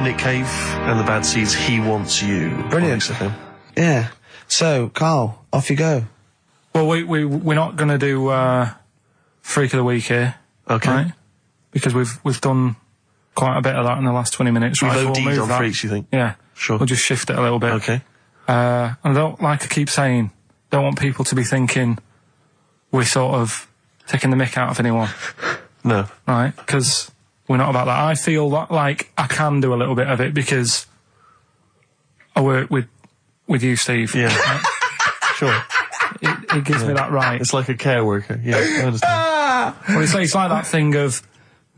Nick Cave and the Bad Seeds, He Wants You. Brilliant. XFM. Yeah. So, Carl, off you go. Well, we're not going to do Freak of the Week here. Okay. Right? Because we've done quite a bit of that in the last 20 minutes. We've right? OD'd on freaks, you think? Yeah. Sure. We'll just shift it a little bit. Okay. And I don't, like I keep saying, don't want people to be thinking we're sort of taking the mick out of anyone. No. Right? Because we're not about that. I feel like I can do a little bit of it because I work with you, Steve. Yeah. Right? Sure. It gives me that right. It's like a care worker. Yeah, I understand. Well, it's like that thing of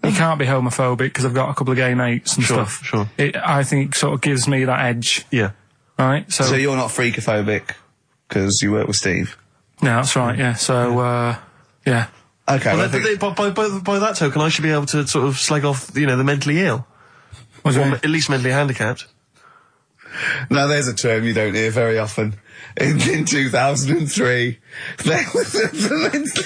you can't be homophobic because I've got a couple of gay mates and stuff. Sure. I think it sort of gives me that edge. Yeah. Right? So you're not freakophobic because you work with Steve? No, that's right, yeah. So, yeah. Okay. Well, by that token, I should be able to sort of slag off, the mentally ill. Or at least mentally handicapped. Now, there's a term you don't hear very often. In 2003, there was the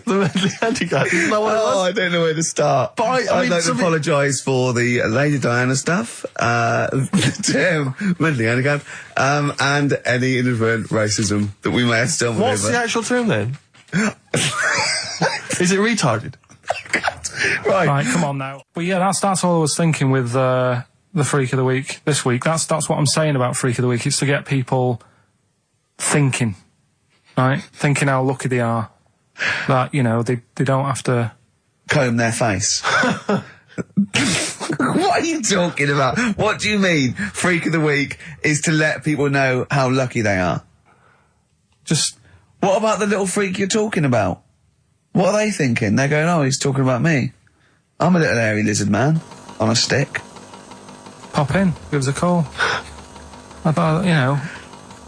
mentally handicapped. Isn't that what it was? I don't know where to start. But I'd like to apologise for the Lady Diana stuff, the term mentally handicapped, and any inadvertent racism that we may have stumbled What's over. the actual term then? Is it retarded? Right, come on now. But yeah, that's all I was thinking with the Freak of the Week this week. That's what I'm saying about Freak of the Week. It's to get people thinking, right? Thinking how lucky they are. That, they don't have to comb their face. What are you talking about? What do you mean? Freak of the Week is to let people know how lucky they are. just... What about the little freak you're talking about? What are they thinking? They're going, oh, he's talking about me. I'm a little hairy lizard man on a stick. Pop in, give us a call.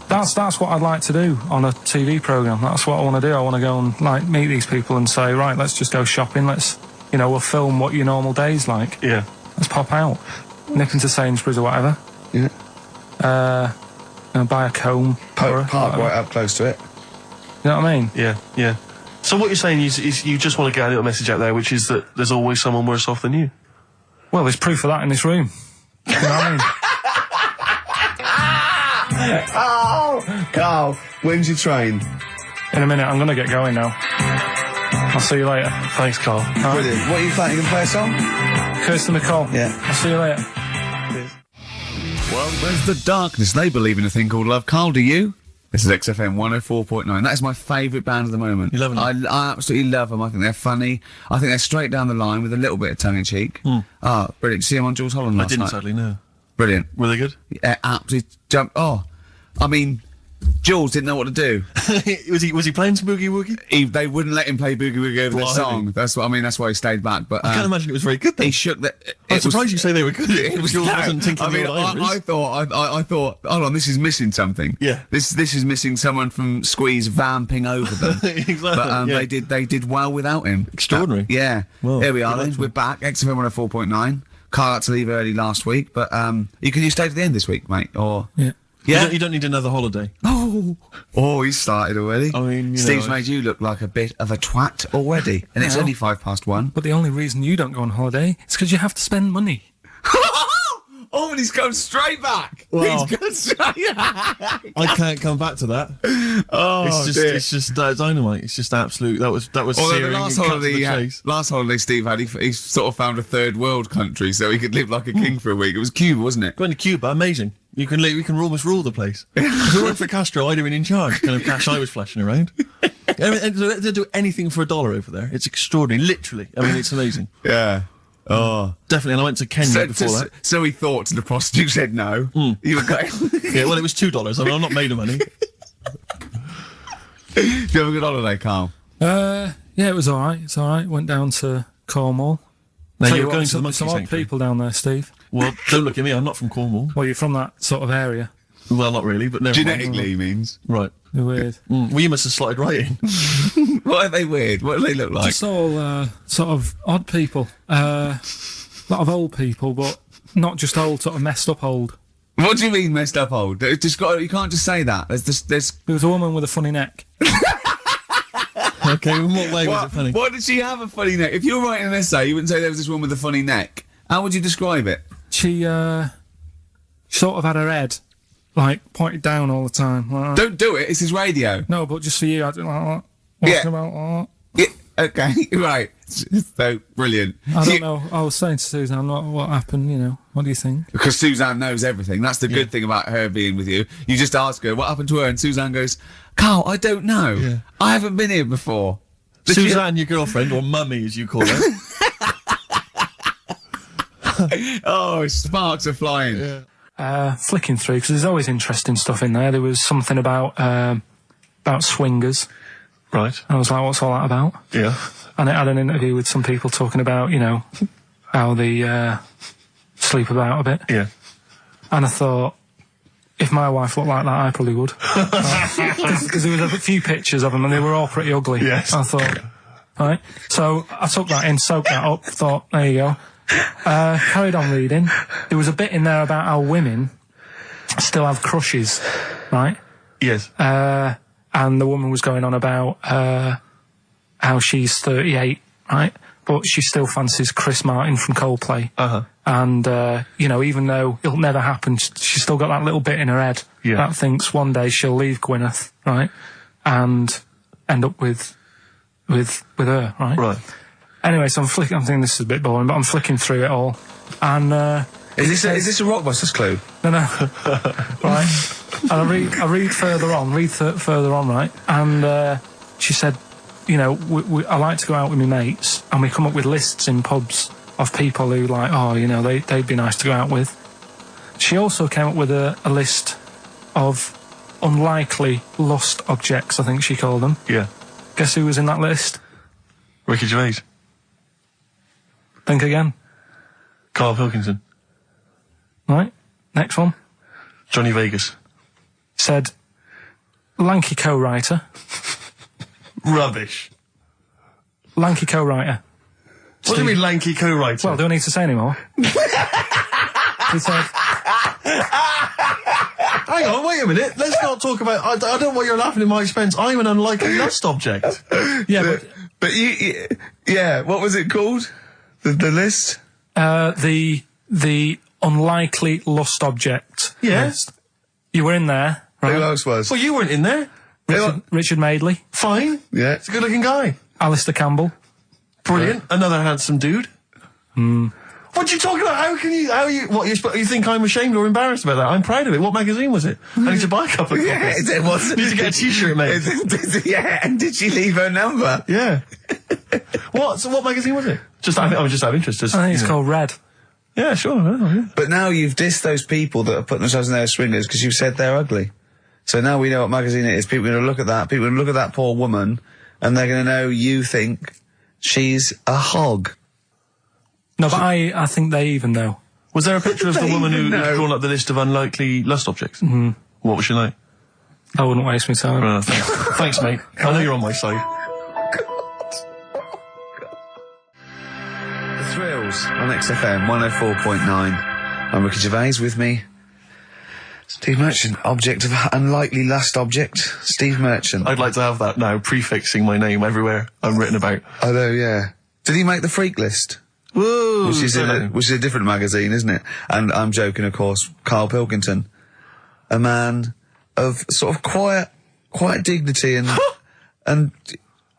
That's what I'd like to do on a TV programme. That's what I want to do. I want to go and meet these people and say, right, let's just go shopping. Let's, we'll film what your normal day's like. Yeah. Let's pop out, nip into Sainsbury's or whatever. Yeah. Buy a comb. Park right up close to it. You know what I mean? Yeah. So what you're saying is you just want to get a little message out there, which is that there's always someone worse off than you. Well, there's proof of that in this room. You know what I mean? Oh, Carl, when's your train? In a minute, I'm going to get going now. I'll see you later. Thanks, Carl. Brilliant. What are you playing? You can play a song? Kirsten McCall. Yeah. I'll see you later. Well, there's the darkness. They believe in a thing called love. Carl, do you? This is XFM 104.9. That is my favourite band at the moment. You love them? I absolutely love them. I think they're funny. I think they're straight down the line with a little bit of tongue-in-cheek. Oh, brilliant. See them on Jules Holland last night? I didn't, sadly, no. Brilliant. Were they good? Yeah, absolutely jump. Oh, I mean, Jules didn't know what to do. Was he playing some Boogie Woogie? They wouldn't let him play Boogie Woogie over the song. That's what I mean. That's why he stayed back. But I can't imagine it was very good. Then. He shook the. I'm surprised you say they were good. Jules wasn't tinkling the old ivories. I thought, hold on, this is missing something. Yeah. This is missing someone from Squeeze vamping over them. Exactly. But they did well without him. Extraordinary. Yeah. Well, here we are then. We're back. XFM 104.9. Carl had to leave early last week, but you stay to the end this week, mate? Or Yeah. Yeah. You don't need another holiday. Oh, he started already. I mean, Steve's made you look like a bit of a twat already, and it's No. only 1:05. But the only reason you don't go on holiday is because you have to spend money. Oh, and he's gone straight back. Well, He's gone straight back. I can't come back to that. Oh, it's just dynamite. It's just absolute. That was Although searing the last and cut to holiday, the he had, chase. last holiday Steve had, he sort of found a third world country so he could live like a king for a week. It was Cuba, wasn't it? Going to Cuba, amazing. We can almost rule the place. If it weren't for Castro, I'd have been in charge. Kind of cash I was flashing around. They'll do anything for $1 over there. It's extraordinary, literally. I mean, it's amazing. Yeah. Oh. Definitely. And I went to Kenya before that. So he thought, and the prostitute said no. You were going. Yeah, well, it was $2. I mean, I'm not made of money. Do you have a good holiday, Carl? Yeah, it was all right. It's all right. Went down to Cornwall. Now, Tell you you were going what, to the monkey some odd sanctuary. people down there, Steve. Well, don't look at me. I'm not from Cornwall. Well, you're from that sort of area. Well, not really, but never mind. Genetically, he means. Right. They're weird. Well, you must have slotted right in. What are they weird? What do they look like? Just all sort of odd people. A lot of old people, but not just old, sort of messed up old. What do you mean messed up old? You can't just say that. There's. There was a woman with a funny neck. Okay, in what way was it funny? Why did she have a funny neck? If you were writing an essay, you wouldn't say there was this woman with a funny neck. How would you describe it? she sort of had her head, like, pointed down all the time. Like, Don't do it, it's his radio. no, but just for you, I don't like that. Yeah. Walking about Yeah, okay, right. So, brilliant. I don't know. I was saying to Suzanne, what happened, you know. What do you think? Because Suzanne knows everything. That's the good thing about her being with you. You just ask her, what happened to her? And Suzanne goes, Carl, I don't know. Yeah. I haven't been here before. Suzanne, your girlfriend, or mummy as you call her. Oh, sparks are flying. Yeah. Flicking through, because there's always interesting stuff in there. There was something about swingers. Right. I was like, what's all that about? Yeah. And it had an interview with some people talking about, you know, how they sleep about a bit. Yeah. And I thought, if my wife looked like that, I probably would. Because there was a few pictures of them and they were all pretty ugly. Yes. I thought, right. So I took that in, soaked that up, thought, there you go. Carried on reading. There was a bit in there about how women still have crushes, right? Yes. And the woman was going on about how she's 38, right? But she still fancies Chris Martin from Coldplay. Uh-huh. And, you know, even though it'll never happen, she's still got that little bit in her head that thinks one day she'll leave Gwyneth, right? And end up with her, right? Right. Anyway, so I'm thinking this is a bit boring, but I'm flicking through it all. And, Is this a Rockbusters clue? No. Right. And I read further on, right? And she said, you know, I like to go out with my mates, and we come up with lists in pubs of people who, like, oh, you know, they'd be nice to go out with. She also came up with a list of unlikely lost objects, I think she called them. Yeah. Guess who was in that list? Ricky Gervais. Think again. Karl Pilkington. Right. Next one. Johnny Vegas. Said, lanky co-writer. Rubbish. Lanky co-writer. What do you mean lanky co-writer? Well, do I need to say any more? He said, hang on, wait a minute. Let's not talk about... I don't know why you're laughing at my expense. I'm an unlikely lost object. yeah, But yeah, what was it called? The list? The unlikely lost object. Yes. You were in there, right? Who else was? Well, you weren't in there. Richard Madeley, Fine. Yeah. He's a good-looking guy. Alistair Campbell. Brilliant. Another handsome dude. What are you talking about? You think I'm ashamed or embarrassed about that? I'm proud of it. What magazine was it? I need to buy a couple of copies. Yeah, it was. Need to get a t-shirt made. Yeah, and did she leave her number? Yeah. What magazine was it? I was just out of interest. I think it's called Red. Yeah, sure. Yeah. But now you've dissed those people that are putting themselves in their swingers because you said they're ugly. So now we know what magazine it is. People are going to look at that. People are going to look at that poor woman, and they're going to know you think she's a hog. No, but I think they even know. Was there a picture of the woman who's know. drawn up the list of unlikely lust objects? Mm-hmm. What was she like? I wouldn't waste my time. Thanks, mate. I know you're on my side. The Thrills on XFM 104.9. I'm Ricky Gervais, with me Steve Merchant, object of unlikely lust object, Steve Merchant. I'd like to have that now, prefixing my name everywhere I'm written about. I know, yeah. Did he make the freak list? Whoa! Which is a different magazine, isn't it? And I'm joking, of course. Karl Pilkington, a man of sort of quiet dignity and and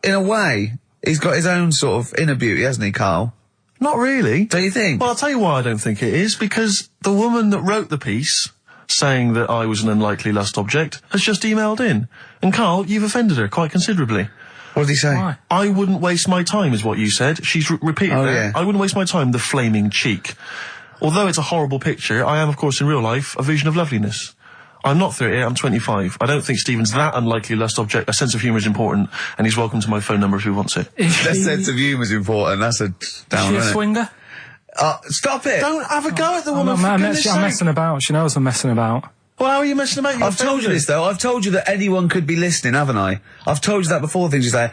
in a way, he's got his own sort of inner beauty, hasn't he, Karl? Not really. Do you think? Well, I'll tell you why I don't think it is, because the woman that wrote the piece saying that I was an unlikely lust object has just emailed in. And Karl, you've offended her quite considerably. What did he say? Why? I wouldn't waste my time, is what you said. She's repeated that. Yeah. I wouldn't waste my time, the flaming cheek. Although it's a horrible picture, I am, of course, in real life, a vision of loveliness. I'm not 38, I'm 25. I don't think Stephen's that unlikely lust object. A sense of humour is important, and he's welcome to my phone number if he wants it. Is That she, sense of humour is important. That's a down, is she a isn't it? swinger? Stop it! Don't have a go at the woman, for I'm goodness sake. messing about. She knows I'm messing about. Well, how are you messing about? I've told you this though. I've told you that anyone could be listening, haven't I? I've told you that before. Things you say,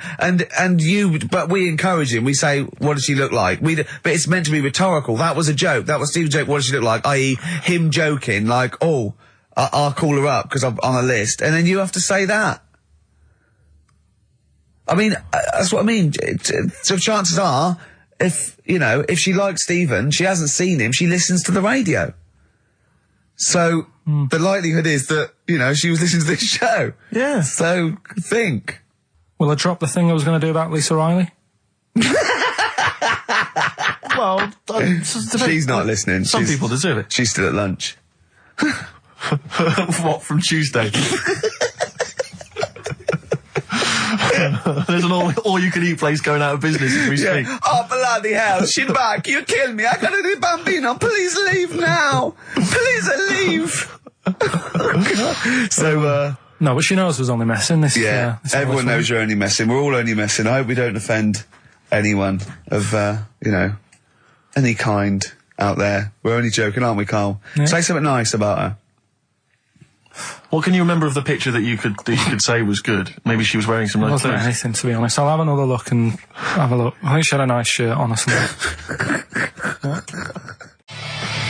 but we encourage him. We say, "What does she look like?" But it's meant to be rhetorical. That was a joke. That was Steve's joke. What does she look like? I.e., him joking, like, "Oh, I'll call her up because I'm on a list," and then you have to say that. I mean, that's what I mean. So chances are, if she likes Stephen, she hasn't seen him, she listens to the radio. So, the likelihood is that, she was listening to this show. Yeah. So, think. Will I drop the thing I was going to do about Lisa Riley? Well, She's not listening. Some people deserve it. She's still at lunch. What, from Tuesday? There's an all-you-can-eat place going out of business as we speak. Oh, bloody hell, she's back. You killed me. I gotta do Bambino. Please leave now. Please leave. So, No, but she knows we're only messing. This everyone knows you're only messing. We're all only messing. I hope we don't offend anyone of, any kind out there. We're only joking, aren't we, Carl? Yeah. Say something nice about her. What can you remember of the picture that you could say was good? Maybe she was wearing some nice wasn't clothes. anything, to be honest. I'll have another look and have a look. I think she had a nice shirt on or something.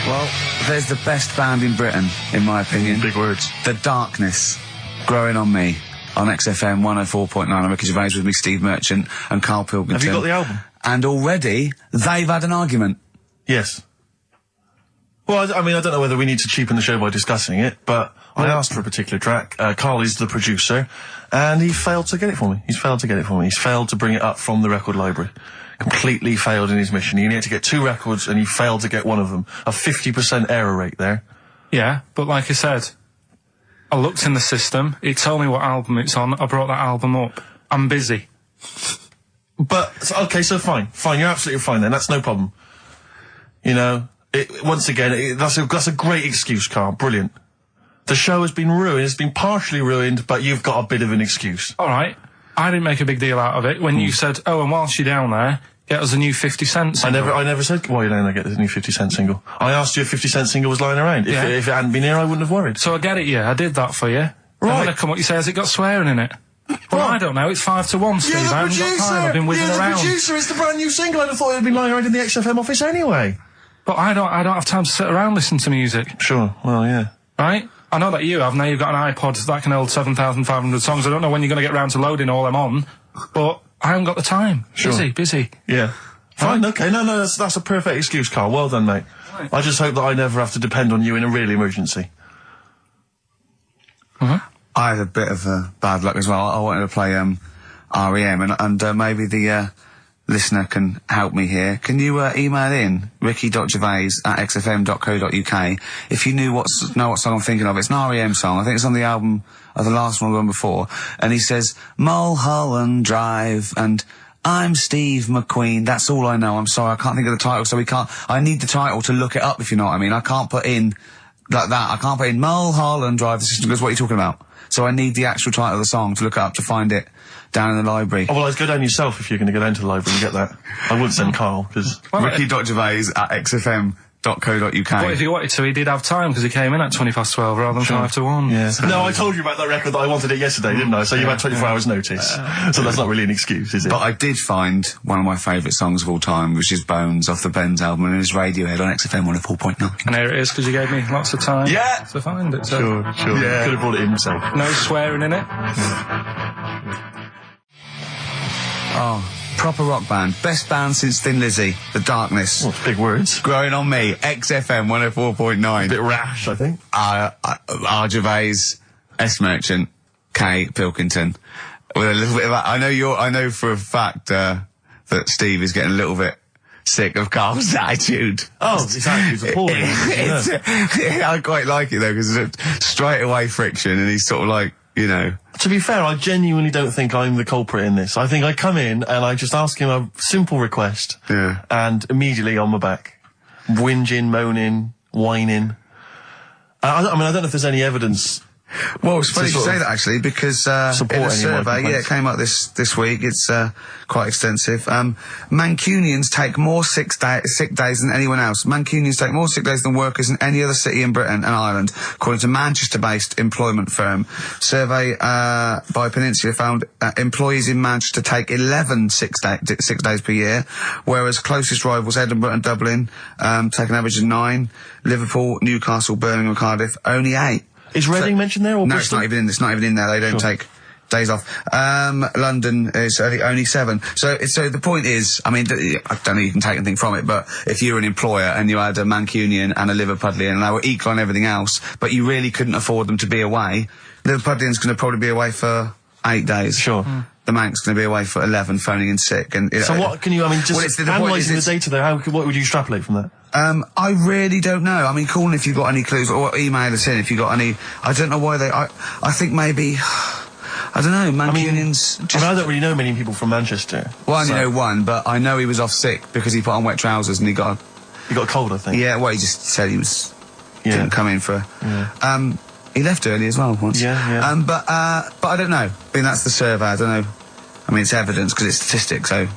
Well, there's the best band in Britain, in my opinion. Big words. The Darkness, Growing on Me, on XFM 104.9. I'm Ricky Gervais with me, Steve Merchant and Karl Pilkington. Have you got the album? And already, they've had an argument. Yes. Well, I mean, I don't know whether we need to cheapen the show by discussing it, but I asked for a particular track. Karl is the producer, and he failed to get it for me. He's failed to bring it up from the record library. Completely failed in his mission. He needed to get 2 records, and he failed to get one of them. A 50% error rate there. Yeah, but like I said, I looked in the system, it told me what album it's on, I brought that album up. I'm busy. But, okay, so fine, you're absolutely fine then, that's no problem. Once again, that's a great excuse, Karl, brilliant. The show has been ruined, it's been partially ruined, but you've got a bit of an excuse. Alright, I didn't make a big deal out of it when you said, oh, and whilst you're down there, get us a new 50 Cent single. I never said, why don't I get the new 50 Cent single? I asked you if 50 Cent single was lying around. If it hadn't been here, I wouldn't have worried. So I get it, I did that for you. Right. And when I come up, you say, has it got swearing in it? Well, I don't know, it's 5-1, Steve. I haven't got time, I've been whizzing around. You're the producer, it's the brand new single. I'd have thought it had been lying around in the XFM office anyway. But I don't have time to sit around listening to music. Sure, well, yeah. Right? I know that you have. Now you've got an iPod that can hold 7,500 songs. I don't know when you're going to get round to loading all them on, but I haven't got the time. Sure. Busy. Yeah. Fine, okay. No, that's a perfect excuse, Karl. Well done, mate. Right. I just hope that I never have to depend on you in a real emergency. I had a bit of bad luck as well. I wanted to play REM, and maybe the listener can help me here. Can you email in ricky.gervais@xfm.co.uk if you know what song I'm thinking of? It's an REM song. I think it's on the album of the last one before. And he says, Mulholland Drive, and I'm Steve McQueen. That's all I know. I'm sorry, I can't think of the title, so I need the title to look it up, if you know what I mean. I can't put in like that. I can't put in Mulholland Drive. The system goes, what are you talking about? So I need the actual title of the song to look up to find it down in the library. Oh, well, I'd go down yourself if you're going to go down to the library and get that. I wouldn't send Karl, because... Ricky.gervais@xfm.co.uk. But if he wanted to, he did have time, because he came in at 1:20 rather than 5-1. Yeah. No, I told you about that record that I wanted it yesterday, didn't I? So you had 24 hours notice. So that's not really an excuse, is it? But I did find one of my favourite songs of all time, which is Bones off the Benz album, and it's Radiohead on XFM 104.9. And here it is, because you gave me lots of time to find it. So. Sure. Yeah. Could have brought it in himself. No swearing in it. Oh, proper rock band. Best band since Thin Lizzy. The Darkness. Well, big words. Growing on Me. XFM 104.9. A bit rash, I think. R. Gervais, S. Merchant, K. Pilkington. With a little bit of that. I know for a fact, that Steve is getting a little bit sick of Karl's attitude. Oh, his attitude's appalling. I quite like it though, because straight away friction, and he's sort of like, To be fair, I genuinely don't think I'm the culprit in this. I think I come in and I just ask him a simple request. Yeah. And immediately on my back. Whinging, moaning, whining. I don't know if there's any evidence. Well, it's funny you say that actually, because in a survey, it came up this week. It's quite extensive. Mancunians take more sick days than anyone else. Mancunians take more sick days than workers in any other city in Britain and Ireland, according to Manchester-based employment firm. Survey by Peninsula found employees in Manchester take 11 sick days per year, whereas closest rivals Edinburgh and Dublin take an average of 9. Liverpool, Newcastle, Birmingham, and Cardiff only 8. Is Reading mentioned there, or no, Bristol? it's not even in there. They don't take days off. London is only 7. So the point is, I mean, I don't know you can take anything from it, but if you're an employer and you had a Mancunian and a Liverpudlian and they were equal on everything else, but you really couldn't afford them to be away, Liverpudlian's going to probably be away for 8 days. Sure. The Manc's going to be away for 11, phoning in sick. And so what can you? I mean, just analysing the data there. What would you extrapolate from that? I really don't know. I mean, call in if you've got any clues, or email us in if you've got any. I don't know why they. I think maybe. I don't know. Mancunians. I don't really know many people from Manchester. Well, I only know one, but I know he was off sick because he put on wet trousers and he got a cold, I think. Yeah. Well, he just said he was. Didn't come in for. Yeah. He left early as well once. Yeah. But I don't know. I mean, that's the survey. I don't know. I mean, it's evidence because it's statistics. So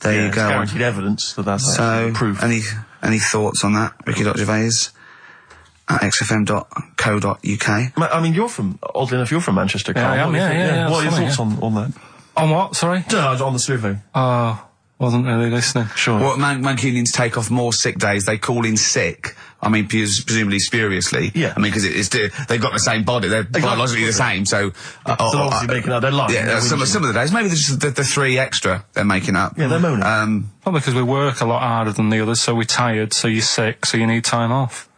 there you go. It's guaranteed evidence that's proof. Any thoughts on that, Ricky Gervais at xfm.co.uk? I mean, oddly enough, you're from Manchester, Karl. Yeah, I am, yeah. What are your thoughts on that? On what, sorry? On the survey. Wasn't really listening. Sure. Well, Mancunians take off more sick days. They call in sick. I mean, presumably spuriously. Yeah. I mean, because they've got the same body. They're biologically the same, so... they're obviously making up. They're lying. Yeah, some of the days. Maybe they're just the 3 extra they're making up. Yeah, they're moaning. Probably because we work a lot harder than the others, so we're tired, so you're sick, so you need time off.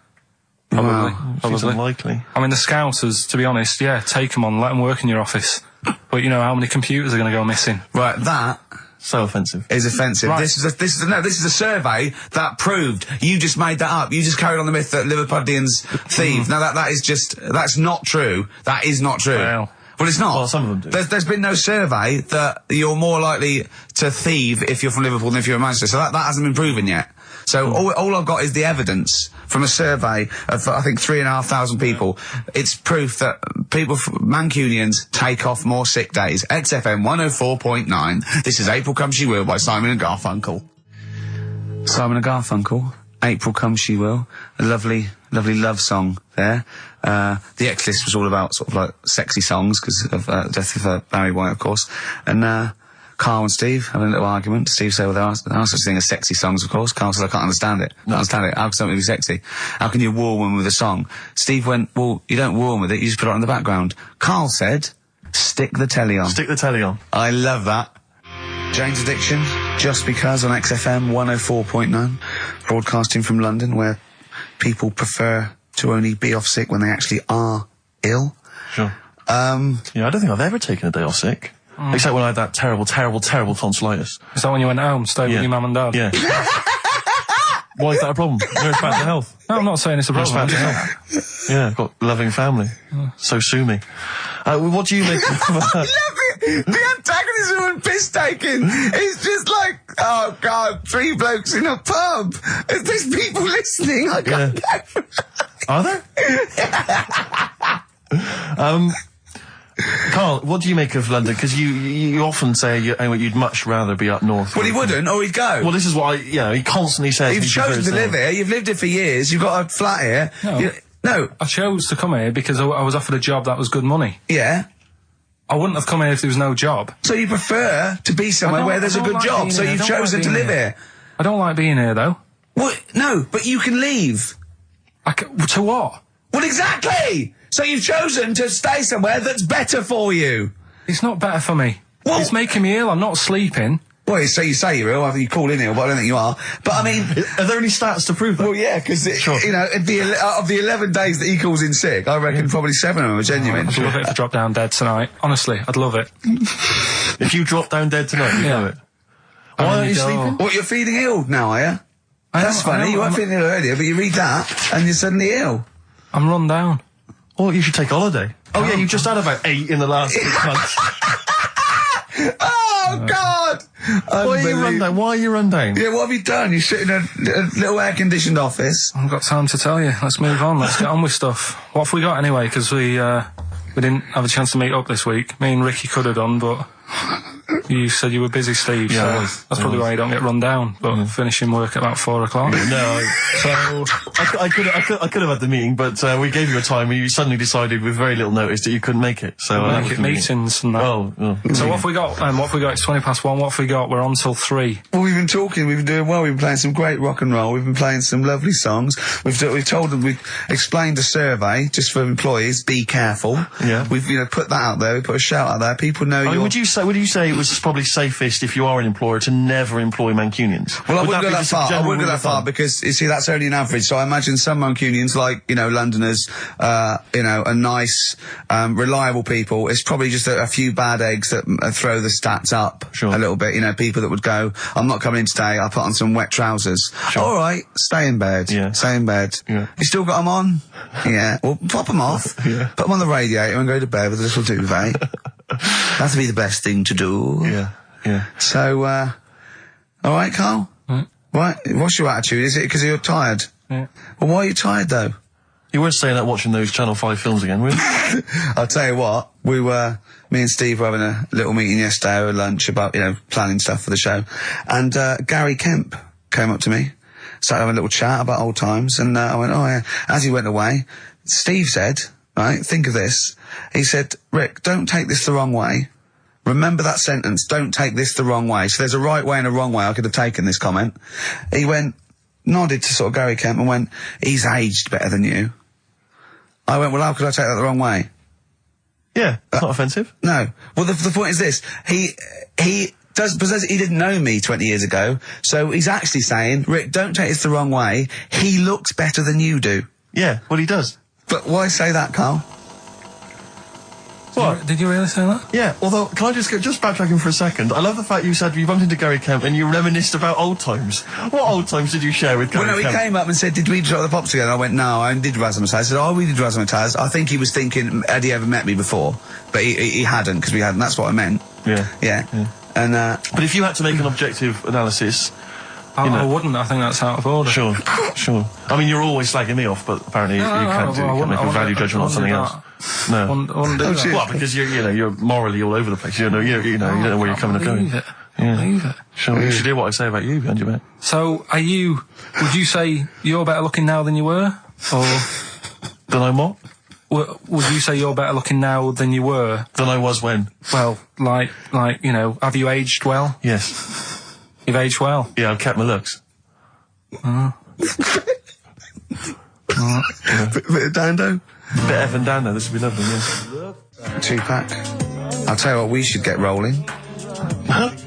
Probably. Seems unlikely. I mean, the Scousers, to be honest, take them on, let them work in your office. But you know how many computers are going to go missing? Right, that... So offensive. Is offensive. Right. This is a survey that proved. You just made that up. You just carried on the myth that Liverpudlians thieve. Now that's not true. That is not true. Well, it's not. Well, some of them do. There's been no survey that you're more likely to thieve if you're from Liverpool than if you're in Manchester. So that hasn't been proven yet. So all I've got is the evidence from a survey of, I think, 3,500 people. It's proof that Mancunians take off more sick days. XFM 104.9. This is April Come She Will by Simon and Garfunkel. Simon and Garfunkel, April Come She Will. A lovely love song there. The X list was all about sort of like sexy songs because of the death of Barry White, of course. And Karl and Steve having a little argument. Steve said, well, there are such thing as sexy songs, of course. Karl said, I can't understand it. How can something be sexy? How can you woo a woman with a song? Steve went, well, you don't woo them with it, you just put it on in the background. Karl said, stick the telly on. Stick the telly on. I love that. Jane's Addiction, Just Because on XFM 104.9. Broadcasting from London, where people prefer to only be off sick when they actually are ill. Sure. I don't think I've ever taken a day off sick. Except when I had that terrible tonsillitis. Is that when you went home, stayed with your mum and dad? Yeah. Why is that a problem? It's bad for health. No, I'm not saying it's a problem. It's bad for health. Yeah, I've got a loving family. So sue me. What do you make of that? I love it! The antagonism and piss-taking is just like, oh God, 3 blokes in a pub. There's people listening. I can't go. Are there? Karl, what do you make of London? Because you often say you'd much rather be up north. Well, he wouldn't, or he'd go. Well, this is what he constantly says. You've chosen to live here. You've lived here for years. You've got a flat here. No. I chose to come here because I was offered a job that was good money. Yeah. I wouldn't have come here if there was no job. So you prefer to be somewhere where there's a good job, so you've chosen to live here. I don't like being here, though. What? No, but you can leave. To what? Well, exactly! So you've chosen to stay somewhere that's better for you. It's not better for me. Well, it's making me ill. I'm not sleeping. Well, so you say you're ill. I think you call in ill, but I don't think you are. But I mean, are there any stats to prove that? Well, yeah, because you know, of the 11 days that he calls in sick, I reckon probably 7 of them are genuine. I'd love it if I dropped down dead tonight. Honestly, I'd love it. If you drop down dead tonight, you know it. Why aren't you sleeping? What, you're feeling ill now, are you? That's funny. You weren't feeling ill earlier, but you read that and you're suddenly ill. I'm run down. Well, you should take a holiday. Oh yeah, you just had about 8 in the last 6 months. Oh God! Why are you run down? Yeah, what have you done? You sit in a little air-conditioned office. I haven't got time to tell you. Let's move on. Let's get on with stuff. What have we got anyway? Because we didn't have a chance to meet up this week. Me and Ricky could have done, but You said you were busy, Steve, Yeah, so that's probably why you don't get run down, but finishing work at about 4 o'clock. No, so I could have had the meeting, but we gave you a time and you suddenly decided with very little notice that you couldn't make it. So Make it meetings and that. Oh. So what have we got? What have we got? It's 1:20. What have we got? We're on till 3. Well, we've been talking, we've been doing well, we've been playing some great rock and roll, we've been playing some lovely songs, we've told them, we've explained a survey, just for employees, be careful. Yeah. We've, put that out there, we put a shout out there, people know I mean, would you say it was probably safest if you are an employer to never employ Mancunians? Well, I wouldn't go be that just a far. I general wouldn't go rule that of far thumb? because, you see, that's only an average. So I imagine some Mancunians, like, Londoners, are nice, reliable people. It's probably just a few bad eggs that throw the stats up a little bit. People that would go, I'm not coming in today, I'll put on some wet trousers. Sure. All right, stay in bed. Yeah. Stay in bed. Yeah. You still got them on? Yeah. Well, pop them off. Yeah. Put them on the radiator and go to bed with a little duvet. That'd be the best thing to do. Yeah. So, all right, Carl? Right. What's your attitude? Is it because you're tired? Yeah. Well, why are you tired, though? You weren't staying out watching those Channel 5 films again, were you? I'll tell you what, me and Steve were having a little meeting yesterday over lunch about, planning stuff for the show. And, Gary Kemp came up to me, started having a little chat about old times, and, I went, oh yeah. As he went away, Steve said, right, think of this. He said, Rick, don't take this the wrong way. Remember that sentence, don't take this the wrong way. So there's a right way and a wrong way I could have taken this comment. He nodded to sort of Gary Kemp and went, he's aged better than you. I went, well, how could I take that the wrong way? Yeah, it's not offensive. No. Well, the point is this. He didn't know me 20 years ago, so he's actually saying, Rick, don't take this the wrong way. He looks better than you do. Yeah, well, he does. But why say that, Carl? What? Did you really say that? Yeah, although, can I just backtracking for a second? I love the fact you said you bumped into Gary Kemp and you reminisced about old times. What old times did you share with Gary Well, no, Kemp? he came up and said, did we drop the pops together? I went, no, I did Razzmatazz. I said, oh, we did Razzmatazz. I think he was thinking, had he ever met me before? But he hadn't, because we hadn't. That's what I meant. Yeah. And, But if you had to make an objective analysis... I wouldn't. I think that's out of order. Sure. I mean, you're always slagging me off, but apparently you can't make a value judgment on something else. No. Well, because you're morally all over the place. You don't know where you're coming and going. Believe it. Sure. You should hear what I say about you behind your back. So, would you say you're better looking now than you were? Or... Than I'm what? Would you say you're better looking now than you were? Than I was when? Well, have you aged well? Yes. You've aged well? Yeah, I've kept my looks. Bit of Dando? Bit of Evan Dando, this would be lovely, yeah. 2-pack. I'll tell you what, we should get rolling.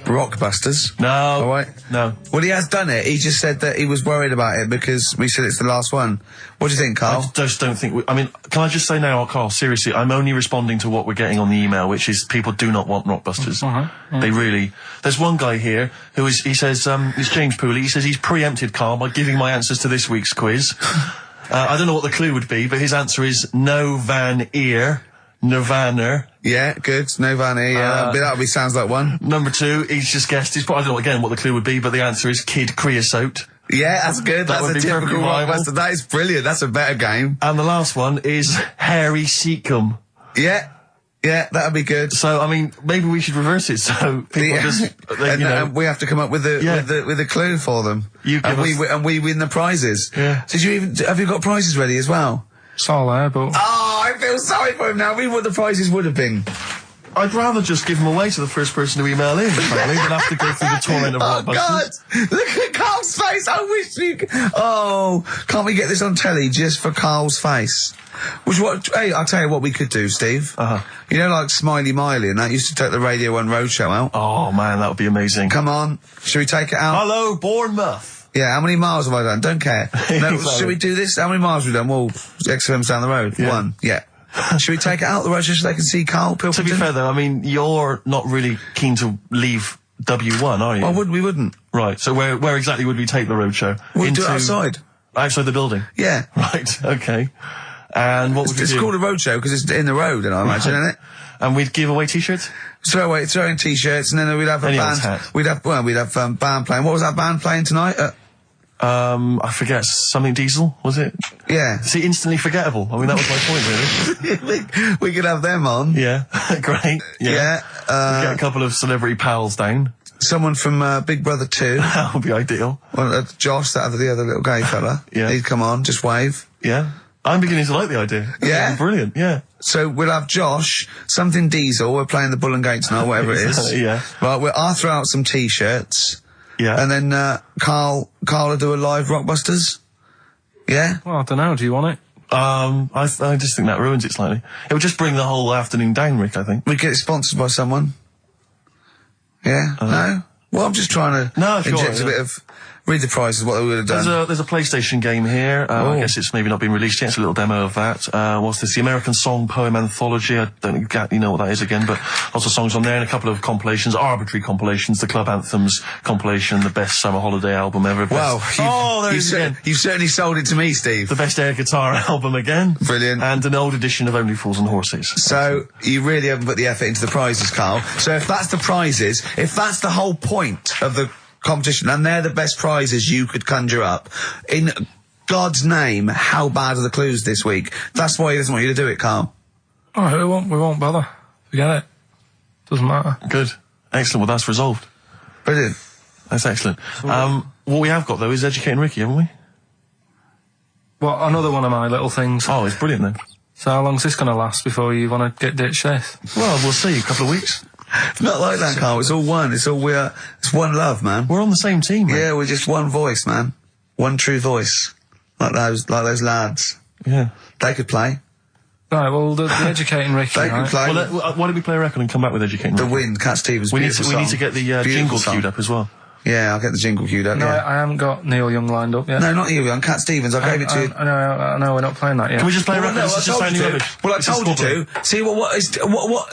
Rockbusters. No. All right? No. Well, he has done it. He just said that he was worried about it because we said it's the last one. What do you think, Carl? I just don't think... can I just say now, Carl, seriously, I'm only responding to what we're getting on the email, which is people do not want Rockbusters. They really... There's one guy here he says, it's James Pooley, he says he's preempted Carl by giving my answers to this week's quiz. I don't know what the clue would be, but his answer is no Van Ear. Nirvana. Yeah, good. Nirvana, yeah. That sounds like one. Number 2, he's just guessed. I don't know again what the clue would be, but the answer is Kid Creosote. Yeah, that's good. That's a typical Rockbuster. That is brilliant. That's a better game. And the last one is Harry Seacombe. Yeah, that'd be good. So, maybe we should reverse it so people and we have to come up with the clue for them. And we win the prizes. Yeah. So have you got prizes ready as well? It's all there, but... Oh, I feel sorry for him now. What the prizes would have been. I'd rather just give them away to the first person to email in, frankly, than have to go through the torrent of Rockbusters. Oh, God! Look at Carl's face! I wish you could... Oh, can't we get this on telly just for Carl's face? Hey, I'll tell you what we could do, Steve. You know, like Smiley Miley and that used to take the Radio 1 Roadshow out? Oh, man, that would be amazing. Come on. Should we take it out? Hello, Bournemouth. Yeah, how many miles have I done? Don't care. No, should we do this? How many miles have we done? Well, XFM's down the road. Yeah. 1. Yeah. Should we take it out the road just so they can see Karl Pilkington? To be fair, though, you're not really keen to leave W1, are you? Well, we wouldn't. Right, so where exactly would we take the roadshow? We'll do it outside. Outside the building? Yeah. Right, okay. And what would we do? It's called a roadshow because it's in the road, I imagine, isn't it? And we'd give away T-shirts? Throw in T-shirts, and then we'd have a band. We'd have band playing. What was that band playing tonight? I forget, something Diesel, was it? Yeah. See, instantly forgettable. I mean, that was my point, really. we could have them on. Yeah, great. Yeah. Get a couple of celebrity pals down. Someone from Big Brother 2. That would be ideal. Well, Josh, the other little gay fella. Yeah. He'd come on, just wave. Yeah. I'm beginning to like the idea. Yeah? Brilliant, yeah. So we'll have Josh, something Diesel, we're playing the Bull and Gate tonight, whatever it is. Yeah. Right, I'll throw out some T-shirts. Yeah. And then Carl will do a live Rockbusters. Yeah? Well, I don't know. Do you want it? I just think that ruins it slightly. It would just bring the whole afternoon down, Rick, I think. We get it sponsored by someone. Yeah? No? Well, I'm just trying to inject a bit of... Read the prizes, what we would have done. There's a PlayStation game here. I guess it's maybe not been released yet. It's a little demo of that. What's this? The American Song Poem Anthology. I don't exactly know what that is again, but lots of songs on there and a couple of compilations, arbitrary compilations, the Club Anthems compilation, the best summer holiday album ever. Wow. There it is again. You've certainly sold it to me, Steve. The best air guitar album again. Brilliant. And an old edition of Only Fools and Horses. So, you really haven't put the effort into the prizes, Carl. So if that's the prizes, if that's the whole point of the competition, and they're the best prizes you could conjure up, in God's name, how bad are the clues this week? That's why he doesn't want you to do it, Carl. All right, we won't bother. Forget it. Doesn't matter. Good. Excellent. Well, that's resolved. Brilliant. That's excellent. What we have got, though, is Educating Ricky, haven't we? Well, another one of my little things. Oh, it's brilliant, then. So how long's this going to last before you want to get ditched this? Well, we'll see. A couple of weeks. It's not like that, Carl. It's all one. It's one love, man. We're on the same team, man. Yeah, we're just one voice, man. One true voice. Like those lads. Yeah. They could play. Right, well, the Educating Ricky, They could play. Well, why don't we play a record and come back with Educating The Ricky? Wind, Cat Stevens. We need to get the jingle queued up as well. Yeah, I'll get the jingle queued up. No, yeah. I haven't got Neil Young lined up yet. No, not you, Cat Stevens. I gave it to you. I know, we're not playing that yet. Can we just play a record? Well, no, This is just sounding rubbish. Well, I told you to. See,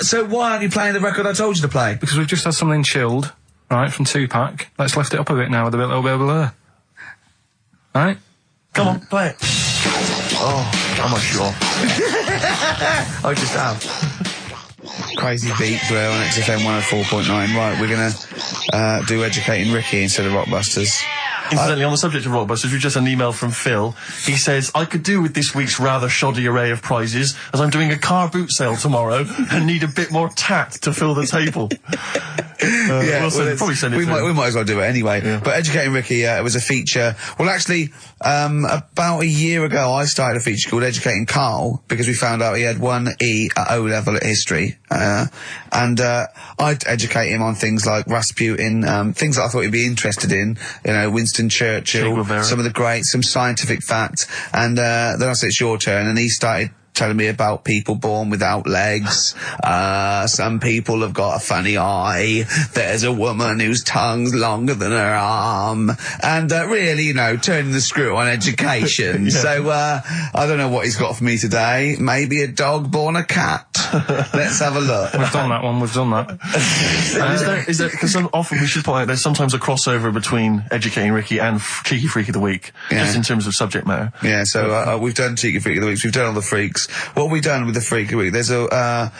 so why aren't you playing the record I told you to play? Because we've just had something chilled, right, from Tupac. Let's lift it up a bit now with a little bit of blur. Right? Come on, play it. Oh, I'm not sure. I just have. Crazy beat there on XFM 104.9. Right, we're gonna do Educating Ricky instead of Rockbusters. Incidentally, on the subject of Rockbusters, we've just had an email from Phil. He says, I could do with this week's rather shoddy array of prizes, as I'm doing a car boot sale tomorrow and need a bit more tact to fill the table. Probably send it to him. We might as well do it anyway. Yeah. But Educating Ricky, it was a feature. Well, actually, about a year ago, I started a feature called Educating Carl, because we found out he had 1 E at O level at history. And I'd educate him on things like Rasputin, things that I thought he'd be interested in, you know, Winston Churchill, some of the greats, some scientific facts. And then I said, it's your turn, and he started telling me about people born without legs. Some people have got a funny eye. There's a woman whose tongue's longer than her arm. And really, you know, turning the screw on education. Yeah. So I don't know what he's got for me today. Maybe a dog born a cat. Let's have a look. We've done that one. We've done that. Is there, because often we should point out there's sometimes a crossover between Educating Ricky and Cheeky Freak of the Week, just in terms of subject matter. Yeah, so we've done Cheeky Freak of the Week. We've done all the freaks. What have we done with the Freak of the Week? There's a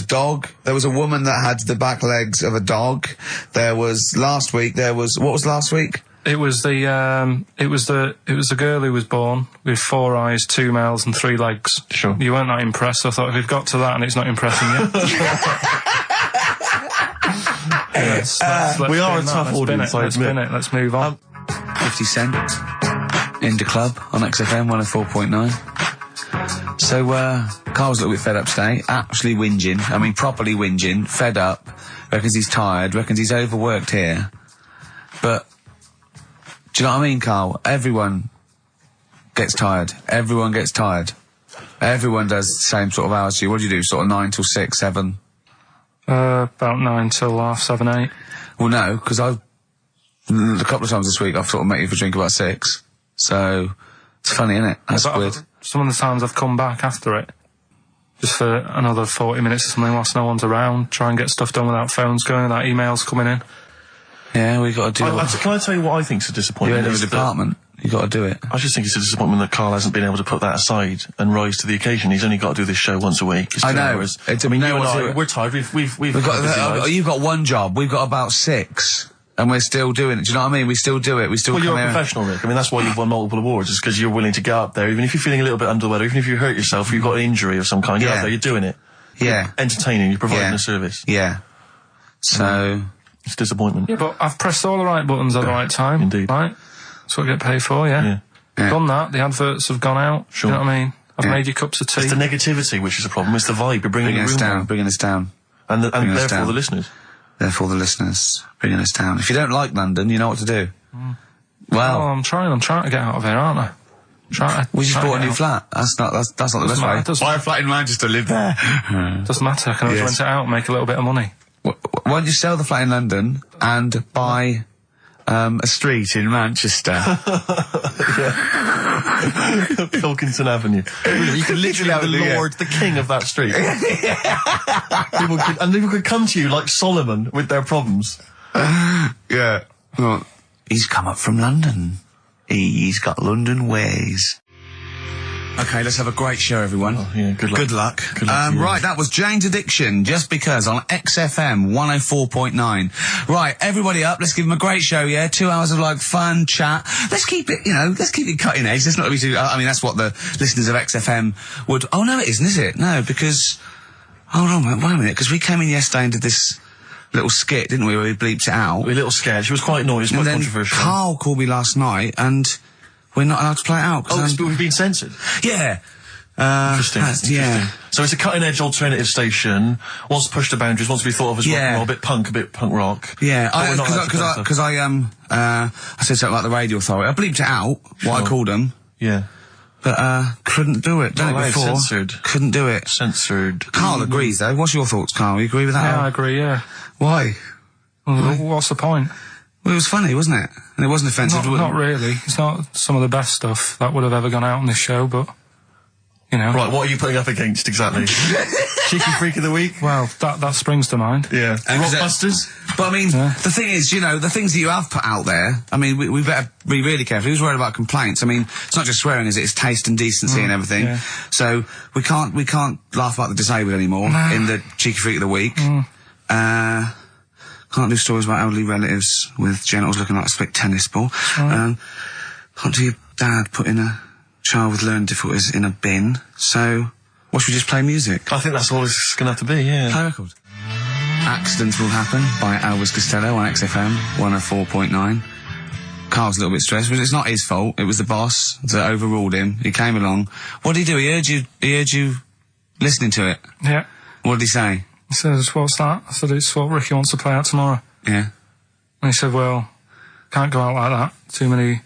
dog. There was a woman that had the back legs of a dog. There was last week. What was last week? It was the girl who was born with 4 eyes, 2 mouths, and 3 legs. Sure. You weren't that impressed. I thought if we've got to that and it's not impressing you. let's we are a tough audience. Let's spin it. Let's move on. 50 Cent in the club on XFM 104.9. So, Carl's a little bit fed up today, actually whinging, I mean properly whinging, fed up, reckons he's tired, reckons he's overworked here. But, do you know what I mean, Carl? Everyone gets tired. Everyone gets tired. Everyone does the same sort of hours as you. What do you do, sort of 9 till 6, 7? About 9 till 7, 8. Well, no, because a couple of times this week I've sort of met you for a drink about 6. So, it's funny, isn't it? That's weird. Some of the times I've come back after it, just for another 40 minutes or something whilst no one's around, try and get stuff done without phones going, without emails coming in. Yeah, we got to do it. Can I tell you what I think's a disappointment? You're in the department. You got to do it. I just think it's a disappointment that Carl hasn't been able to put that aside and rise to the occasion. He's only got to do this show once a week. I know. I mean, you and I, we're tired. We've got you've got 1 job. We've got about 6. and we're still doing it. Do you know what I mean? We still do it. We still Well, come you're a here. professional, Rick. I mean, that's why you've won multiple awards, is because you're willing to get up there, even if you're feeling a little bit under the weather, even if you hurt yourself, or you've got an injury of some kind, you're up there, you're doing it. Yeah. You're entertaining, you're providing a service. Yeah. So... It's disappointment. Yeah, but I've pressed all the right buttons at the right time. Indeed. Right? That's what I get paid for, yeah. Done that, the adverts have gone out. Sure. You know what I mean? I've made you cups of tea. It's the negativity which is the problem. It's the vibe. You're bringing us down. Bringing us down. And therefore the listeners. Therefore the listeners. Bringing us down. If you don't like London, you know what to do. Well... I'm trying to get out of here, aren't I? We just bought a new flat. That's not the best way. Buy a flat in Manchester, live there. Doesn't matter. I can always rent it out and make a little bit of money. Why don't you sell the flat in London and buy a street in Manchester? Pilkington Avenue. Really, you could literally have the Lord, the king of that street. people could come to you like Solomon with their problems. Yeah. Well, he's come up from London. He's got London ways. Okay, let's have a great show, everyone. Oh, yeah, good luck. Good luck. Good luck Right, that was Jane's Addiction, Just Because, on XFM 104.9. Right, everybody up, let's give them a great show, yeah? 2 hours of, like, fun, chat. Let's keep it, let's keep it cutting edge. Let's not be too, I mean, that's what the listeners of XFM would... Oh, no, it isn't, is it? No, because... Hold on, wait a minute, because we came in yesterday and did this little skit, didn't we, where we bleeped it out. A little scared. She was quite annoyed. It was quite controversial. Karl called me last night, and... We're not allowed to play it out. But we've been censored. Yeah. Interesting. Yeah. So it's a cutting-edge alternative station. Wants to push the boundaries. Wants to be thought of as rock and roll, a bit punk rock. Yeah. Because I said something like the Radio Authority. I bleeped it out. What I called them. Yeah. But couldn't do it. Done it before. Censored. Couldn't do it. Censored. Karl agrees though. What's your thoughts, Karl? You agree with that? Yeah, I agree. Yeah. Why? Well, what's the point? Well, it was funny, wasn't it? And it wasn't offensive. Not really. It's not some of the best stuff that would have ever gone out on this show, but, Right, what are you putting up against, exactly? Cheeky Freak of the Week? Well, that springs to mind. Yeah. Rockbusters? But I mean, the thing is, the things that you have put out there, I mean, we better be really careful. Who's worried about complaints? I mean, it's not just swearing, is it? It's taste and decency and everything. Yeah. So, we can't laugh about the disabled anymore in the Cheeky Freak of the Week. Can't do stories about elderly relatives with genitals looking like a split tennis ball. Can't do your dad putting a child with learning difficulties in a bin. So, what should we just play music? I think that's all it's going to have to be, yeah. Play a record. Accidents Will Happen by Elvis Costello on XFM 104.9. Karl's a little bit stressed, but it's not his fault. It was the boss that overruled him. He came along. What did he do? He heard you listening to it. Yeah. What did he say? He says, what's that? I said, it's what Ricky wants to play out tomorrow. Yeah. And he said, well, can't go out like that. Too many...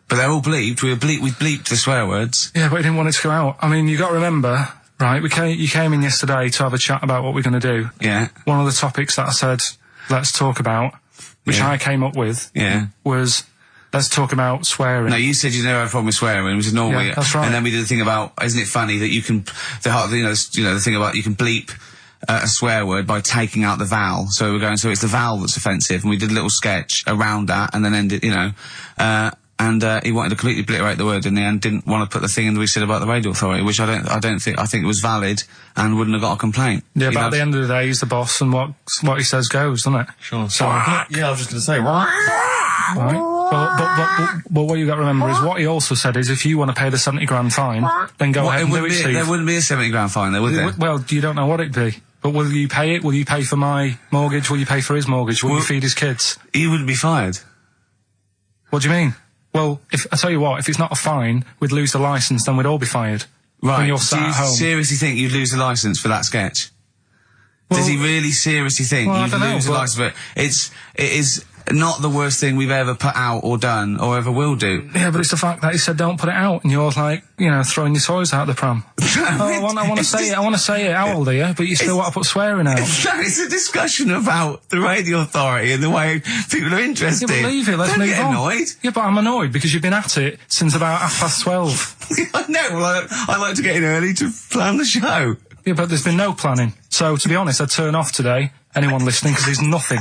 But they're all bleeped. We bleeped the swear words. Yeah, but he didn't want it to go out. I mean, you got to remember, right, you came in yesterday to have a chat about what we're going to do. Yeah. One of the topics that I said, let's talk about, which I came up with, was... Let's talk about swearing. No, you said you never had a problem with swearing, which is normal. Yeah, that's right. And then we did the thing about, isn't it funny that you can, the thing about you can bleep a swear word by taking out the vowel. So we're going, so it's the vowel that's offensive, and we did a little sketch around that, and then ended, he wanted to completely obliterate the word in the end, didn't want to put the thing in that we said about the Radio Authority, which I think it was valid and wouldn't have got a complaint. Yeah, but at the end of the day, he's the boss, and what he says goes, doesn't it? Sure. So, yeah, I was just going to say, right. But what you got to remember is what he also said is if you want to pay the 70 grand fine, then go ahead and do it, Steve. There wouldn't be a 70 grand fine there, would there? Well, you don't know what it'd be. But will you pay it? Will you pay for my mortgage? Will you pay for his mortgage? Will you feed his kids? He wouldn't be fired. What do you mean? Well, I tell you what, if it's not a fine, we'd lose the licence, then we'd all be fired. Right. When you're sat at home. Do you seriously think you'd lose the licence for that sketch? Well, does he really seriously think you'd lose the licence for it? It is not the worst thing we've ever put out or done or ever will do. Yeah, but it's the fact that he said don't put it out, and you're like, throwing your toys out the pram. I want to say it. I want to say it. How old are you? But you still want to put swearing out. It's a discussion about the Radio Authority and the way people are interested. Yeah, but leave it. Let's move on. Don't get annoyed. Yeah, but I'm annoyed because you've been at it since about 12:30. I know. Well, I like to get in early to plan the show. Yeah, but there's been no planning. So, to be honest, I'd turn off today, anyone listening, because there's nothing.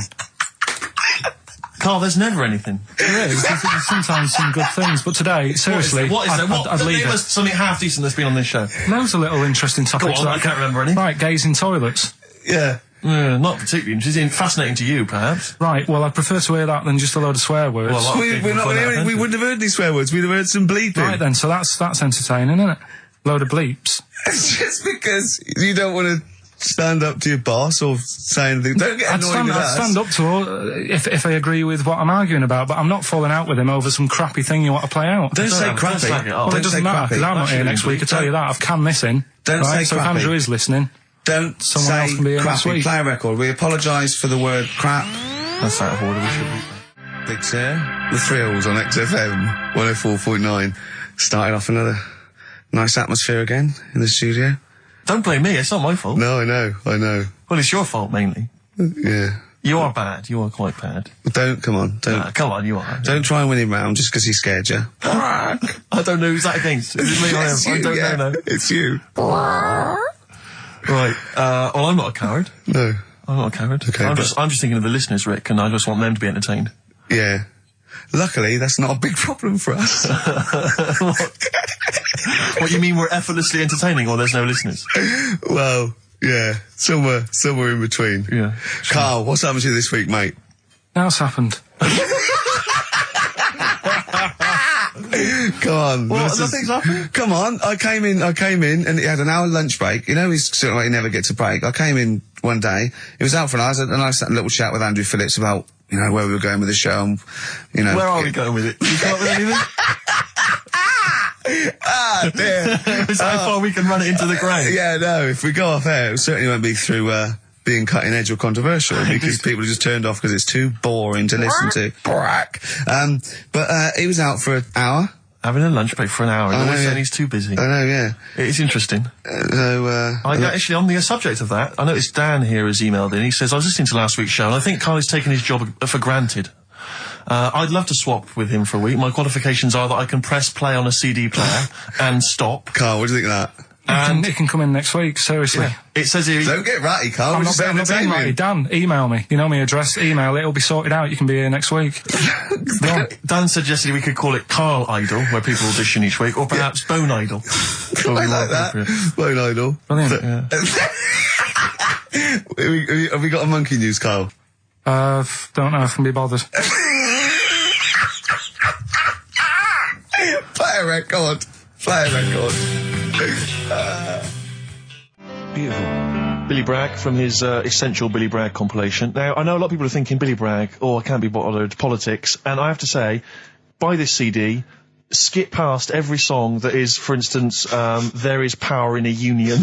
Karl, there's never anything. There is. There's sometimes some good things, but today, seriously, what is there? I'd leave it. Something half decent that's been on this show. Loads of little interesting topics. Go on, I can't remember any. Right, gays in toilets. Yeah. Not particularly interesting. Fascinating to you, perhaps. Right, well, I'd prefer to hear that than just a load of swear words. Well, We wouldn't have heard any swear words. We'd have heard some bleeping. Right then, so that's entertaining, isn't it? Load of bleeps. It's just because you don't want to stand up to your boss or say anything. Don't get annoyed with I'd us. stand up to her if I agree with what I'm arguing about, but I'm not falling out with him over some crappy thing you want to play out. Don't say crappy. slag it off. Well, it doesn't matter, because I'm not here next week, I tell you that. I've canned this in. Don't right? say So if crappy. Andrew is listening, Don't Someone else say can be here next crappy. week. Play a record. We apologise for the word crap. That's out of order. We should be. Big Sir. The Thrills on XFM 104.9. Starting off another nice atmosphere again in the studio. Don't blame me. It's not my fault. No, I know. Well, it's your fault mainly. Yeah. You are bad. You are quite bad. Come on. Come on, you are. Don't try and win him round just because he scared you. I don't know who's that against. Is it me or him? It's I you, don't yeah. know. No. It's you. Right. Well, I'm not a coward. No. I'm not a coward. Okay, I'm but- just thinking of the listeners, Rick, and I just want them to be entertained. Yeah. Luckily, that's not a big problem for us. What, you mean we're effortlessly entertaining, or there's no listeners? Well, yeah. Somewhere in between. Yeah. Carl, what's happened to you this week, mate? now it's happened. Come on. Well, this is- nothing's happened. Come on. I came in, and he had an hour lunch break. You know, he's sort of like he never gets a break. I came in one day. He was out for an hour, and I sat in a little chat with Andrew Phillips about, you know, where we were going with the show. And, you know. Where are we going with it? You come up with anything? Ah, dear. Is that how far we can run it into the ground? Yeah, no. If we go off air, it certainly won't be through being cutting edge or controversial, because people are just turned off because it's too boring to listen to. But he was out for an hour. Having a lunch break for an hour and I know, always saying yeah. he's too busy. I know, yeah. It's interesting. Actually, On the subject of that, I noticed Dan here has emailed in. He says, I was listening to last week's show, and I think Carl has taken his job for granted. I'd love to swap with him for a week. My qualifications are that I can press play on a CD player and stop. Carl, what do you think of that? And it can come in next week, seriously. It says here... Don't get ratty, Carl. I'm We're not just being entertaining. right. Dan, email me. You know my address. Email. It'll be sorted out. You can be here next week. Dan suggested we could call it Carl Idol, where people audition each week, or perhaps Bone Idol. I like that. Bone Idol. Brilliant. Have we got a monkey news, Carl? Don't know if I can be bothered. Play a record. Beautiful. Billy Bragg from his Essential Billy Bragg compilation. Now, I know a lot of people are thinking Billy Bragg, I can't be bothered, politics, and I have to say, buy this CD, skip past every song that is, for instance, There Is Power in a Union.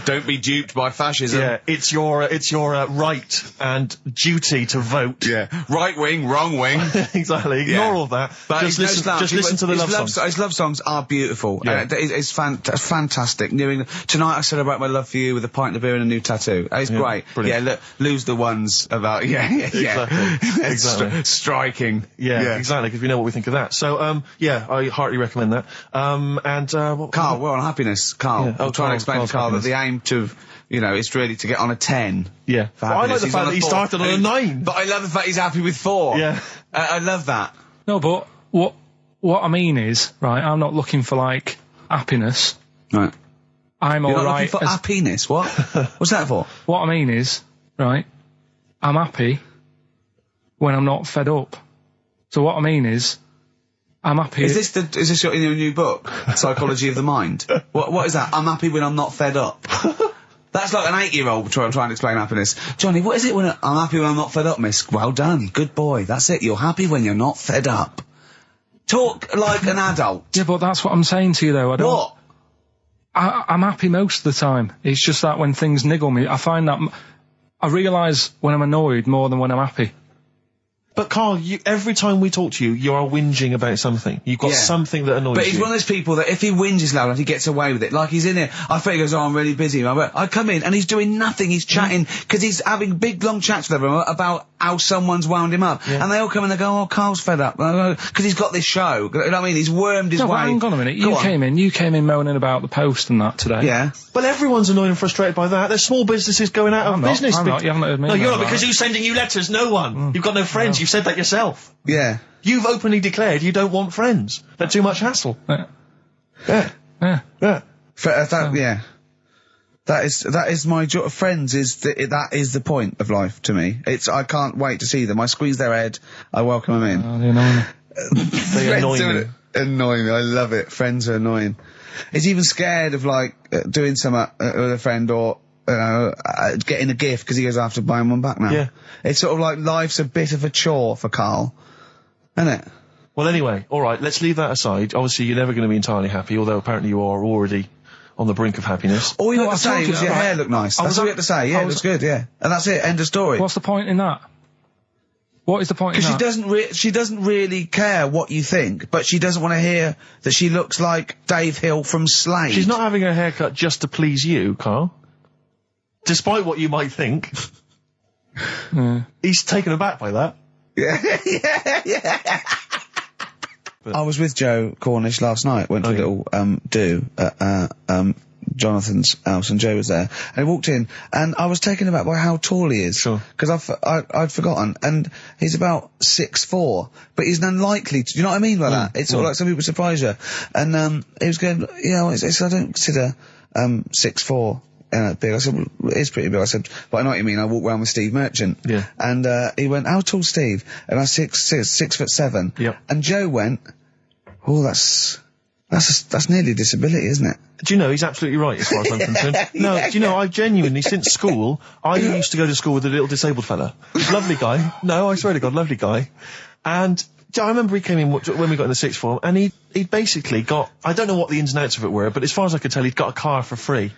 Don't be duped by fascism. Yeah, it's your right and duty to vote. Yeah. Right wing, wrong wing. Exactly. Ignore all that. But Just listen to the love songs. His love songs are beautiful. Yeah. It's fantastic. Tonight I celebrate my love for you with a pint of beer and a new tattoo. It's great. Brilliant. Yeah, look, lose the ones about, Exactly. Striking. Yeah, exactly, because we know what we think of that. So, I heartily recommend that. Carl, we're on happiness. Carl, Yeah. I'm trying to explain to Carl's Carl that happiness. the aim to, it's really to get on a 10. Yeah. For Well, I like happiness. the He's fact on that he 4. started on a 9. But I love the fact he's happy with 4. Yeah. I love that. No, but what I mean is, right, I'm not looking for, like, happiness. Right. I'm You're not alright. looking for happiness. What? What's that for? What I mean is, right, I'm happy when I'm not fed up. So what I mean is, I'm happy... Is this your new book? Psychology of the Mind? What is that? I'm happy when I'm not fed up. That's like an 8-year-old trying to explain happiness. Johnny, what is it when I'm happy when I'm not fed up, miss? Well done. Good boy. That's it. You're happy when you're not fed up. Talk like an adult. Yeah, but that's what I'm saying to you, though. I don't... What? I'm happy most of the time. It's just that when things niggle me, I find that... I realise when I'm annoyed more than when I'm happy. But Carl, every time we talk to you, you are whinging about something. You've got something that annoys you. But he's one of those people that if he whinges loud enough, he gets away with it. Like he's in here, I think he goes, I'm really busy. I come in and he's doing nothing. He's chatting, because he's having big, long chats with everyone about how someone's wound him up. Yeah. And they all come in and they go, Carl's fed up. Because he's got this show. You know what I mean? He's wormed his way. But hang on a minute. You came in moaning about the Post and that today. Yeah. Well, everyone's annoyed and frustrated by that. There's small businesses going out of business. I'm not. You haven't heard me. No, you're not, because who's sending you letters? No one. You've got no friends. You've said that yourself. Yeah. You've openly declared you don't want friends. They're too much hassle. Yeah. Yeah. Yeah. Yeah. Yeah. That is my joy. Friends that is the point of life to me. I can't wait to see them. I squeeze their head. I welcome them in. They annoy me. They annoy me. Annoy me. I love it. Friends are annoying. He's even scared of like doing something with a friend or getting a gift because he goes after buying one back now. Yeah. It's sort of like life's a bit of a chore for Karl, isn't it? Well, anyway, all right. Let's leave that aside. Obviously, you're never going to be entirely happy, although apparently you are already on the brink of happiness. All you No, had to I told say you was that, your right? hair looked nice. That's all you had to say. Yeah, it looks good. Yeah, and that's it. End of story. What's the point in that? What is the point in that? Because she doesn't really care what you think, but she doesn't want to hear that she looks like Dave Hill from Slade. She's not having her haircut just to please you, Karl. Despite what you might think. He's taken aback by that. Yeah. I was with Joe Cornish last night. Went to a little do at Jonathan's house, and Joe was there. And he walked in, and I was taken aback by how tall he is. Sure. Because I'd forgotten, and he's about 6'4", but he's unlikely to. Do you know what I mean by that? It's sort of like some people surprise you. And he was going, I don't consider 6'4". Big. I said, well, it is pretty big. I said, but I know what you mean. I walk around with Steve Merchant. Yeah. And he went, how tall's Steve? And I said, 6'7". Yep. And Joe went, oh, that's nearly a disability, isn't it? Do you know, he's absolutely right as far as I'm concerned. No, do you know, I've genuinely, since school, I used to go to school with a little disabled fella. Lovely guy. No, I swear to God, lovely guy. And I remember he came in when we got in the sixth form, and he'd basically got, I don't know what the ins and outs of it were, but as far as I could tell, he'd got a car for free.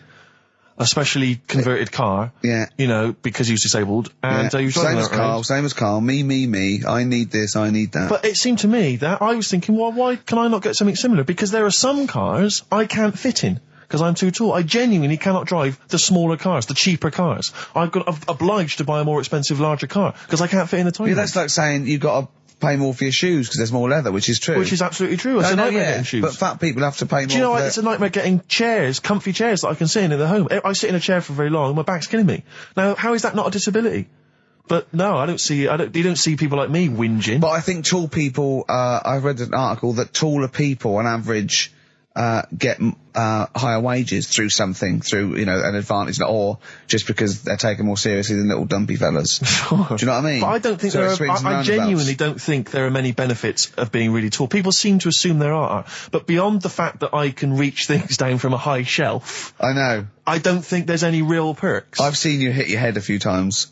A specially converted car. Yeah. You know, because he was disabled. And he was driving that around. Same as Karl. Me. I need this, I need that. But it seemed to me that I was thinking, well, why can I not get something similar? Because there are some cars I can't fit in. Because I'm too tall. I genuinely cannot drive the smaller cars, the cheaper cars. I'm obliged to buy a more expensive, larger car. Because I can't fit in the tiny one. That's like saying you've got to pay more for your shoes because there's more leather, which is true. Which is absolutely true. It's a nightmare getting shoes. But fat people have to pay more. Do you know, for it's a nightmare getting chairs, comfy chairs that I can sit in the home. I sit in a chair for very long and my back's killing me. Now, how is that not a disability? But no, you don't see people like me whinging. But I think tall people, I read an article that taller people on average, get higher wages through an advantage, or just because they're taken more seriously than little dumpy fellas. Sure. Do you know what I mean? But I don't think I genuinely don't think there are many benefits of being really tall. People seem to assume there are, but beyond the fact that I can reach things down from a high shelf, I know. I don't think there's any real perks. I've seen you hit your head a few times.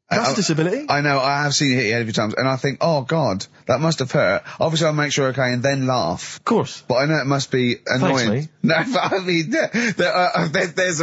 That's a disability. I know, I have seen you hit your head a few times, and I think, oh God, that must have hurt. Obviously I'll make sure okay and then laugh. Of course. But I know it must be annoying. Thanks, mate. No, but I mean, there's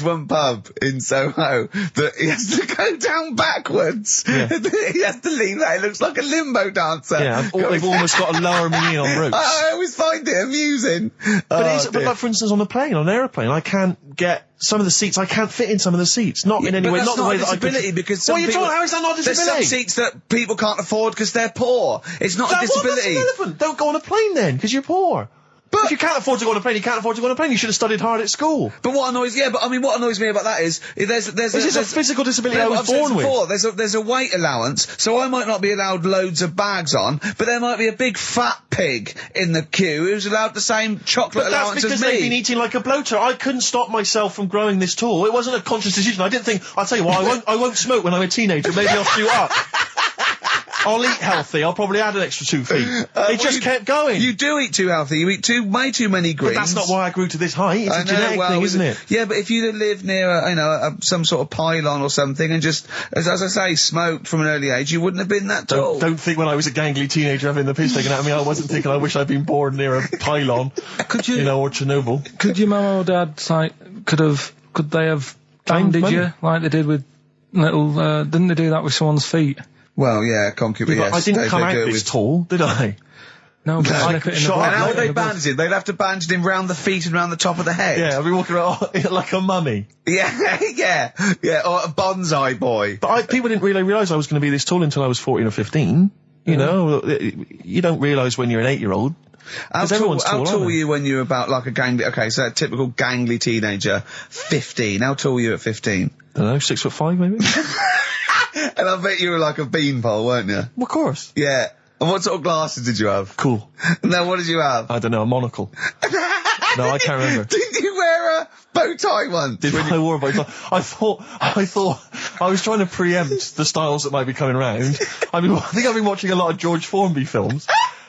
one pub in Soho that he has to go down backwards. Yeah. He has to lean that, it looks like a limbo dancer. Yeah, they've almost got to lower me in on routes. I always find it amusing. But like, for instance, on an aeroplane, I can't get some of the seats, I can't fit in some of the seats. Not in any way, not the way that I could. Because how is that not a disability? There's some seats that people can't afford because they're poor. It's not a disability. That's irrelevant. Don't go on a plane then, because you're poor. But if you can't afford to go on a plane, you can't afford to go on a plane. You should have studied hard at school. But what annoys me about that is there's a physical disability I was born with. There's a weight allowance, so I might not be allowed loads of bags on, but there might be a big fat pig in the queue who's allowed the same chocolate allowance as me. That's because they've been eating like a bloater. I couldn't stop myself from growing this tall. It wasn't a conscious decision. I didn't think, I'll tell you what, I won't smoke when I'm a teenager. Maybe I'll shoot up. I'll eat healthy. I'll probably add an extra 2 feet. It just kept going. You do eat too healthy. You eat way too many greens. But that's not why I grew to this height. It's a genetic thing, isn't it? Yeah, but if you'd lived near some sort of pylon or something and just, as I say, smoked from an early age, you wouldn't have been that tall. Don't think when I was a gangly teenager having the piss taken out of me, I wasn't thinking I wish I'd been born near a pylon. Or Chernobyl. Could your mum or dad, could they have banded you like they did with little, didn't they do that with someone's feet? Well, yeah, concubine, yes. I didn't come out this tall, did I? No, but slip it in the blood. And how would they bandage him? They'd have to bandage him round the feet and round the top of the head. Yeah, I'd be walking around like a mummy. Yeah, or a bonsai boy. But people didn't really realise I was going to be this tall until I was 14 or 15. You know, you don't realise when you're an 8-year-old. How tall were you when you were about like so a typical gangly teenager, 15. How tall were you at 15? I don't know, 6'5" maybe? And I bet you were like a beanpole, weren't you? Well, of course. Yeah. And what sort of glasses did you have? Cool. No, what did you have? I don't know, a monocle. No, I can't remember. Did you wear bow tie once? I wore a bow tie. I thought I was trying to preempt the styles that might be coming around. I think I've been watching a lot of George Formby films.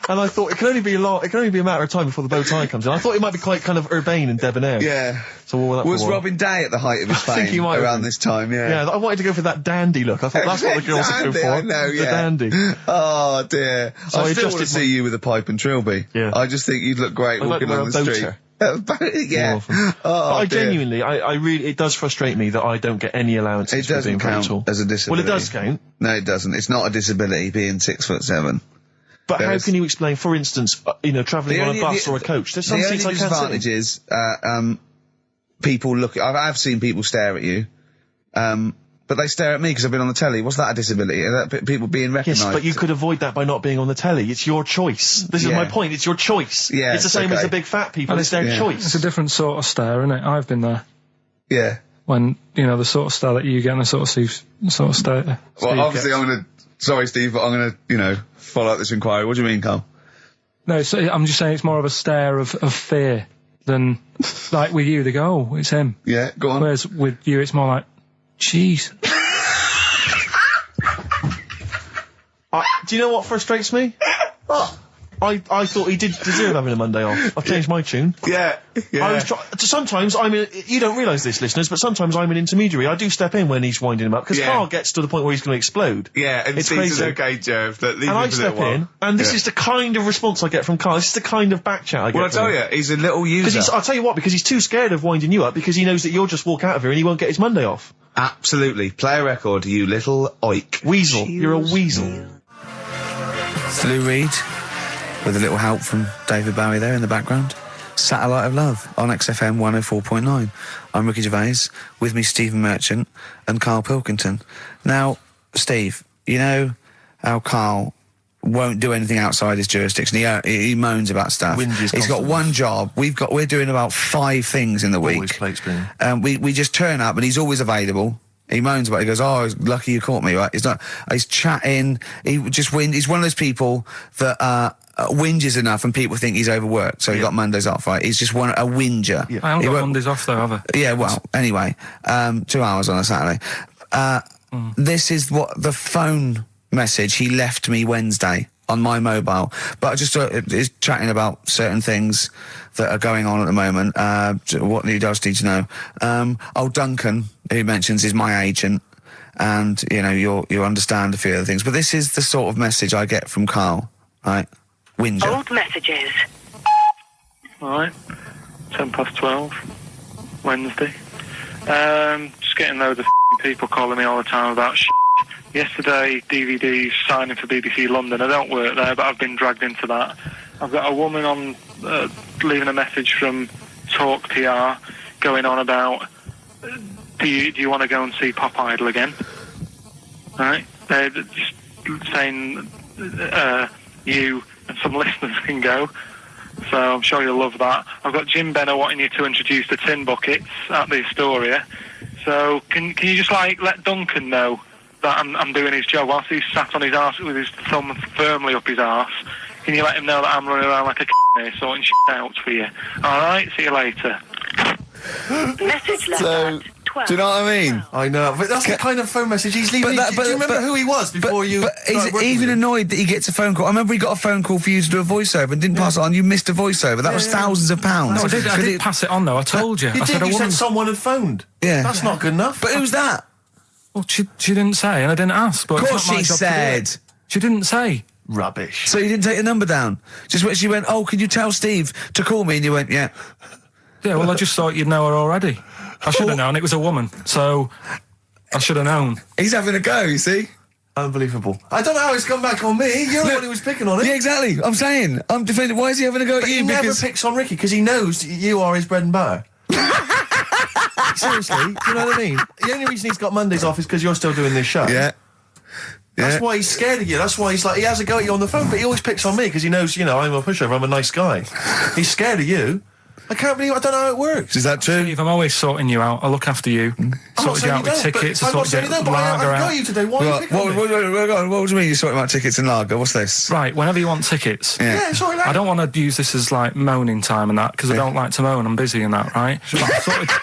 And I thought it can only be a matter of time before the bow tie comes in. I thought it might be quite kind of urbane and debonair. Yeah. So I wore that was for a while. Robin Day at the height of his fame? I think he might around this time, yeah. Yeah, I wanted to go for that dandy look. I thought that's what the girls are going for. I know, yeah. The dandy. Oh, dear. So I still want to see you with a pipe and trilby. Yeah. I just think you'd look great walking on the street. Yeah. But I genuinely, I really, it does frustrate me that I don't get any allowances for being very tall. It doesn't count as a disability. Well, it does count. No, it doesn't. It's not a disability being 6'7". But how can you explain, for instance, travelling on a bus or a coach? There's some seats I can't sit in. The only disadvantage is, people look. I've seen people stare at you, but they stare at me because I've been on the telly. What's that a disability? People being recognised? Yes, but you could avoid that by not being on the telly. It's your choice. This is my point. It's your choice. Yeah, it's the same as the big fat people. It's their choice. It's a different sort of stare, isn't it? I've been there. Yeah. When the sort of stare that you get and the sort of stare. Well, obviously, I'm gonna. Sorry, Steve, but I'm gonna, follow up this inquiry. What do you mean, Carl? No, I'm just saying it's more of a stare of fear than, like with you, they go, oh, it's him. Yeah, go on. Whereas with you, it's more like, jeez. Do you know what frustrates me? I thought he did deserve having a Monday off. I've changed my tune. Yeah. Sometimes you don't realise this, listeners, but sometimes I'm an intermediary. I do step in when he's winding him up, because Carl gets to the point where he's going to explode. Yeah, and it's crazy. okay, Joe. And I step in, and this is the kind of response I get from Carl. This is the kind of back chat I get Well, I from tell him. you, he's a little user. I'll tell you what, because he's too scared of winding you up, because he knows that you'll just walk out of here and he won't get his Monday off. Absolutely. Play a record, you little oik. Weasel. You're a weasel. Lou Reed, with a little help from David Bowie there in the background. Satellite of Love on XFM 104.9. I'm Ricky Gervais, with me Stephen Merchant and Karl Pilkington. Now, Steve, you know how Karl won't do anything outside his jurisdiction. He moans about stuff. He's got one job. We're doing about 5 things in the week. Always plate spinning. We just turn up and he's always available. He moans about it. He goes, oh, lucky you caught me, right? He's chatting. He's one of those people that, whinges enough and people think he's overworked, so he got Mondays off, right? He's just a whinger. Yeah. I haven't got Mondays off though, have I? Yeah, well, anyway, 2 hours on a Saturday. This is what the phone message he left me Wednesday on my mobile, but just is chatting about certain things that are going on at the moment. What he does need to know. Duncan, who mentions, is my agent, and you understand a few other things, but this is the sort of message I get from Karl, right? Whinger. Old messages. Alright, 12:10, Wednesday. Just getting loads of people calling me all the time about Yesterday, DVD's signing for BBC London. I don't work there, but I've been dragged into that. I've got a woman on leaving a message from Talk PR going on about, do you want to go and see Pop Idol again? Right? They're just saying you and some listeners can go, so I'm sure you'll love that. I've got Jim Benner wanting you to introduce the tin buckets at the Astoria, so can you just let Duncan know that I'm doing his job whilst he's sat on his arse with his thumb firmly up his arse? Can you let him know that I'm running around like a here sorting shit out for you? Alright, see you later. Message left at 12. Do you know what I mean? I know, but that's the kind of phone message he's leaving. Do you remember who he was before you... But he's even annoyed that he gets a phone call. I remember he got a phone call for you to do a voiceover and didn't pass it on. You missed a voiceover. That was thousands of pounds. No, I did pass it on, though. I told you. You said someone had phoned. Yeah. That's not good enough. But who's that? Well, she didn't say, and I didn't ask. But Of course she said. She didn't say. Rubbish. So you didn't take the number down? Just when she went, oh, can you tell Steve to call me? And you went, yeah. Yeah, well, I just thought you'd know her already. I should have known. It was a woman, so I should have known. He's having a go, you see? Unbelievable. I don't know how it's come back on me. You're the one who was picking on it. Yeah, exactly. I'm saying. I'm defending. Why is he having a go at you? He never picks on Ricky because he knows you are his bread and butter. Seriously, do you know what I mean? The only reason he's got Mondays off is because you're still doing this show. Yeah. That's why he's scared of you. That's why he has a go at you on the phone, but he always picks on me because he knows, I'm a pushover, I'm a nice guy. He's scared of you. I can't believe I don't know how it works. Is that true? Steve, I'm always sorting you out. I look after you. Sorted you out with tickets. I sorted you out with lager I got out. you today. Why are you picking on me? What do you mean you're sorting about tickets and lager? What's this? Right, whenever you want tickets. Yeah, sorry, I don't want to use this as, like, moaning time and that, because I don't like to moan. I'm busy and that, right? But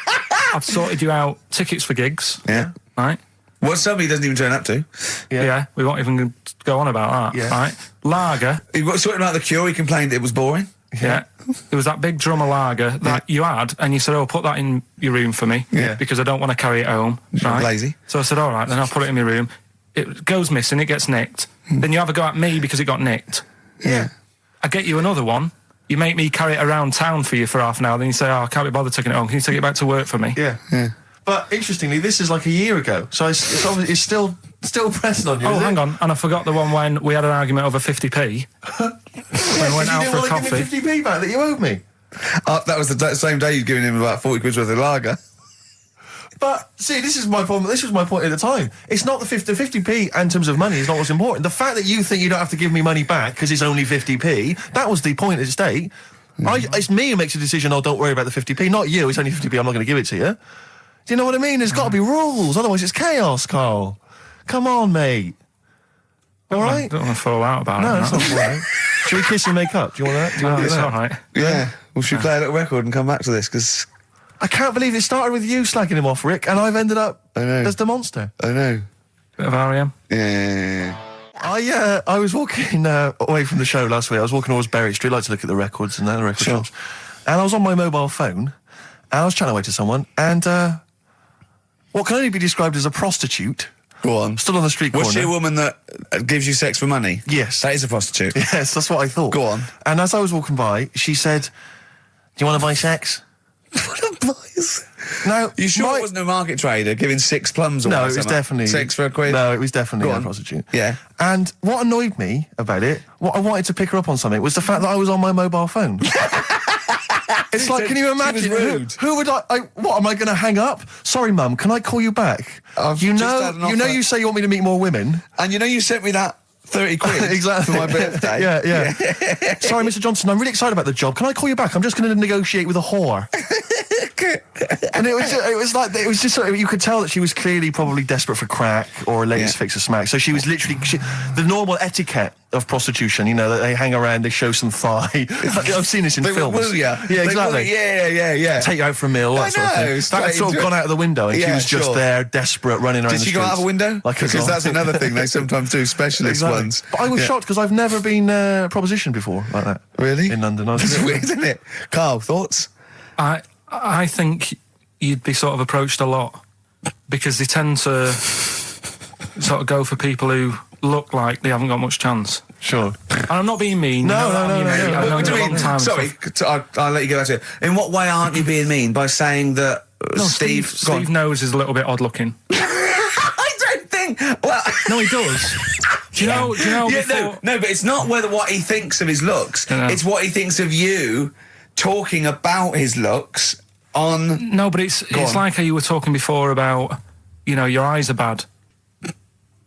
I've sorted you out tickets for gigs. Yeah. Right? What somebody doesn't even turn up to. Yeah, we won't even go on about that, right? Lager. You've got sorting about the Cure, he complained it was boring. Yeah. There was that big drum of lager that you had, and you said, oh, put that in your room for me, because I don't want to carry it home, right? Lazy. So I said, all right, then I'll put it in my room. It goes missing, it gets nicked. Then you have a go at me because it got nicked. Yeah. I get you another one. You make me carry it around town for you for half an hour, then you say, oh, I can't be bothered taking it home. Can you take it back to work for me? Yeah. But interestingly, this is like a year ago, so it's still pressing on you. Oh, hang on, and I forgot the one when we had an argument over 50p. When we went out for a coffee. You didn't want to give me 50p back that you owed me. That was the same day you'd given him about 40 quid's worth of lager. But, see, this is my problem. This was my point at the time. It's not the 50p in terms of money is not what's important. The fact that you think you don't have to give me money back because it's only 50p, that was the point at stake. It's me who makes a decision, oh, don't worry about the 50p, not you. It's only 50p, I'm not going to give it to you. Do you know what I mean? There's got to be rules, otherwise it's chaos, Carl. Come on, mate. All right? I don't want to fall out about it. No, it's not all right. Should we kiss and make up? Do you want that? Do you want It's that? all right. Yeah. Well, should we play a little record and come back to this? Because I can't believe it started with you slagging him off, Rick, and I've ended up as the monster. I know. Bit of R.E.M. Yeah. I was walking away from the show last week. I was walking towards Berwick Street. I like to look at the records and the record shops. And I was on my mobile phone, and I was chatting away to someone, and what can only be described as a prostitute. Go on. Stood on the street corner. Was she a woman that gives you sex for money? Yes. That is a prostitute. Yes, that's what I thought. Go on. And as I was walking by, she said, do you want to buy sex? Now, You sure it wasn't a market trader giving 6 plums away? No, it was definitely... 6 for a quid? No, it was definitely Go a on. prostitute. Yeah. And what annoyed me about it, what I wanted to pick her up on something, was the fact that I was on my mobile phone. It's like, So can you imagine? she was rude. Who would what, am I going to hang up? Sorry, Mum, can I call you back? I've You just know, had an offer. you say you want me to meet more women. And you know you sent me that 30 quid Exactly. for my birthday? Yeah. Sorry, Mr. Johnson, I'm really excited about the job. Can I call you back? I'm just going to negotiate with a whore. And it was just sort of, you could tell that she was clearly probably desperate for crack or a latest fix of smack. So she was literally the normal etiquette of prostitution. You know, that they hang around, they show some thigh. I've seen this in They films. will ya. Yeah, exactly. Yeah. Take you out for a meal, that sort of thing. That had sort of gone out of the window, and she was just there, desperate, running around the Did she streets. go out of a window? Because that's another thing they sometimes do, specialist ones. But I was shocked because I've never been propositioned before like that. Really? In London. That's weird, isn't it? Carl, thoughts? I think you'd be sort of approached a lot because they tend to sort of go for people who look like they haven't got much chance. Sure. And I'm not being mean. No. I've known you a long time. Sorry, I'll let you go back to it. In what way aren't you being mean? By saying that Steve Nose is a little bit odd looking. I don't think. Well, No, he does. Do you know? yeah, Before, no, but it's not what he thinks of his looks. No. It's what he thinks of you talking about his looks on. No, but it's like how you were talking before about, your eyes are bad.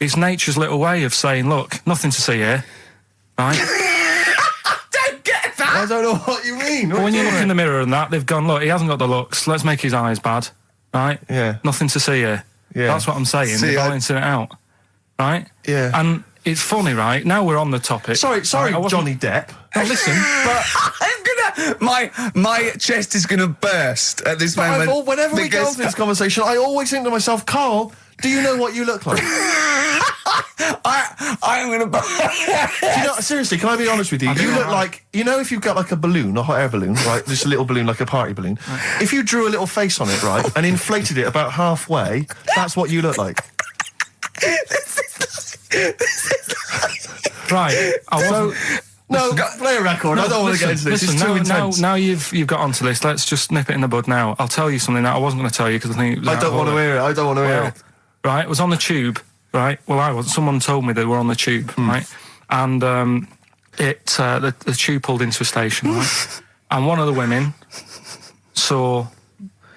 It's nature's little way of saying, look, nothing to see here, right? Don't get that. I don't know what you mean. But when you look in the mirror and that, they've gone, look, he hasn't got the looks, let's make his eyes bad, right? Yeah. Nothing to see here. Yeah. That's what I'm saying. They're balancing it out, right? Yeah. And it's funny, right? Now we're on the topic. Sorry, right, Johnny Depp. Now listen, But I'm gonna. My chest is gonna burst at this moment. Whenever we go into this conversation, I always think to myself, Carl, do you know what you look like? I'm gonna burst. Seriously, can I be honest with you? You look like, if you've got like a balloon, a hot air balloon, right? Just a little balloon, like a party balloon. Right. If you drew a little face on it, right, and inflated it about halfway, that's what you look like. right? No, play a record. I don't want to get into this. Listen, it's too intense. now you've got onto this. Let's just nip it in the bud now. I'll tell you something that I wasn't going to tell you because I think it was I don't want to hear it. I don't want to hear it. Right, it was on the tube. Right, well, I was. Someone told me they were on the tube. Right, and the tube pulled into a station. Right, and one of the women saw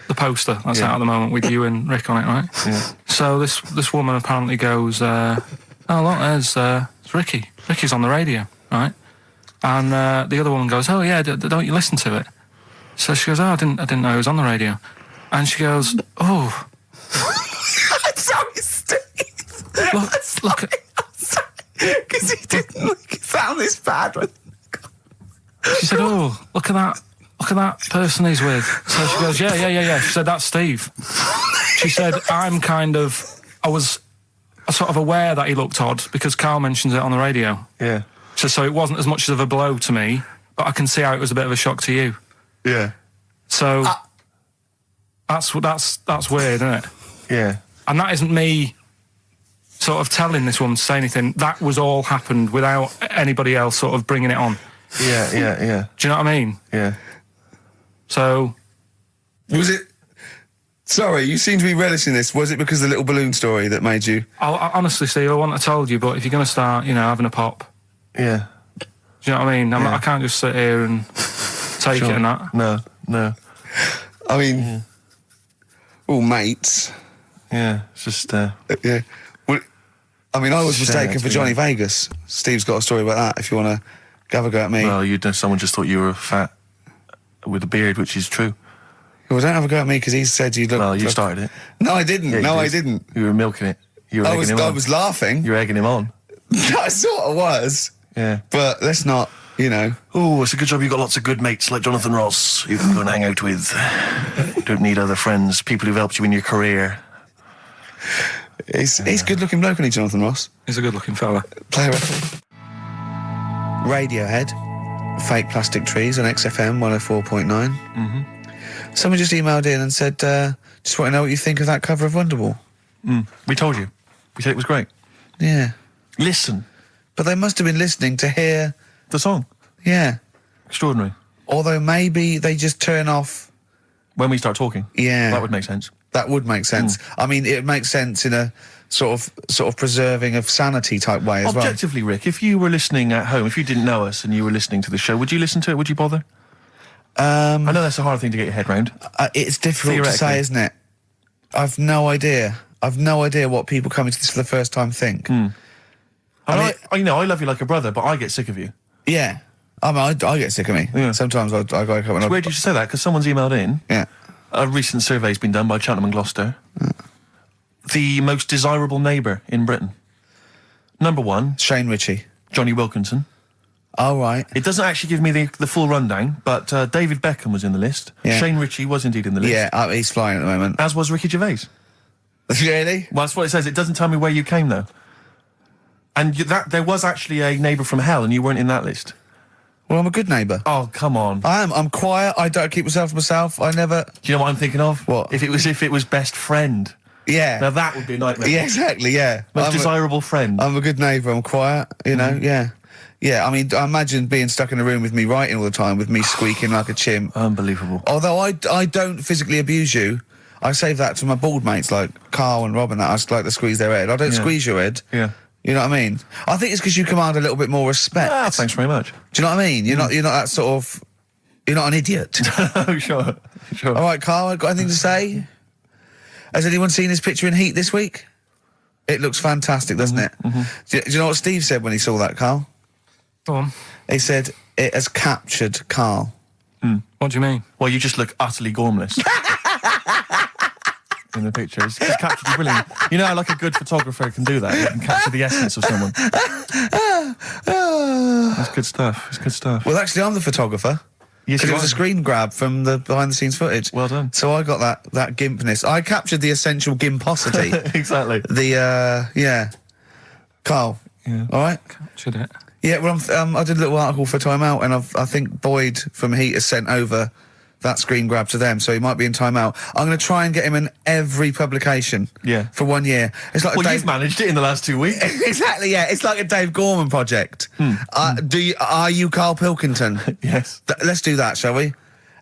the poster that's out at the moment with you and Rick on it. Right. Yeah. So this woman apparently goes, "Oh look, there's Ricky. Ricky's on the radio." Right. And the other woman goes, "Oh yeah, don't you listen to it?" So she goes, oh, I didn't know it was on the radio. And she goes, oh. I'm sorry, Steve. Look at... Because he didn't make it sound this bad. She said, oh, look at that person he's with. So she goes, yeah. She said, that's Steve. She said, I was sort of aware that he looked odd because Karl mentions it on the radio. Yeah. So it wasn't as much of a blow to me, but I can see how it was a bit of a shock to you. Yeah. So that's weird, isn't it? Yeah. And that isn't me sort of telling this woman to say anything. That was all happened without anybody else sort of bringing it on. Yeah. Do you know what I mean? Yeah. So... Was it... Sorry, you seem to be relishing this. Was it because of the little balloon story that made you... I honestly, Steve, I wouldn't have told you, but if you're going to start, having a pop... Yeah. Do you know what I mean? I can't just sit here and take it and that. No. I mean... all mates. Yeah, it's just... Yeah. Well, I mean, I was Shame mistaken to for be Johnny right. Vegas. Steve's got a story about that, if you want to have a go at me. Well, someone just thought you were fat with a beard, which is true. Well, don't have a go at me because he said you look... Well, you started it. No, I didn't. Yeah, you No, I did. didn't. You were milking it. You were egging him on. I was laughing. You were egging him on. I sort of was. Yeah. But let's not, Oh, it's a good job you've got lots of good mates like Jonathan Ross you can go and hang out with. You don't need other friends, people who've helped you in your career. He's good-looking bloke, isn't he, Jonathan Ross? He's a good-looking fella. Play a record. Radiohead, Fake Plastic Trees on XFM 104.9. Mm-hmm. Someone just emailed in and said, just want to know what you think of that cover of Wonderwall. We told you. We said it was great. Yeah. Listen. But they must have been listening to hear... The song. Yeah. Extraordinary. Although maybe they just turn off... When we start talking. Yeah. That would make sense. That would make sense. I mean, it makes sense in a sort of preserving of sanity type way as well. Objectively, Rick, if you were listening at home, if you didn't know us and you were listening to the show, would you listen to it? Would you bother? I know that's a hard thing to get your head round. It's difficult to say, isn't it? I've no idea. I've no idea what people coming to this for the first time think. I love you like a brother, but I get sick of you. Yeah. I mean, I get sick of me. Yeah. Sometimes I go up and It's weird you should say that, because someone's emailed in. Yeah. A recent survey's been done by Cheltenham and Gloucester. The most desirable neighbour in Britain. Number 1, Shane Ritchie. Johnny Wilkinson. Oh, right. It doesn't actually give me the full rundown, but David Beckham was in the list. Yeah. Shane Ritchie was indeed in the list. Yeah, he's flying at the moment. As was Ricky Gervais. Really? Well, that's what it says. It doesn't tell me where you came, though. And there was actually a neighbour from hell, and you weren't in that list. Well, I'm a good neighbour. Oh, come on. I am. I'm quiet. I don't keep myself to myself. I never... Do you know what I'm thinking of? What? If it was best friend. Yeah. Now that would be a nightmare. Yeah, exactly, yeah. Most desirable friend. I'm a good neighbour. I'm quiet, yeah. Yeah, I mean, I imagine being stuck in a room with me writing all the time, with me squeaking like a chimp. Unbelievable. Although I don't physically abuse you, I save that to my bald mates like Carl and Rob and that. I just like to squeeze their head. I don't squeeze your head. Yeah. You know what I mean? I think it's because you command a little bit more respect. Ah, thanks very much. Do you know what I mean? You're not that sort of... You're not an idiot. Oh, sure. All right, Carl, got anything to say? Has anyone seen his picture in Heat this week? It looks fantastic, doesn't it? Do you know what Steve said when he saw that, Carl? Go on. He said, it has captured Carl. What do you mean? Well, you just look utterly gormless. In the picture. It's captured you brilliantly. You know how like a good photographer can do that? They can capture the essence of someone. That's good stuff. It's good stuff. Well, actually, I'm the photographer. Yes, Because you it was are. a screen grab from the behind-the-scenes footage. Well done. So I got that gimpness. I captured the essential gimposity. Exactly. Yeah. Carl. Yeah. All right? Captured it. Yeah, well, I did a little article for Time Out, and I think Boyd from Heat has sent over that screen grab to them, so he might be in Time Out. I'm going to try and get him in every publication. Yeah. For 1 year. It's like Well, you've managed it in the last 2 weeks. Exactly, yeah. It's like a Dave Gorman project. Are you Karl Pilkington? Yes. Let's do that, shall we?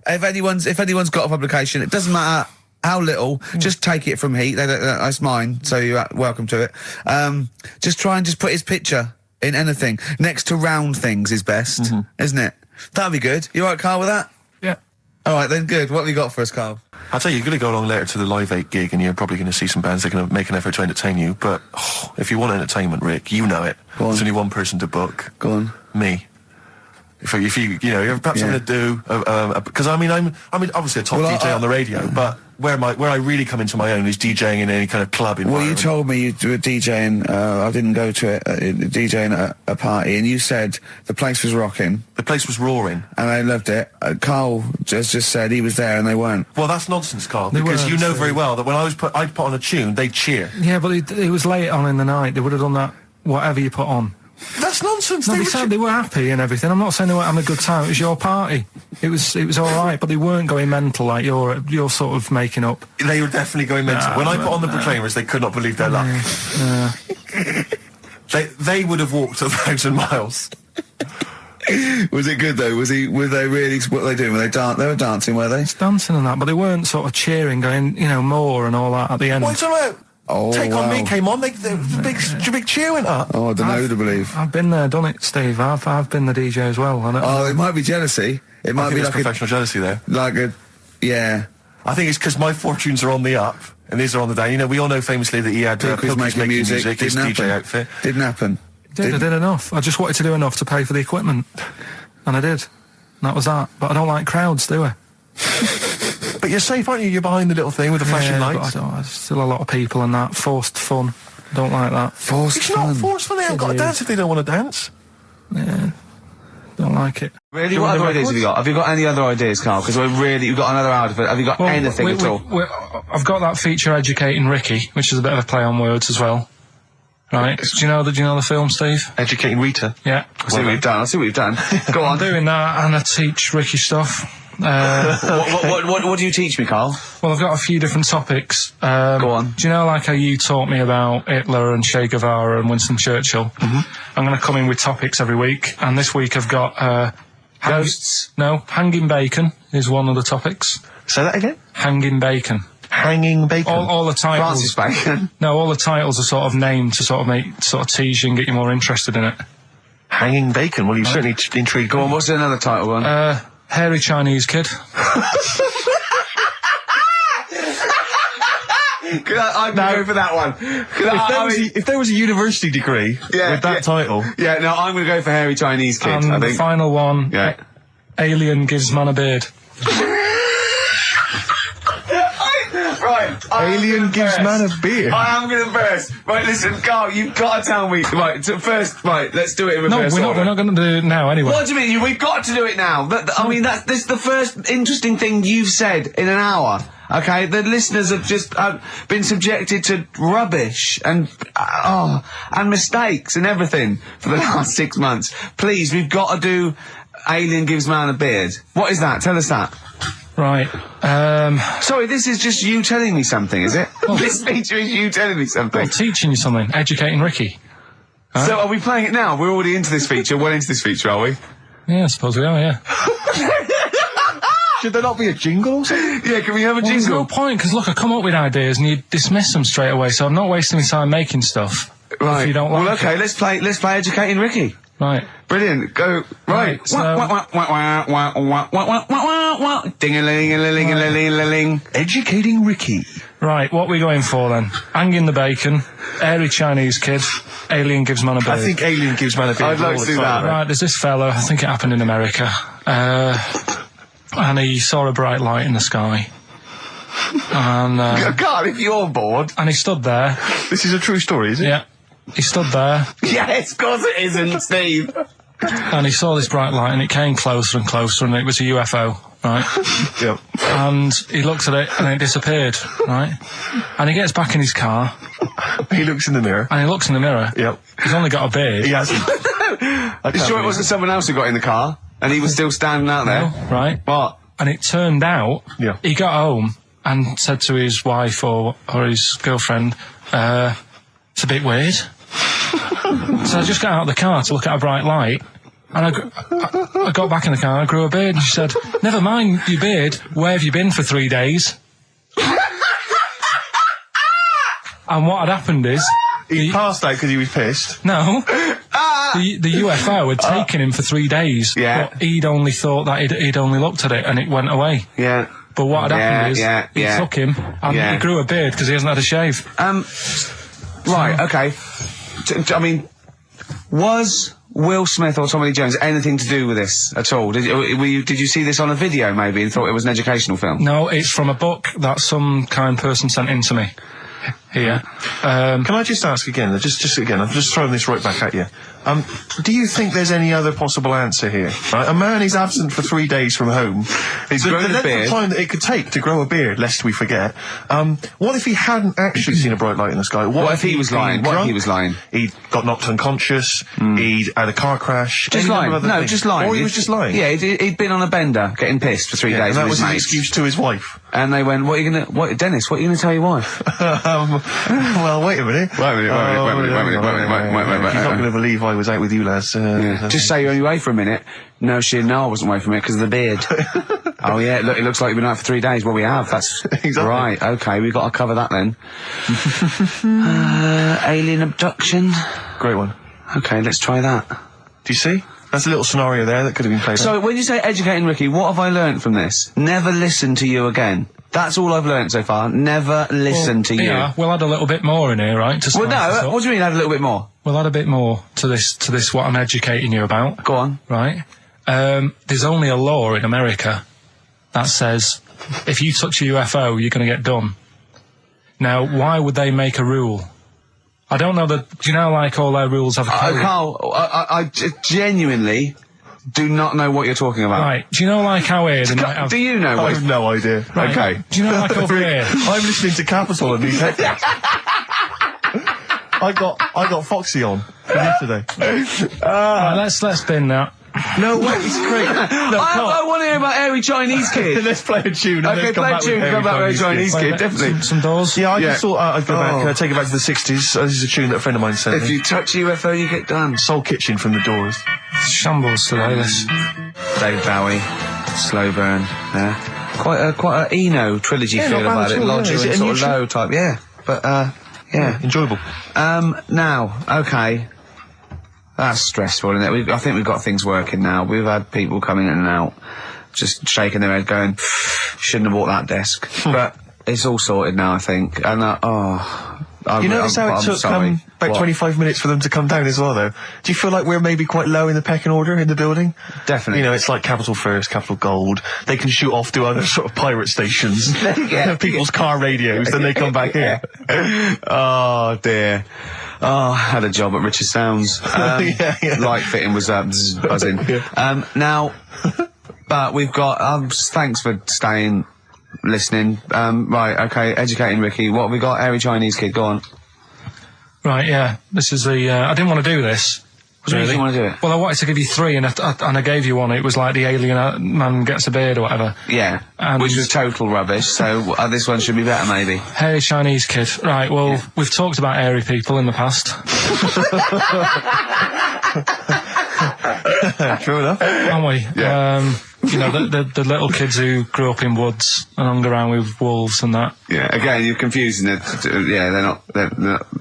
If anyone's got a publication, it doesn't matter how little, just take it from Heat. That's mine, so you're welcome to it. Just try and just put his picture in anything. Next to round things is best, isn't it? That'd be good. You all right, Carl, with that? Yeah. All right, then, good. What have you got for us, Carl? I'll tell you, you're going to go along later to the Live 8 gig and you're probably going to see some bands that are going to make an effort to entertain you, but if you want entertainment, Rick, you know it. Go on. There's only one person to book. Go on. Me. If you know, perhaps having a do, because I'm obviously a top DJ on the radio, but where I really come into my own is DJing in any kind of club environment. Well, you told me you were DJing, I didn't go to it, DJing at a party, and you said the place was rocking. The place was roaring. And I loved it. Carl just said he was there and they weren't. Well, that's nonsense, Carl, because you know very well that when I'd put on a tune, they'd cheer. Yeah, but it was late on in the night. They would have done that, whatever you put on. That's nonsense. No, they said they were happy and everything. I'm not saying they weren't having a good time. It was your party. It was all right, but they weren't going mental like you're sort of making up. They were definitely going mental. When I put on the Proclaimers, they could not believe their luck. They would have walked 1,000 miles. Was it good though? Were they really? What were they doing? They were dancing, were they? It's dancing and that, but they weren't sort of cheering, going, more and all that at the end. What's about? Oh, Take On Me came on, big cheer went up. Oh, I don't know who to believe. I've been there, done it, Steve. I've been the DJ as well. It might be jealousy. It might be like professional jealousy there. Yeah. I think it's because my fortunes are on the up and these are on the down. We all know famously that he had Pilkington making music, his DJ outfit. Didn't happen. I did enough. I just wanted to do enough to pay for the equipment, and I did. And that was that. But I don't like crowds, do I? But you're safe, aren't you? You're behind the little thing with the flashing lights. But there's still a lot of people and that. Forced fun. Don't like that. It's not forced fun. They haven't got to dance if they don't want to dance. Yeah. Don't like it. Really? What other ideas have you got? Have you got any other ideas, Carl? Because you've got another hour of it. Have you got anything at all? I've got that feature Educating Ricky, which is a bit of a play on words as well. Right? Do you know the film, Steve? Educating Rita? Yeah. I see what you've done. Go on. I'm doing that, and I teach Ricky stuff. What do you teach me, Carl? Well, I've got a few different topics. Go on. Do you know, like how you taught me about Hitler and Che Guevara and Winston Churchill? Mm-hmm. I'm going to come in with topics every week, and this week I've got ghosts. Hanging bacon is one of the topics. Say that again. Hanging bacon. Hanging bacon. All the titles. Francis Bacon. No, all the titles are sort of named to sort of tease you and get you more interested in it. Hanging bacon. Well, you've certainly intrigued. Go on. What's another title one? Hairy Chinese kid. I'd go for that one. If there was a university degree with that title. Yeah, no, I'm going to go for Hairy Chinese kid, And I think. the final one, Alien gives man a beard. Right. Alien gives man a beard. I am going to burst. Right, listen, Carl, you've got to tell me. Right, let's do it in reverse. No, we're not going to do it now anyway. What do you mean? We've got to do it now. This is the first interesting thing you've said in an hour. Okay, the listeners have just been subjected to rubbish and mistakes and everything for the last 6 months. Please, we've got to do Alien gives man a beard. What is that? Tell us that. Right. Sorry, this is just you telling me something, is it? This feature is you telling me something. I'm teaching you something. Educating Ricky. Huh? So are we playing it now? We're already into this feature. Well into this feature, are we? Yeah, I suppose we are, yeah. Should there not be a jingle or something? Yeah, can we have a jingle? There's no point, because look, I come up with ideas and you dismiss them straight away, so I'm not wasting my time making stuff. Right. If you don't like well, okay, let's play Educating Ricky. Right. Brilliant. Go. Right. So Ding-a-ling-a-ling-a-ling-a-ling. Educating Ricky. Right, what are we going for then? Hanging the bacon, hairy Chinese kid, Alien gives man a beard. I think Alien gives man a beard. I'd like to do that. Right, there's this fella, I think it happened in America, and he saw a bright light in the sky. And God, if you're bored. And he stood there. This is a true story, is it? Yeah. He stood there. Yes, of course it isn't, Steve. And he saw this bright light, and it came closer and closer, and it was a UFO, right? Yep. And he looked at it, and it disappeared, right? And he gets back in his car. He looks in the mirror. And he looks in the mirror. Yep. He's only got a beard. He hasn't. You sure it wasn't someone else who got in the car, and he was still standing out there? No, right. What? And it turned out, he got home and said to his wife or his girlfriend, it's a bit weird. So I just got out of the car to look at a bright light, and I got back in the car and I grew a beard, and she said, never mind your beard, where have you been for 3 days? And what had happened is... He passed out because he was pissed. No. The UFO had taken him for 3 days. Yeah. But he'd only thought that he'd only looked at it and it went away. Yeah. But what had happened is he took him and he grew a beard because he hasn't had a shave. Right, okay. I mean, was Will Smith or Tommy Lee Jones anything to do with this at all? Did you see this on a video maybe and thought it was an educational film? No, it's from a book that some kind person sent in to me. Here. Can I just ask again, just again, I'm just throwing this right back at you. Do you think there's any other possible answer here? Right? A man is absent for 3 days from home. He's grown a the beard. time that it could take to grow a beard, lest we forget. What if he hadn't actually seen a bright light in the sky? What if he was lying? What if he was lying? He'd got knocked unconscious. He'd had a car crash. Just lying. No, just lying. Or he was just lying. Yeah, he'd been on a bender, getting pissed for 3 days. And that with was his his mates. excuse to his wife. And they went, Dennis, what are you going to tell your wife? Well, wait a minute. Wait a minute. You're not going to believe I was out with you, lads. Just say you're only away for a minute. No, I wasn't away from it because of the beard. Oh yeah, look, it looks like you've been out for 3 days. Well, we have. That's exactly right. Okay, we've got to cover that then. Alien abduction. Great one. Okay, let's try that. Do you see? That's a little scenario there that could have been played. So, when you say educating Ricky, what have I learnt from this? Never listen to you again. That's all I've learnt so far. Never listen to you. Yeah, we'll add a little bit more in here, right? Well, no, what do you mean add a little bit more? We'll add a bit more to this what I'm educating you about. Go on. Right? There's only a law in America that says if you touch a UFO, you're going to get done. Now, why would they make a rule? I don't know do you know, like, all their rules have a code? Carl, I genuinely do not know what you're talking about. Right, do you know, like, how here they might have... Do you know? I have no idea. Right. Okay. Do you know, like, over here? I'm listening to Capital and these headphones. I got Foxy on from yesterday. Right, let's bin that. No way, it's great. No, I want to hear about Airy Chinese Kid. Let's play a tune. And Okay, play a tune. Come back with Chinese Kid, definitely. Some doors. Yeah, I just thought I'd go back, take it back to the 60s. This is a tune that a friend of mine sent If me. you touch UFO, you get done. Soul Kitchen from the Doors. Shambles today, this. Dave Bowie, Slow Burn. Yeah, quite a Eno trilogy Yeah, feel not bad about at it. all, Logic yeah. Is it and a sort new of tune? low type. Yeah, but yeah. Enjoyable. Now, okay. That's stressful, isn't it? I think we've got things working now. We've had people coming in and out, just shaking their head going, shouldn't have bought that desk. But it's all sorted now, I think. And, You notice how it took about 25 minutes for them to come down as well, though? Do you feel like we're maybe quite low in the pecking order in the building? Definitely. You know, it's like Capital First, Capital Gold. They can shoot off to other sort of pirate stations. People's car radios, then they come back here. Oh, dear. Oh, I had a job at Richard Sounds. Light fitting was buzzing. Now, but we've got, thanks for staying, listening. Right, okay, educating Ricky. What have we got? Airy Chinese Kid, go on. Right, yeah. This is the... I didn't want to do this. What do you mean you want to do it? Well, I wanted to give you 3, and I gave you one. It was like the alien man gets a beard or whatever. Yeah, And- which was total rubbish, so this one should be better, maybe. Hairy Chinese kid. Right, well, we've talked about airy people in the past. True enough. Haven't we? Yeah. You know, the little kids who grew up in woods and hung around with wolves and that. Yeah, again, you're confusing it. Yeah, they're not,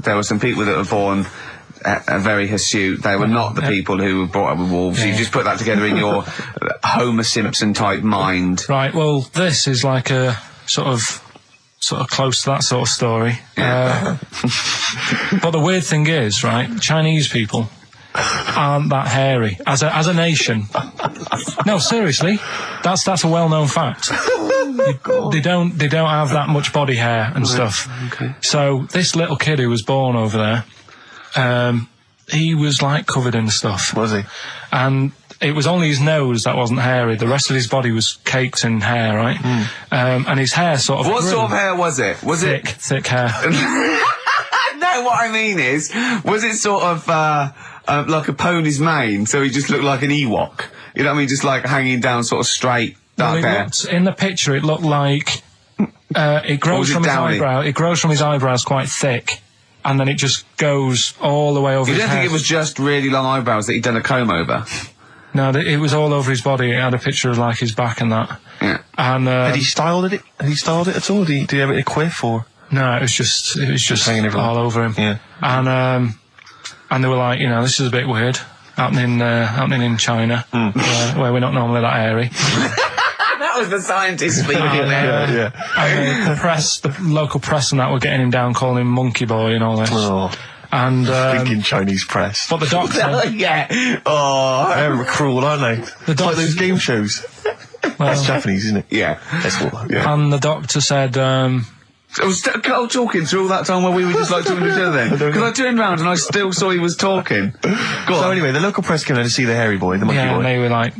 there were some people that were born very hirsute. They were not the people who were brought up with wolves. Yeah. You just put that together in your Homer Simpson type mind. Right, well, this is like a sort of close to that sort of story. Yeah. But the weird thing is, right, Chinese people aren't that hairy as a nation. No, seriously, that's a well-known fact. They don't have that much body hair and stuff. Okay. So this little kid who was born over there, he was like covered in stuff. Was he? And it was only his nose that wasn't hairy. The rest of his body was caked in hair, right? And his hair sort of What grew. sort of hair was it? Was Thick hair. No, what I mean is, was it sort of like a pony's mane, so he just looked like an Ewok? You know what I mean? Just like hanging down sort of straight, dark hair. In the picture, it looked like it grows from his eyebrow. It grows from his eyebrows quite thick, and then it just goes all the way over You his don't head. think it was just really long eyebrows that he'd done a comb over? No, it was all over his body. It had a picture of like his back and that. Yeah. And Had he styled it? Had he styled it at all? Did he have it in a quiff or? no, it was just hanging everywhere. all over him. Yeah. And they were like, you know, this is a bit weird happening in China, where we're not normally that airy. That was the scientist speaking there. Yeah. And the local press and that were getting him down, calling him monkey boy and all this. Oh. And Thinking Chinese press. but the doctor, Yeah. Oh. They're cruel, aren't they? It's like those game shows. That's Japanese, isn't it? Yeah. That's what. Yeah. and the doctor said, So was Carl talking through all that time while we were just like talking to each other then? Because I turned round and I still saw he was talking. Go on. So anyway, the local press came in to see the hairy boy, the monkey yeah, boy. and they were like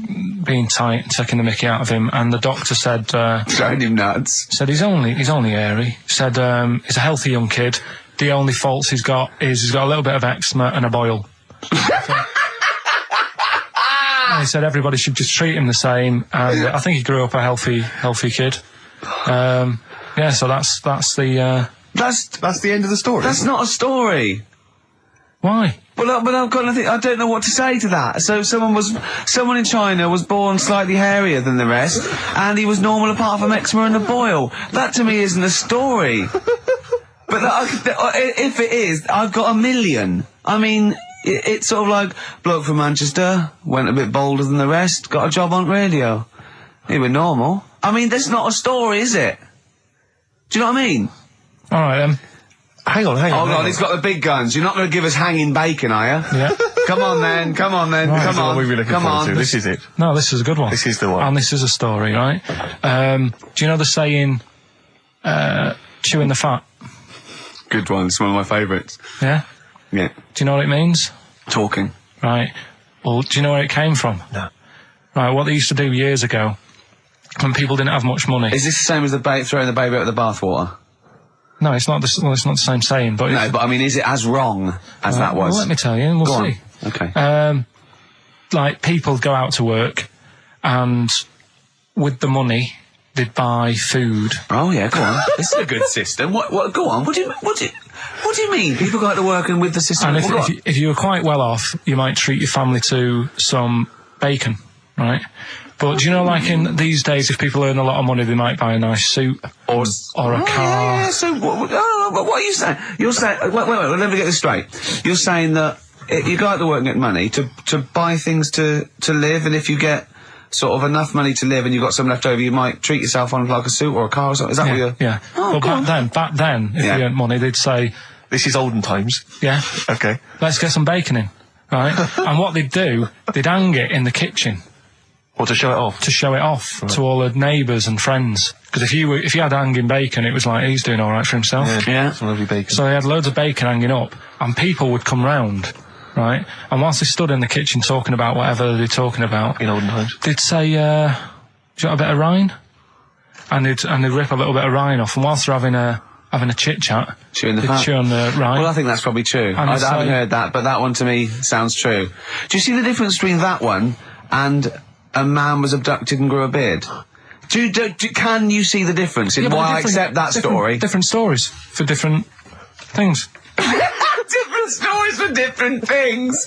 being tight, taking the mickey out of him, and the doctor said, Throwing him nuts. said he's only hairy. Said he's a healthy young kid. The only faults he's got is he's got a little bit of eczema and a boil. And he said everybody should just treat him the same, and I think he grew up a healthy kid. Yeah, so that's the That's the end of the story. That's not a story. why. But I've got nothing. I don't know what to say to that. So someone in China was born slightly hairier than the rest, and he was normal apart from eczema and a boil. That to me isn't a story. But if it is, I've got a million. I mean, it's sort of like bloke from Manchester went a bit bolder than the rest, got a job on radio. He was normal. I mean, that's not a story, is it? Do you know what I mean? All right then. Hang on. Oh God, he's got the big guns. You're not going to give us hanging bacon, are you? Yeah. Come on then. Right. Come That's on. what we've been looking Come forward on. to. This is it. No, this is a good one. This is the one. And this is a story, right? Do you know the saying, chewing the fat? Good one. It's one of my favourites. Yeah? Yeah. Do you know what it means? Talking. Right. Well, do you know where it came from? No. Right, what they used to do years ago, when people didn't have much money. Is this the same as throwing the baby out of the bathwater? No, it's not the same saying, but... No, but I mean, is it as wrong as that was? Well, let me tell you, and we'll Go see. on. Okay. Like, people go out to work, and with the money, they'd buy food. Oh yeah, go on. This is a good system. What? Go on. What do you mean? People go out to work and with the system. And Well, if you were quite well off, you might treat your family to some bacon, right? But do you know, like in these days, if people earn a lot of money, they might buy a nice suit or a car. Yeah. So what are you saying? You're saying wait. Let me get this straight. You're saying that you go out to work and get money to buy things to live, and if you get sort of enough money to live and you've got some left over, you might treat yourself on like a suit or a car or something. Is that what you're... Yeah. Oh, but back then, if you earned money, they'd say, This is olden times. yeah, Okay. let's get some bacon in, right? And what they'd do, they'd hang it in the kitchen Or to show it off. to show it off to all the neighbours and friends. Because if you had hanging bacon, it was like, he's doing all right for himself. Yeah. Some lovely bacon. So they had loads of bacon hanging up, and people would come round, right? And whilst they stood in the kitchen talking about whatever they're talking about, In olden times. they'd say, do you want a bit of rind? And they'd rip a little bit of rind off, and whilst they're having a chit-chat, Chewing the they'd fat. chew on the rind. Well, I think that's probably true. I it's haven't like- heard that, but that one to me sounds true. Do you see the difference between that one and a man was abducted and grew a beard? Can you see the difference in Yeah, but why I different- accept that different- story? Different stories for different things. Different stories for different things.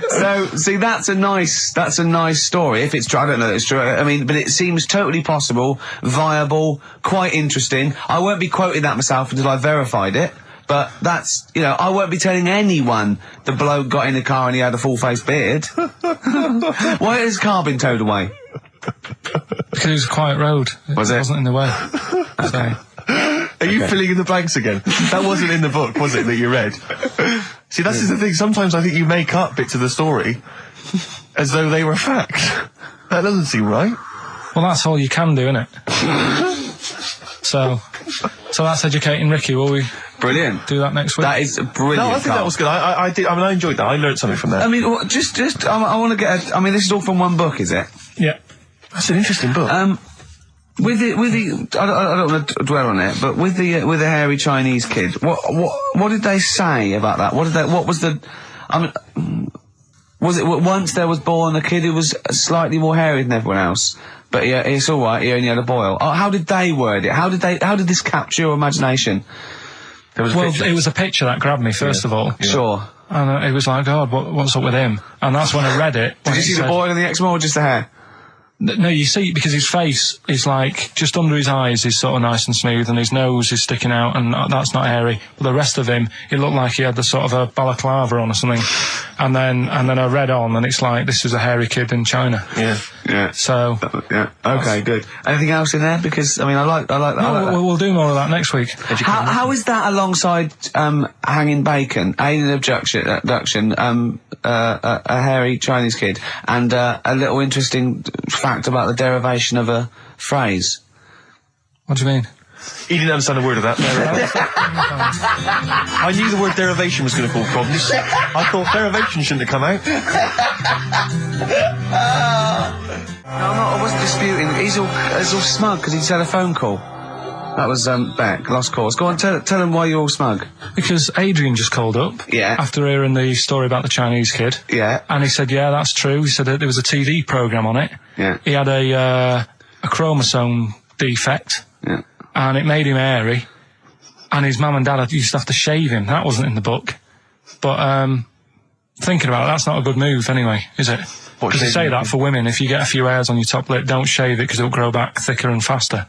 So, see, that's a nice story. If it's true, I don't know if it's true. I mean, but it seems totally possible, viable, quite interesting. I won't be quoting that myself until I verified it. But that's, I won't be telling anyone the bloke got in the car and he had a full-face beard. Why has his car been towed away? Because it was a quiet road. Was it? wasn't in the way. So, Are you filling in the blanks again? That wasn't in the book, was it, that you read? See, that's the thing. Sometimes I think you make up bits of the story as though they were fact. That doesn't seem right. well, that's all you can do, innit? So that's educating Ricky. Will we Brilliant. do that next week? That is brilliant. No, I think Carl. that was good. I did. I mean, I enjoyed that. I learned something from that. I mean, I want to get. I mean, this is all from one book, is it? Yeah. That's an interesting book. With the, I don't want to dwell on it, but with the hairy Chinese kid, what did they say about that? What was the, I mean, was it once there was born a kid who was slightly more hairy than everyone else, but yeah, it's all right. He only had a boil. Oh, how did they word it? How did this capture your imagination? There was a Well, picture. it was a picture that grabbed me first of all. Sure. And it was like, God, what's up with him? And that's when I read it. Did you see the boil and the eczema or just the hair? No, you see, because his face is like, just under his eyes is sort of nice and smooth, and his nose is sticking out, and that's not hairy. But the rest of him, it looked like he had the sort of a balaclava on or something. And then I read on, and it's like, this is a hairy kid in China. Yeah. So. Yeah. Okay, good. Anything else in there? Because, I mean, I like that. We'll do more of that next week. How is that alongside, hanging bacon, alien abduction, a hairy Chinese kid, and, a little interesting fact about the derivation of a phrase? What do you mean? He didn't understand a word of that. I knew the word derivation was going to cause problems. I thought derivation shouldn't have come out. No, I wasn't disputing. He's all smug because he just had a phone call. That was, Beck, lost cause. Go on, tell him why you're all smug. Because Adrian just called up. Yeah. After hearing the story about the Chinese kid. Yeah. And he said, yeah, that's true. He said that there was a TV programme on it. Yeah. He had a chromosome defect. Yeah. And it made him hairy. And his mum and dad used to have to shave him. That wasn't in the book. But, thinking about it, that's not a good move anyway, is it? Because they say that for women, if you get a few hairs on your top lip, don't shave it because it'll grow back thicker and faster.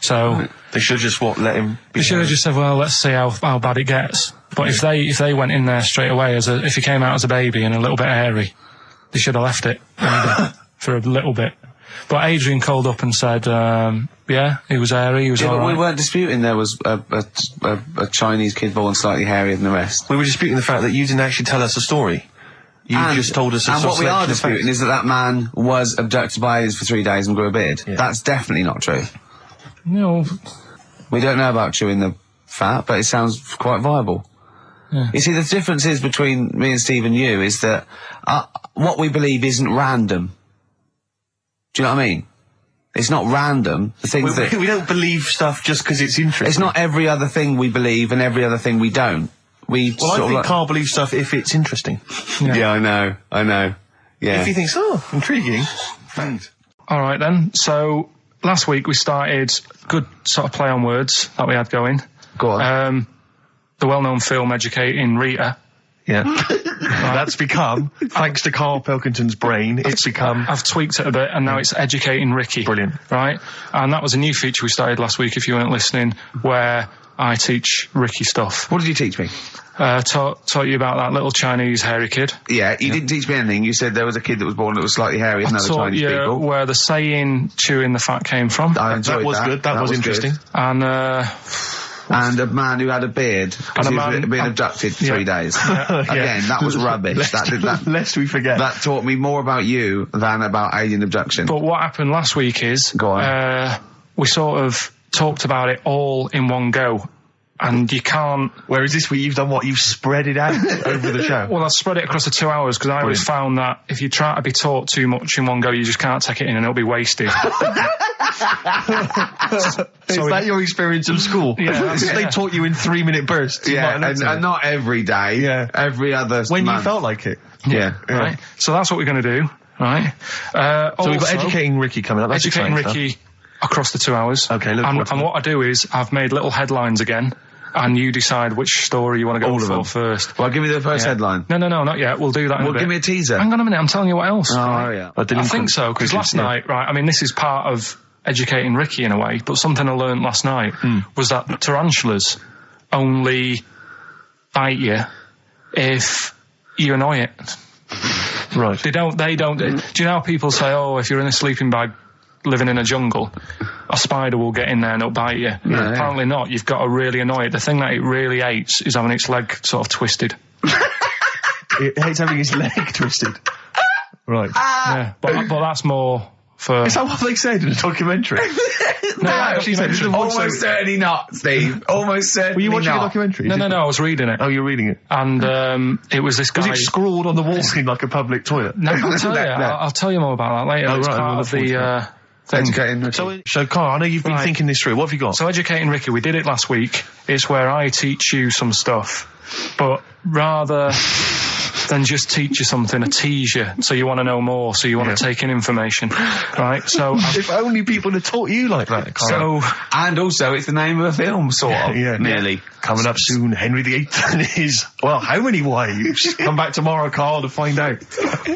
So they should just let him. They should have just said, well, let's see how bad it gets. But if they went in there straight away if he came out as a baby and a little bit hairy, they should have left it maybe, for a little bit. But Adrian called up and said, yeah, he was hairy, he was all right. We weren't disputing there was a Chinese kid born slightly hairier than the rest. We were disputing the fact that you didn't actually tell us a story. You just told us a And what we are disputing is that man was abducted by aliens for 3 days and grew a beard. Yeah. That's definitely not true. No. We don't know about chewing the fat, but it sounds quite viable. Yeah. You see, the difference is between me and Steve and you is that what we believe isn't random. Do you know what I mean? It's not random. The things we don't believe stuff just because it's interesting. It's not every other thing we believe and every other thing we don't. I think Karl believes stuff if it's interesting. Yeah, I know. Yeah. If he thinks, intriguing. Thanks. All right then. So last week we started good sort of play on words that we had going. Go on. The well-known film Educating Rita. Yeah. That's become, thanks to Karl Pilkington's brain, it's become... I've tweaked it a bit, and now it's Educating Ricky. Brilliant. Right? And that was a new feature we started last week, if you weren't listening, where I teach Ricky stuff. What did you teach me? Taught you about that little Chinese hairy kid. Yeah, you didn't teach me anything. You said there was a kid that was born that was slightly hairier than other Chinese people. Where the saying chewing the fat came from. I enjoyed that. That was good. That was interesting. Good. And a man who had a beard because he was being abducted for 3 days. Again, that was rubbish. Lest we forget. That taught me more about you than about alien abduction. But what happened last week is... Go on. We sort of talked about it all in one go. And you can't... Whereas this week you've done what? You've spread it out over the show. Well, I've spread it across the 2 hours because I always found that if you try to be taught too much in one go, you just can't take it in and it'll be wasted. Is that your experience of school? Yeah. They taught you in 3-minute bursts. Yeah, and not every day. Yeah. Every other When month. you felt like it. Yeah. Right. So that's what we're going to do. Right. So we've got Educating Ricky coming up. That's Educating Ricky across the 2 hours. Okay, and what I do is I've made little headlines again. And you decide which story you want to go for first. Well, give me the first headline. No, not yet. We'll do that in a bit. Give me a teaser. Hang on a minute, I'm telling you what else. Oh, yeah. I think so, because last night, right, I mean, this is part of Educating Ricky in a way, but something I learned last night was that tarantulas only bite you if you annoy it. Right. They don't, do you know how people say, if you're in a sleeping bag living in a jungle, a spider will get in there and it'll bite you? Yeah. Apparently not. You've got to really annoy it. The thing that it really hates is having its leg sort of twisted. It hates having its leg twisted. Right. Yeah, but that's more for... Is that what they said in a documentary? No, actually said almost certainly not, Steve. Almost certainly not. Were you watching a documentary? No, I was reading it. Oh, you're reading it. And it was this guy... Was it scrawled on the wall in like a public toilet? No, I'll tell you. I'll tell you more about that later. Oh, it's right. part of the... Educating Ricky. So, Karl, I know you've been thinking this through. What have you got? So, Educating Ricky, we did it last week. It's where I teach you some stuff, but rather then just teach you something, a tease you, so you want to know more, so you want to take in information, right? So if only people had taught you like that, Carl. So, and also it's the name of a film, sort of, nearly. Coming up soon, Henry VIII and his, well, how many wives? Come back tomorrow, Carl, to find out. The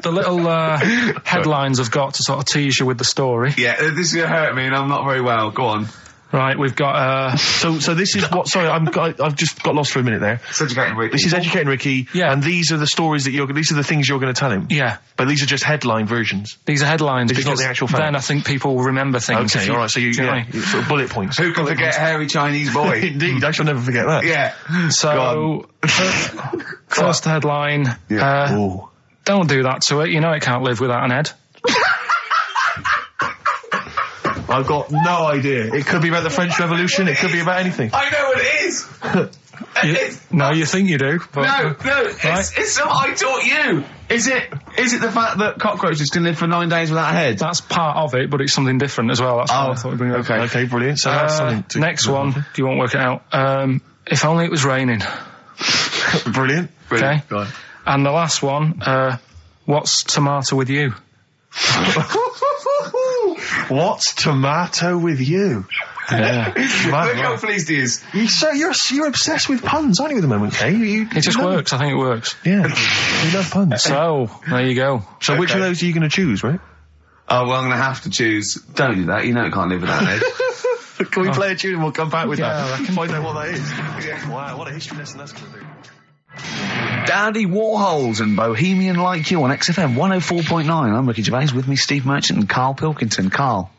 little headlines have got to sort of tease you with the story. Yeah, this is gonna hurt me, and I'm not very well. Go on. Right, we've got so this is what. Sorry, I've just got lost for a minute there. It's Educating Ricky. This is Educating Ricky. Yeah. And these are the stories that these are the things you're going to tell him. Yeah. But these are just headline versions. These are headlines. This is not because the actual fact. then I think people will remember things. Okay, all right. So you sort of bullet points. Who can forget hairy Chinese boy? Indeed, I shall never forget that. Yeah. So first headline. Ooh. Don't do that to it. You know it can't live without an head. I've got no idea. It could be about the French Revolution. It could be about anything. I know what it is. No, you think you do. But, No, right? it's what I taught you. Is it the fact that cockroaches can live for 9 days without a head? That's part of it, but it's something different as well. That's what I thought we'd bring up. Okay, brilliant. So that's something to next one. Do you want to work it out? If only it was raining. Brilliant. Okay. Go on. And the last one. What's tomato with you? What's tomato with you? Yeah. Look how pleased he is. You're obsessed with puns, aren't you, at the moment, Kay? It just works. I think it works. Yeah. You love puns. So, there you go. So which of those are you going to choose, right? Oh, well, I'm going to have to choose. Don't do that. You know it can't live without an head. Can we play a tune and we'll come back with Yeah, that? I can find out what that is. Wow, what a history lesson that's going to be. Dandy Warhols and Bohemian Like You on XFM 104.9. I'm Ricky Gervais, with me Steve Merchant and Karl Pilkington. Karl,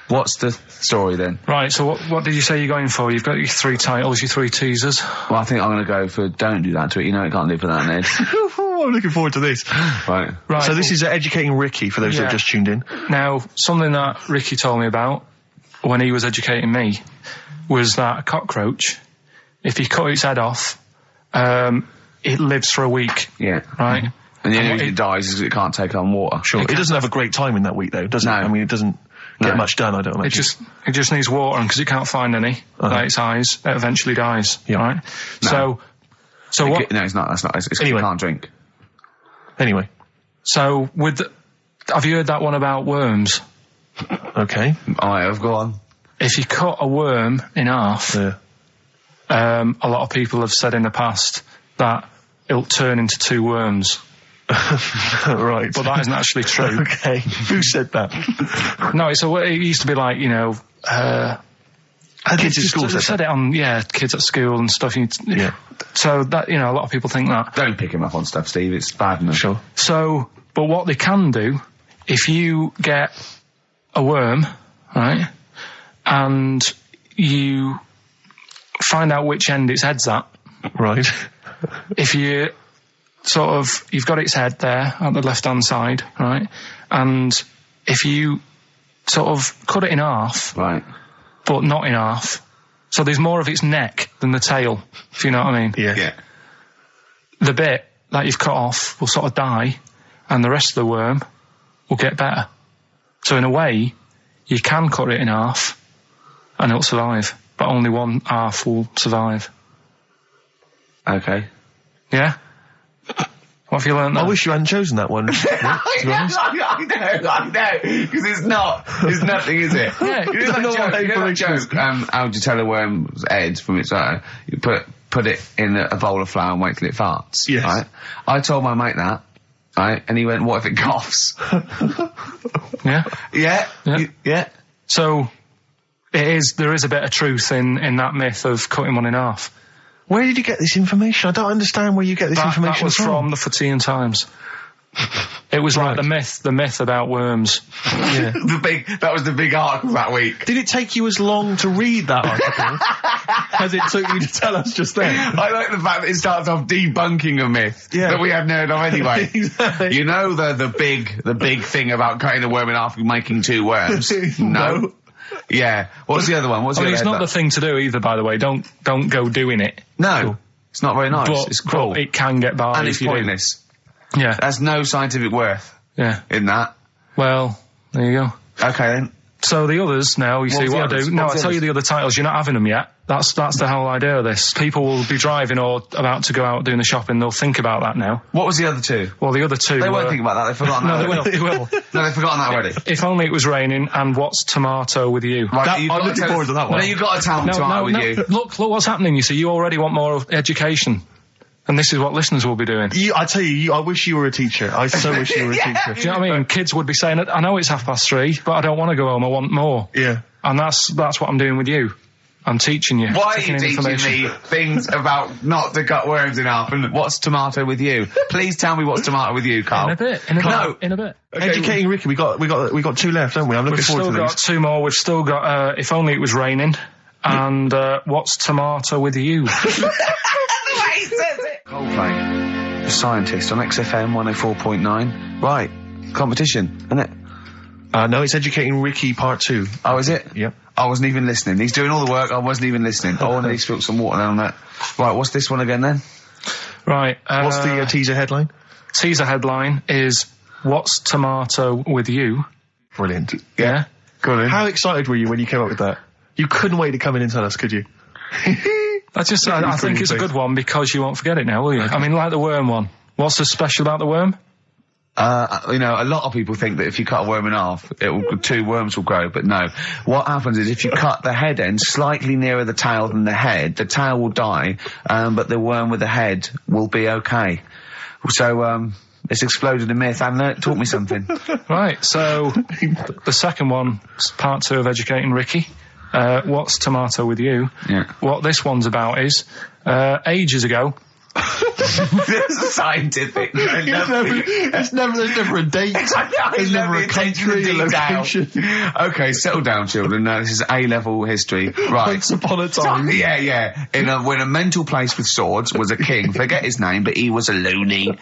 what's the story then? Right, so what did you say you're going for? You've got your 3 titles, your 3 teasers. Well, I think I'm going to go for Don't Do That to It. You know it can't live without an head. I'm looking forward to this. Right. So this is Educating Ricky, for those that have just tuned in. Now, something that Ricky told me about when he was educating me was that a cockroach, if you cut its head off, it lives for a week. Yeah. Right? And the only reason it dies is because it can't take on water. Sure. It doesn't have a great time in that week, though, does it? No. I mean, it doesn't get much done, I don't imagine. It just needs water, and because it can't find any, like its eyes, it eventually dies. Yeah. Right? No. So what? No, it's not. That's not. It's Anyway. You can't drink. Anyway. So have you heard that one about worms? Okay. I have. Go on. If you cut a worm in half, Yeah. a lot of people have said in the past that it'll turn into 2 worms. Right. But that isn't actually true. Okay. Who said that? No, it used to be like, Kids at school said it on, kids at school and stuff. Yeah. So that, a lot of people think that. Don't pick him up on stuff, Steve. It's bad enough. Sure. So, but what they can do, if you get a worm, right, and you find out which end its head's at. Right. If you you've got its head there at the left-hand side, right, and if you sort of cut it in half. Right. But not in half. So there's more of its neck than the tail, if you know what I mean. Yeah. The bit that you've cut off will sort of die, and the rest of the worm will get better. So in a way, you can cut it in half, and it'll survive, but only one half will survive. Okay. Yeah? What have you learned there? I wish you hadn't chosen that one. To be honest. I know, because there's nothing, is it? Yeah, You know that joke, how would you tell a worm's head from its eye? You put it in a bowl of flour and wait till it farts. Yes. Right? I told my mate that, right, and he went, what if it coughs? Yeah? Yeah? Yeah. So, there is a bit of truth in that myth of cutting one in half. Where did you get this information? I don't understand where you get this information That was from the Fortean Times. It was like the myth about worms. Yeah. That was the big article that week. Did it take you as long to read that article as it took you to tell us just then? I like the fact that it starts off debunking a myth that we hadn't heard of anyway. Exactly. You know the big thing about cutting a worm in half and making 2 worms? No. Yeah. What's the other one? It's not the thing to do either, by the way. Don't go doing it. No. Cool. It's not very nice. But, it's cruel. But it can get by and if it's you pointless. do. Yeah. There's no scientific worth Yeah. in that. Well, there you go. Okay then. So the others now, you see what I do. No, I tell you the other titles. You're not having them yet. That's the whole idea of this. People will be driving or about to go out doing the shopping. They'll think about that now. What was the other two? Well, the other two. They won't think about that. They've forgotten that. No, they will. No, they've forgotten that already. If Only It Was Raining and What's Tomato With You. Right, I'm looking forward to that one. No, you've got to tell me Tomato With You. Look what's happening. You see, you already want more of education. And this is what listeners will be doing. I tell you, I wish you were a teacher. I so wish you were a teacher. Do you know what I mean? Kids would be saying, I know it's 3:30, but I don't want to go home. I want more. Yeah. And that's what I'm doing with you. I'm teaching you. Why are you teaching me things about not to cut worms in half and what's tomato with you? Please tell me what's tomato with you, Carl. In a bit. In a bit. Okay, educating Ricky, we got two left, haven't we? I'm looking forward to these. We've still got two more. We've still got If Only It Was Raining and What's Tomato With You. Coldplay, The Scientist on XFM 104.9. Right, competition, isn't it? No, it's Educating Ricky Part 2. Oh, is it? Yep. I wasn't even listening. He's doing all the work, I wasn't even listening. Oh, and he spilled some water down on that. Right, what's this one again then? Right. What's the teaser headline? Teaser headline is What's Tomato With You? Brilliant. Yeah? Go on. How excited were you when you came up with that? You couldn't wait to come in and tell us, could you? I think it's a good one because you won't forget it now, will you? I mean, like the worm one. What's so special about the worm? You know, a lot of people think that if you cut a worm in half, two worms will grow, but no. What happens is if you cut the head end slightly nearer the tail than the tail will die, but the worm with the head will be okay. So, it's exploded a myth. It taught me something. Right, so the second one, part 2 of Educating Ricky. What's Tomato With You? Yeah. What this one's about is, ages ago. It's scientific. There's never a date. There's never a country, a location. Okay, settle down, children. This is A-level history. Right. Once upon a time. Yeah. When a mental place with swords was a king, forget his name, but he was a loony.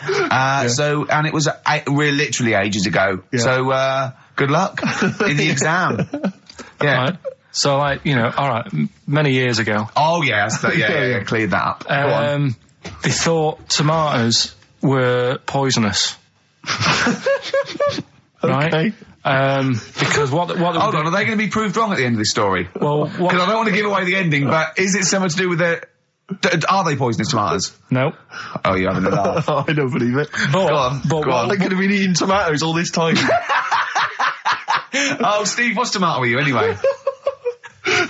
So, and it was literally ages ago. Yeah. So, good luck in the exam. Yeah. Right. So, alright, many years ago. Oh, yeah, cleared that up. Go on. They thought tomatoes were poisonous. Right? Okay. Because what hold on, are they going to be proved wrong at the end of this story? Well, because I don't want to give away the ending, but is it something to do with are they poisonous tomatoes? No. Oh, you're having a laugh. I don't believe it. Go on. They could have been eating tomatoes all this time. Oh, Steve, what's tomato with you anyway?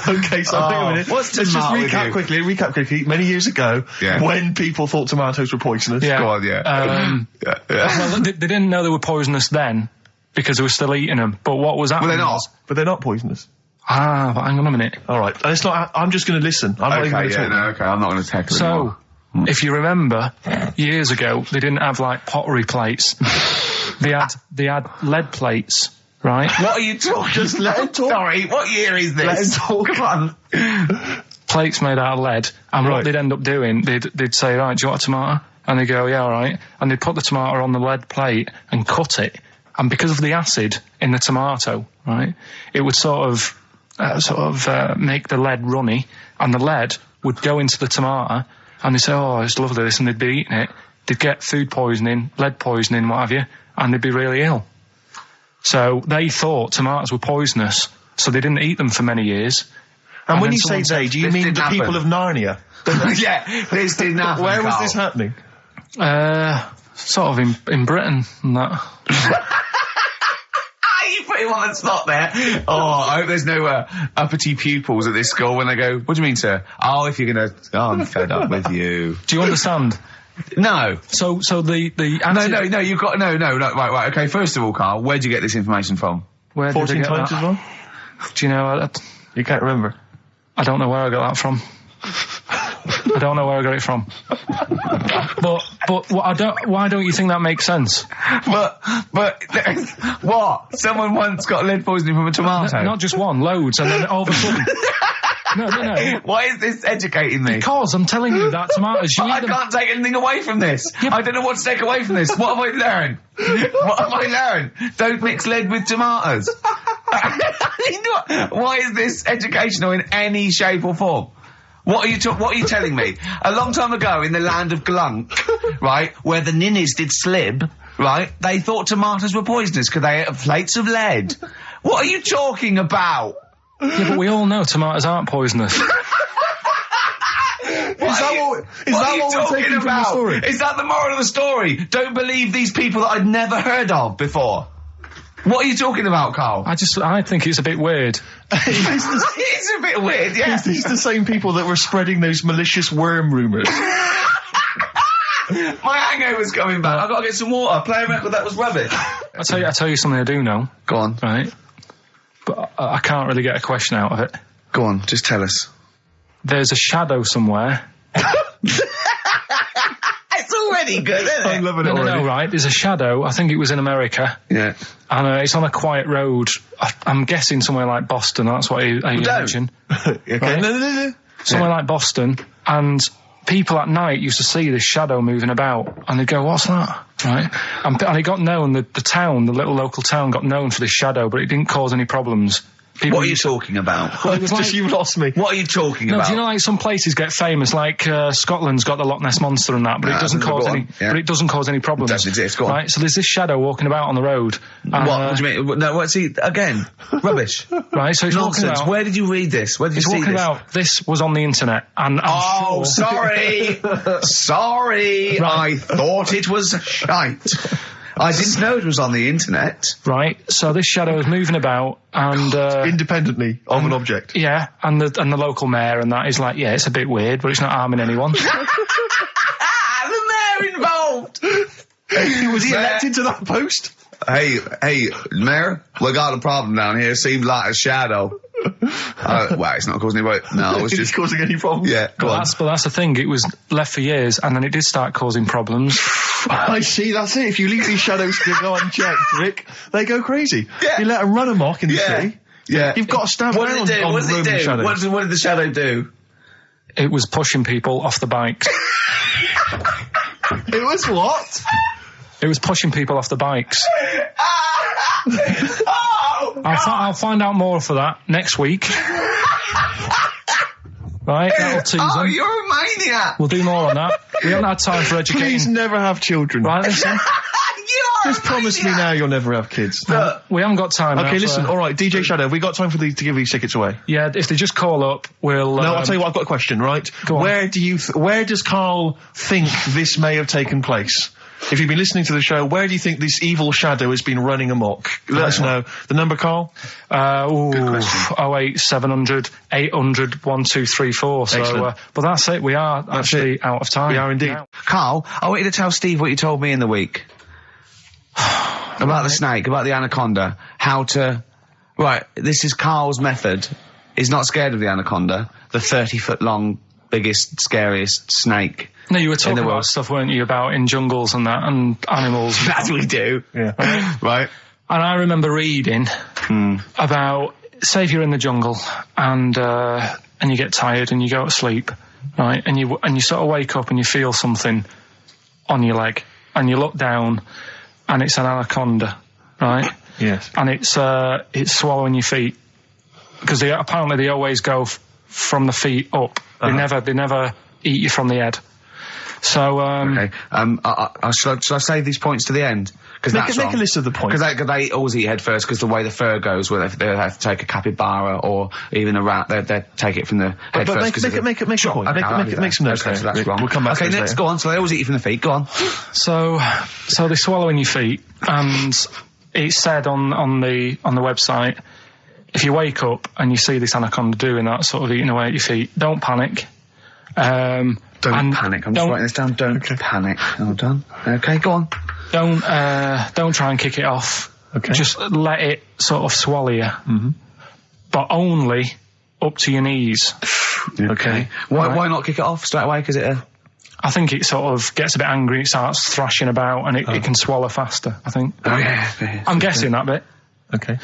Okay, so a minute. Let's just recap quickly. Many years ago, when people thought tomatoes were poisonous. Yeah. Go on, Well, they didn't know they were poisonous then because they were still eating them. But what was happening? But they're not poisonous. But hang on a minute. All right, and it's not. I'm just going to listen. I'm not even going to talk. I'm not going to tackle it anymore. If you remember, years ago they didn't have like pottery plates. They had lead plates. Right? What are you talking? Just let him talk. Sorry, what year is this? Let him talk. Come on. Plates made out of lead, and what they'd end up doing, they'd say, right, do you want a tomato? And they'd go, yeah, all right. And they'd put the tomato on the lead plate and cut it. And because of the acid in the tomato, right, it would sort of make the lead runny, and the lead would go into the tomato, and they'd say, oh, it's lovely this, and they'd be eating it. They'd get food poisoning, lead poisoning, what have you, and they'd be really ill. So they thought tomatoes were poisonous, so they didn't eat them for many years. And when you say they, do you mean the people of Narnia? Yeah, this didn't happen. Where was this happening? Sort of in Britain and that. You put him on the spot there. Oh, I hope there's no uppity pupils at this school when they go, what do you mean, sir? Oh, if you're gonna... Oh, I'm fed up with you. Do you understand? No. So the No, you've got... No, right, okay, first of all, Carl, where'd you get this information from? Where 14 did I get times that? as well? Do you know... You can't remember? I don't know where I got that from. I don't know where I got it from. But why don't you think that makes sense? But what? Someone once got lead poisoning from a tomato? Not just one, loads, and then all of a sudden... No. Why is this educating me? Because I'm telling you that tomatoes... I can't take anything away from this. I don't know what to take away from this. What have I learned? What have I learned? Don't mix lead with tomatoes. Why is this educational in any shape or form? What are you telling me? A long time ago in the land of Glunk, right, where the ninnies did slib, right, they thought tomatoes were poisonous because they ate plates of lead. What are you talking about? Yeah, but we all know tomatoes aren't poisonous. Is that what we're taking from the story? Is that the moral of the story? Don't believe these people that I'd never heard of before. What are you talking about, Carl? I think it's a bit weird. It's a bit weird, yeah. These the same people that were spreading those malicious worm rumours. My hangover's coming back. I've got to get some water. Play a record that was rubbish. I'll tell you something I do know. Go on. Right? But I can't really get a question out of it. Go on, just tell us. There's a shadow somewhere. It's already good, isn't it? I'm loving it already. No, right. There's a shadow. I think it was in America. Yeah. And it's on a quiet road. I'm guessing somewhere like Boston. That's what you mentioned. Okay. Right? No. Somewhere like Boston. And people at night used to see this shadow moving about. And they'd go, what's that? Right? And it got known, the town, the little local town got known for this shadow, but it didn't cause any problems. What are you talking about? Well, it was like, You've lost me. What are you talking about? Do you know, like, some places get famous, like Scotland's got the Loch Ness Monster and that, but it doesn't cause any. Yeah. But it doesn't cause any problems. It doesn't exist. Go on. Right. So there's this shadow walking about on the road. What do you mean? No, what's he again? Rubbish. Right. So he's walking Nonsense. about. Where did you read this? Where did you He's see walking this? about. This was on the internet, and I'm sure. Sorry. Sorry. Right. I thought it was shite. I didn't know it was on the internet. Right. So this shadow is moving about, and Independently of an object. yeah, and the local mayor and that is like, yeah, it's a bit weird, but it's not harming anyone. The mayor involved. Was he elected to that post? Hey, mayor, we got a problem down here. Seems like a shadow. Well, it's not causing any. No, it was just causing any problems. Yeah, go on. But that's the thing. It was left for years, and then it did start causing problems. I see, that's it. If you leave these shadows to go unchecked, Rick, they go crazy. Yeah. You let them run amok in the city. Yeah. You've got to stand What around did it do? on What did it Roman do? shadows. What did the shadow do? It was pushing people off the bikes. It was what? It was pushing people off the bikes. Oh, I'll find out more for that next week. Right, that'll tease oh, them. you're a maniac. We'll do more on that. We haven't had time for educating. Please never have children. Right, listen. Just promise me now you'll never have kids. We haven't got time. Okay, now listen. for- All right, DJ Shadow, have we got time to give these tickets away? Yeah, if they just call up, we'll. No, I'll tell you what. I've got a question. Right? Go on. Where does Carl think this may have taken place? If you've been listening to the show, where do you think this evil shadow has been running amok? Let us know. The number, Carl? Good question. 08700 800 1234. So, Excellent. but that's it. We are actually out of time. We are indeed. Carl, I want you to tell Steve what you told me in the week. About the snake, about the anaconda, how to... Right, this is Carl's method. He's not scared of the anaconda, the 30-foot long, biggest, scariest snake. No, you were talking the about world. stuff, weren't you, about in jungles and that, and animals. That we do. Yeah. Right. And I remember reading about, say if you're in the jungle and you get tired and you go to sleep, right, and you sort of wake up and you feel something on your leg, and you look down and it's an anaconda, right? Yes. And it's swallowing your feet, because apparently they always go from the feet up. They never eat you from the head. So, Okay. Should I save these points to the end? Because Make a list of the points. Because they always eat head first, because the way the fur goes, where they have to take a capybara or even a rat, they take it from the head But first. make a point. Okay, Make some notes okay, there. so that's Rick. wrong. We'll come back okay, to this let's later. go on. So they always eat you from the feet. Go on. So they're swallowing your feet, and it's said on the website, if you wake up and you see this anaconda doing that, sort of eating away at your feet, don't panic. Don't panic. I'm just writing this down. Don't panic. Hold on. Okay, go on. Don't try and kick it off. Okay. Just let it sort of swallow you. Mm-hmm. But only up to your knees. Okay. Why not kick it off straight away? Because I think it sort of gets a bit angry, it starts thrashing about, and it can swallow faster, I think. Oh, yeah. I'm guessing that bit. Okay.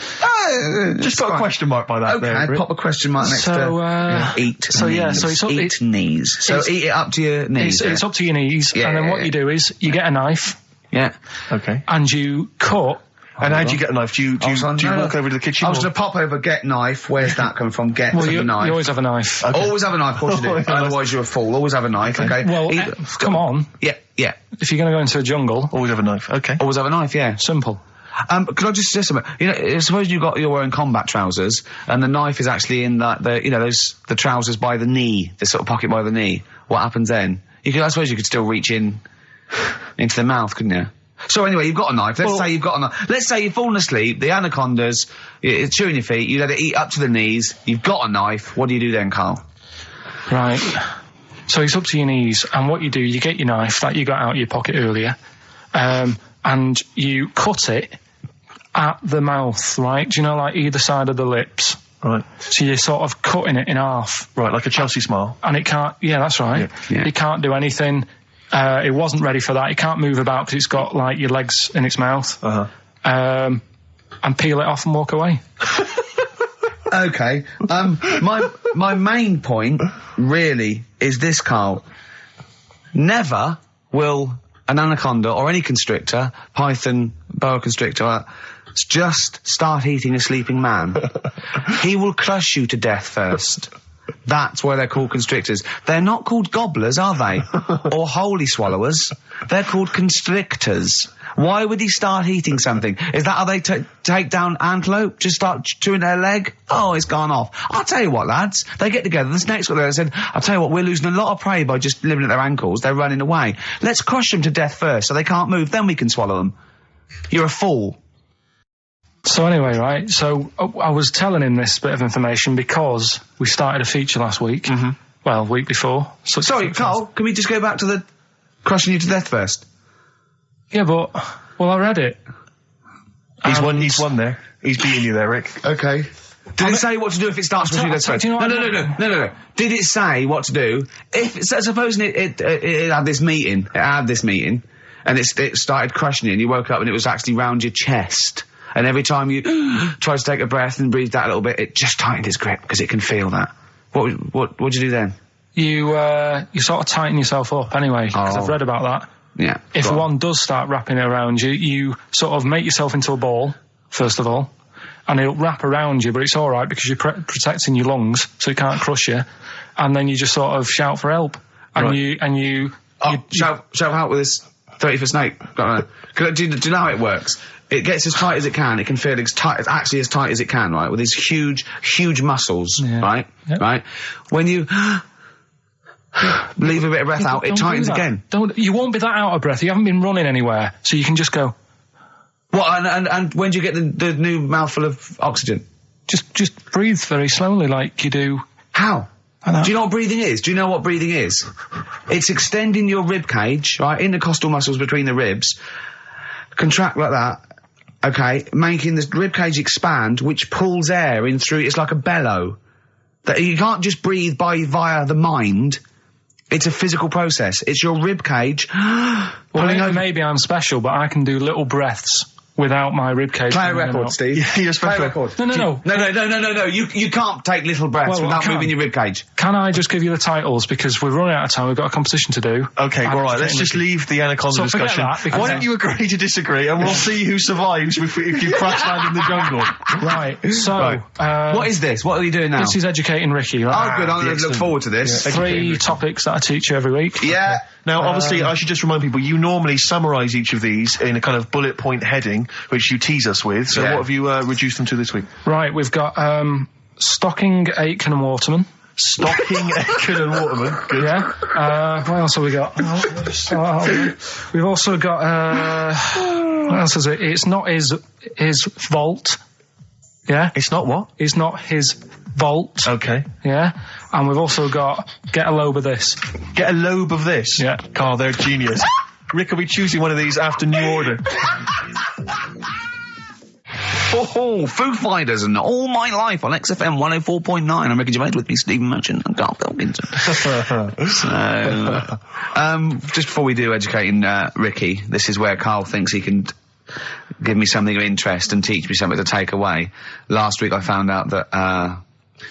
Just put a question mark by that. Okay, there, Rick. pop a question mark next So, to eat. so knees. yeah, so it's up- eat knees. So eat it up to your knees. It's up to your knees, Yeah, and then yeah, what yeah. you do is you get a knife Yeah. Okay. and you cut. And how do you get a knife? Do you walk over to the kitchen? I was or- going to pop over, get knife. Where's that coming from? Get Well, the you knife. always have a knife. Always have a knife, of course you do. Oh, yeah. Otherwise you're a fool. Always have a knife, okay? Well, come on. Yeah. If you're going to go into a jungle, Always have a knife. Okay. Always have a knife, yeah. simple. Could I just suggest something? You know, suppose you're wearing combat trousers, and the knife is actually in the trousers by the knee, the sort of pocket by the knee. What happens then? I suppose you could still reach into the mouth, couldn't you? So anyway, you've got a knife. Let's say you've got a knife. Let's say you've fallen asleep, the anaconda's chewing your feet, you let it eat up to the knees, you've got a knife. What do you do then, Carl? Right. So it's up to your knees, and what you do, you get your knife that you got out of your pocket earlier, and you cut it at the mouth, right? Do you know, like either side of the lips? Right. So you're sort of cutting it in half. Right, like a Chelsea smile. And it can't, yeah, that's right. Yeah. It can't do anything. It wasn't ready for that. It can't move about because it's got, like, your legs in its mouth. And peel it off and walk away. Okay. My main point, really, is this, Carl. Never will an anaconda or any constrictor, python, boa constrictor, just start eating a sleeping man. He will crush you to death first. That's why they're called constrictors. They're not called gobblers, are they? Or holy swallowers. They're called constrictors. Why would he start eating something? Is that how they take down antelope? Just start chewing their leg? Oh, it's gone off. I'll tell you what, lads. They get together. This next one there said, I'll tell you what, we're losing a lot of prey by just living at their ankles. They're running away. Let's crush them to death first so they can't move. Then we can swallow them. You're a fool. So anyway, right, so I was telling him this bit of information because we started a feature last week. Well, week before. Sorry, Carl, can we just go back to the crushing you to death first? Yeah, but, well, I read it. He's won there. He's beating you there, Rick. Okay. Did it say what to do if it starts crushing you to death first? No. Did it say what to do? Supposing it had this meeting, and it started crushing you, and you woke up and it was actually round your chest. And every time you tried to take a breath and breathed out a little bit, it just tightened his grip, because it can feel that. What'd you do then? You sort of tighten yourself up anyway, because I've read about that. Yeah. If one does start wrapping it around you, you sort of make yourself into a ball, first of all, and it'll wrap around you, but it's alright because you're protecting your lungs, so it can't crush you, and then you just sort of shout for help. And you shout out with this 30-foot snake. Do you know how it works? It gets as tight as it can. It can feel as tight as it can, right? With these huge muscles, right? Yep. Right? When you leave a bit of breath out, it tightens again. You won't be that out of breath. You haven't been running anywhere, so you can just go. What? And when do you get the new mouthful of oxygen? Just breathe very slowly, like you do. How? Do you know what breathing is? Do you know what breathing is? It's extending your rib cage, right? Intercostal muscles between the ribs. Contract like that. Okay, making the rib cage expand, which pulls air in through. It's like a bellow. That you can't just breathe via the mind. It's a physical process. It's your rib cage. Well, maybe I'm special, but I can do little breaths without my rib cage. Play a record, Steve. Yeah, you're Play a record. No. You can't take little breaths without moving your rib cage. Can I just give you the titles, because we're running out of time? We've got a competition to do. Okay, all right. Let's just leave the anaconda discussion. Why don't you agree to disagree, and we'll see who survives if you crash land in the jungle. Right. So, what is this? What are you doing now? This is educating Ricky. Right? Oh, good. I'm going to look forward to this. Yeah, 3 topics that I teach you every week. Yeah. Now, obviously, I should just remind people, you normally summarise each of these in a kind of bullet point heading, which you tease us with. So what have you reduced them to this week? Right, we've got Stocking, Aitken and Waterman. Stocking, Aitken and Waterman. Good. Yeah. What else have we got? We've also got, what else is it? It's not his vault. Yeah? It's not what? It's not his vault. Okay. Yeah? And we've also got Get a Lobe of This. Get a Lobe of This? Yeah. Carl, they're genius. Rick will be choosing one of these after New Order. Foo Fighters and All My Life on XFM 104.9. I'm Ricky Gervais, with me, Stephen Merchant and Karl Pilkington. So, just before we do educating Ricky, this is where Karl thinks he can give me something of interest and teach me something to take away. Last week I found out that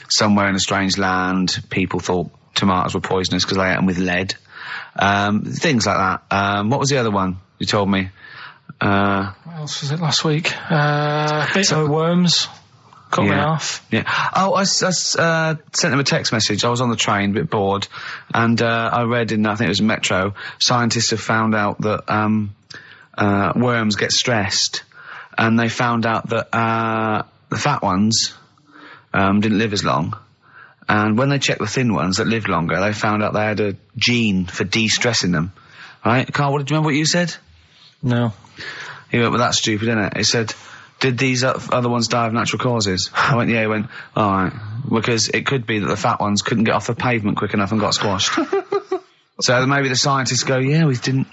somewhere in a strange land people thought tomatoes were poisonous because they ate them with lead. Things like that. What was the other one you told me? What else was it last week? Bit of worms. Cut me off. Yeah. Oh, I sent him a text message. I was on the train, a bit bored, and I read in, I think it was Metro, scientists have found out that worms get stressed, and they found out that the fat ones didn't live as long. And when they checked the thin ones that lived longer, they found out they had a gene for de-stressing them. Right? Carl, do you remember what you said? No. He went, well, that's stupid, isn't it? He said, did these other ones die of natural causes? I went, yeah. He went, all right. Because it could be that the fat ones couldn't get off the pavement quick enough and got squashed. So maybe the scientists go, yeah, we didn't...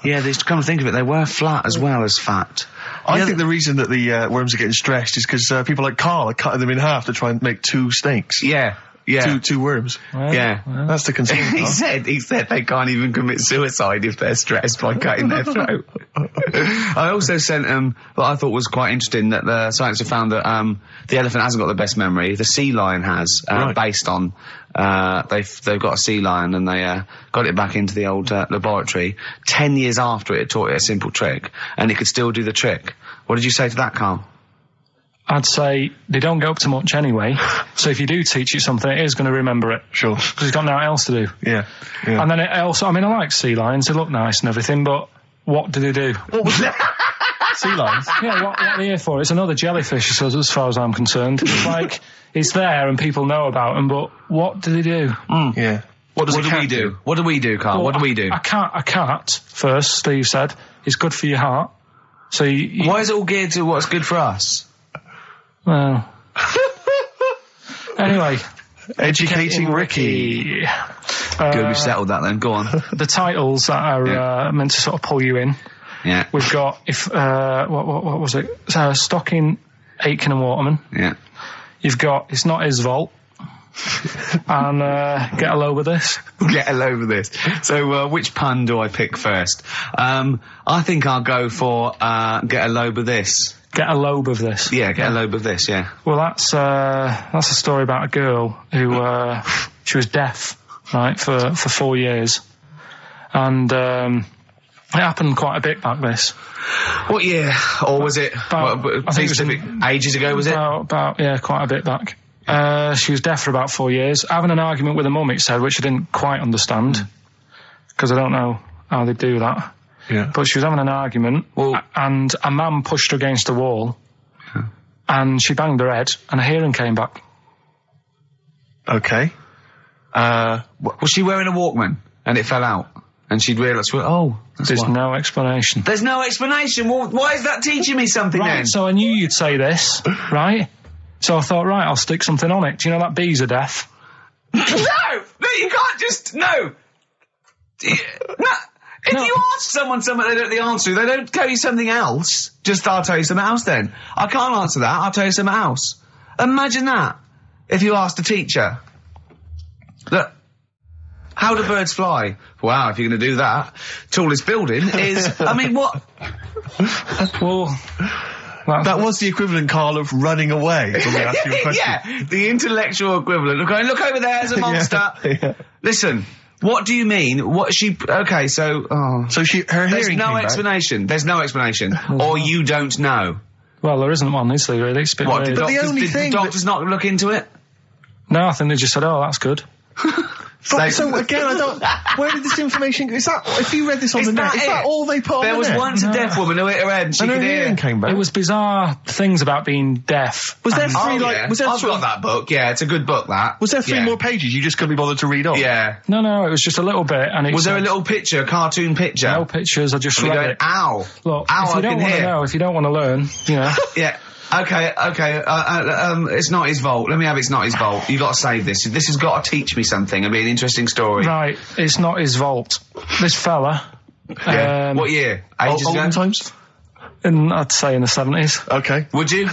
yeah, they come to think of it, they were flat as well as fat. I think the reason that the worms are getting stressed is because people like Karl are cutting them in half to try and make 2 snakes. Yeah. Yeah. Two worms. Well, yeah. well. That's the concern. he said they can't even commit suicide if they're stressed by cutting their throat. I also sent what I thought was quite interesting, that the scientists have found that the elephant hasn't got the best memory. The sea lion has, based on they've got a sea lion and they got it back into the old laboratory 10 years after it taught it a simple trick, and it could still do the trick. What did you say to that, Carl? I'd say they don't get up to much anyway, so if you do teach it something, it is going to remember it. Sure. Because it's got nothing else to do. Yeah. And then it also, I mean, I like sea lions, they look nice and everything, but what do they do? What was that? Sea lions? Yeah, what are they here for? It's another jellyfish, as far as I'm concerned. It's like, it's there and people know about them, but what do they do? Yeah. What do we do? What do we do, Carl? Well, what do we do? A cat, first, Steve said, is good for your heart. So why is it all geared to what's good for us? Well. Anyway. Educating Ricky. Good, we've settled that then. Go on. The titles that are meant to sort of pull you in. Yeah. We've got, what was it? Stocking, Aitken and Waterman. Yeah. You've got It's Not His Vault. And Get a Load with This. Get a load with this. So, which pun do I pick first? I think I'll go for Get a Load with This. Get a lobe of this. Yeah, get a lobe of this, yeah. Well, that's a story about a girl who, she was deaf, right, for 4 years. And, it happened quite a bit back this. What year? Or was it, ages ago, was it? About, yeah, quite a bit back. She was deaf for about 4 years, having an argument with her mum, it said, which I didn't quite understand. Because I don't know how they do that. Yeah. But she was having an argument, and a man pushed her against a wall, and she banged her head, and her hearing came back. Okay. Was she wearing a Walkman, and it fell out? And she'd realised, there's no explanation. There's no explanation? Well, why is that teaching me something then? So I knew you'd say this, right? So I thought, right, I'll stick something on it. Do you know that bees are deaf? No, you can't just, no. If you ask someone something they don't know the answer to, they don't tell you something else. Just, I'll tell you something else then. I can't answer that, I'll tell you something else. Imagine that. If you asked a teacher. Look, how do birds fly? Wow, if you're going to do that. Tallest building is, I mean, what? Well... That was the equivalent, Carl, of running away when we asked you a question. Yeah, the intellectual equivalent. Look over there, there's a monster. Yeah. Listen. What do you mean? What she... Okay, so... So her there's hearing no explanation. Back. There's no explanation. Or you don't know. Well, there isn't one, is there, really? It's a bit weird. But did the doctors not look into it? No, I think they just said, oh, that's good. But, so again, I don't... Where did this information... Is that... If you read this on the net, is that all they put on the net? There was once a deaf woman who hit her head and she could hear. Came back. It was bizarre things about being deaf. Was there three, Was there I've got that book, yeah, it's a good book, that. Was there 3 more pages you just couldn't be bothered to read on? Yeah. No, it was just a little bit, and it was there a little picture, a cartoon picture? No pictures, I just read it. Ow! Look, ow, if you don't want to know, if you don't want to learn, you know. Yeah. Okay, It's Not His Vault. Let me have It's Not His Vault. You got to save this. This has got to teach me something. It'll be an interesting story. Right, It's Not His Vault. This fella... Yeah. What year? Ages ago? Olden times? I'd say in the 70s. Okay. Would you?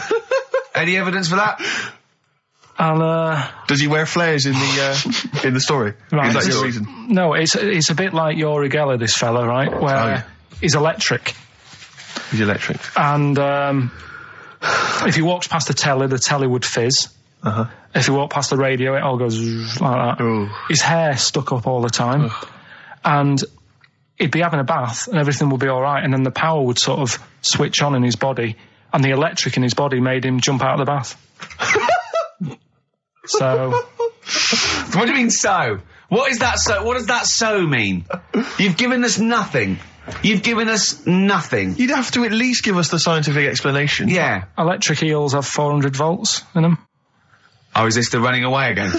Any evidence for that? And, does he wear flares in the story? Right. Is that your reason? No, it's a bit like Yuri Geller, this fella, right? Where he's electric. He's electric. And, if he walks past the telly would fizz. Uh-huh. If he walked past the radio, it all goes like that. Ooh. His hair stuck up all the time. Ugh. And he'd be having a bath and everything would be alright, and then the power would sort of switch on in his body, and the electric in his body made him jump out of the bath. So... What do you mean, so? What is that so? What does that so mean? You've given us nothing. You've given us nothing. You'd have to at least give us the scientific explanation. Yeah. Electric eels have 400 volts in them. Oh, is this the running away again?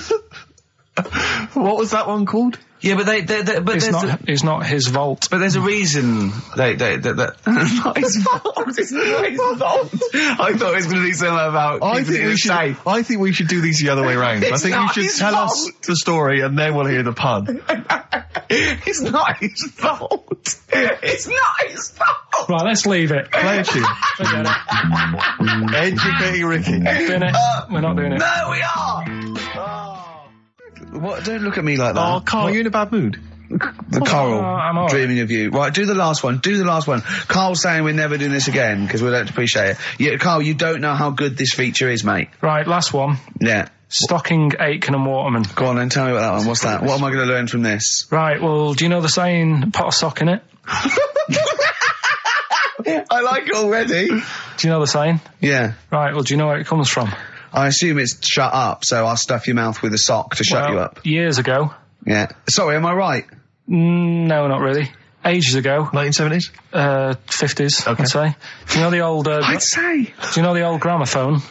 What was that one called? Yeah, but It's not his vault. But there's a reason not his fault. It's not his fault. I thought it was going to be something about keeping it safe. I think we should do these the other way round. I think you should tell us the story and then we'll hear the pun. It's not his fault. It's not his fault. Right, let's leave it. Play a tune. Forget it. Educating Ricky. Bin it. We're not doing it. No, we are. What? Don't look at me like that. Oh, Carl, you're in a bad mood. The Coral, I'm all right. dreaming of you. Right, do the last one. Carl's saying we're never doing this again because we don't appreciate it. Yeah, Carl, you don't know how good this feature is, mate. Right, last one. Yeah. Stocking, Aitken and Waterman. Go on then, tell me about that one. What's that? What am I going to learn from this? Right, well, do you know the saying, pot a sock in it? I like it already. Do you know the saying? Yeah. Right, well, do you know where it comes from? I assume it's shut up, so I'll stuff your mouth with a sock to shut you up. Years ago. Yeah. Sorry, am I right? No, not really. Ages ago. 1970s? 50s, Okay. I'd say. Do you know the old... I'd say. Do you know the old gramophone?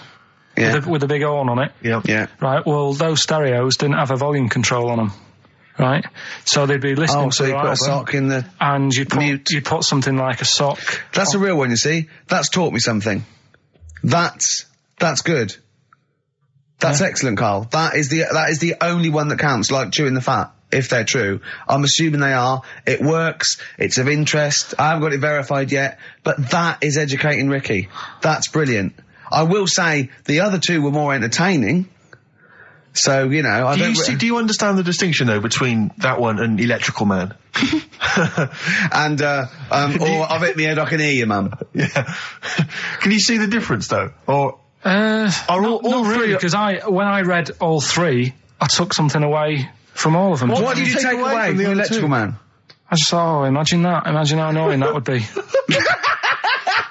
Yeah. With the big horn on it? Yeah. Right, well, those stereos didn't have a volume control on them. Right? So they'd be listening to so the you put a album, sock in the... and you'd mute. put something like a sock. That's a real one, you see. That's taught me something. That's good. That's excellent, Carl. That is the only one that counts, like chewing the fat, if they're true. I'm assuming they are. It works. It's of interest. I haven't got it verified yet, but that is educating Ricky. That's brilliant. I will say the other two were more entertaining. So, you know, Do you understand the distinction, though, between that one and Electrical Man? and, or I've hit my head, I can hear you, Mum. Yeah. Can you see the difference, though? Or... not really, because when I read all three, I took something away from all of them. What did you take away from the Electrical Man? I just thought, imagine that. Imagine how annoying that would be.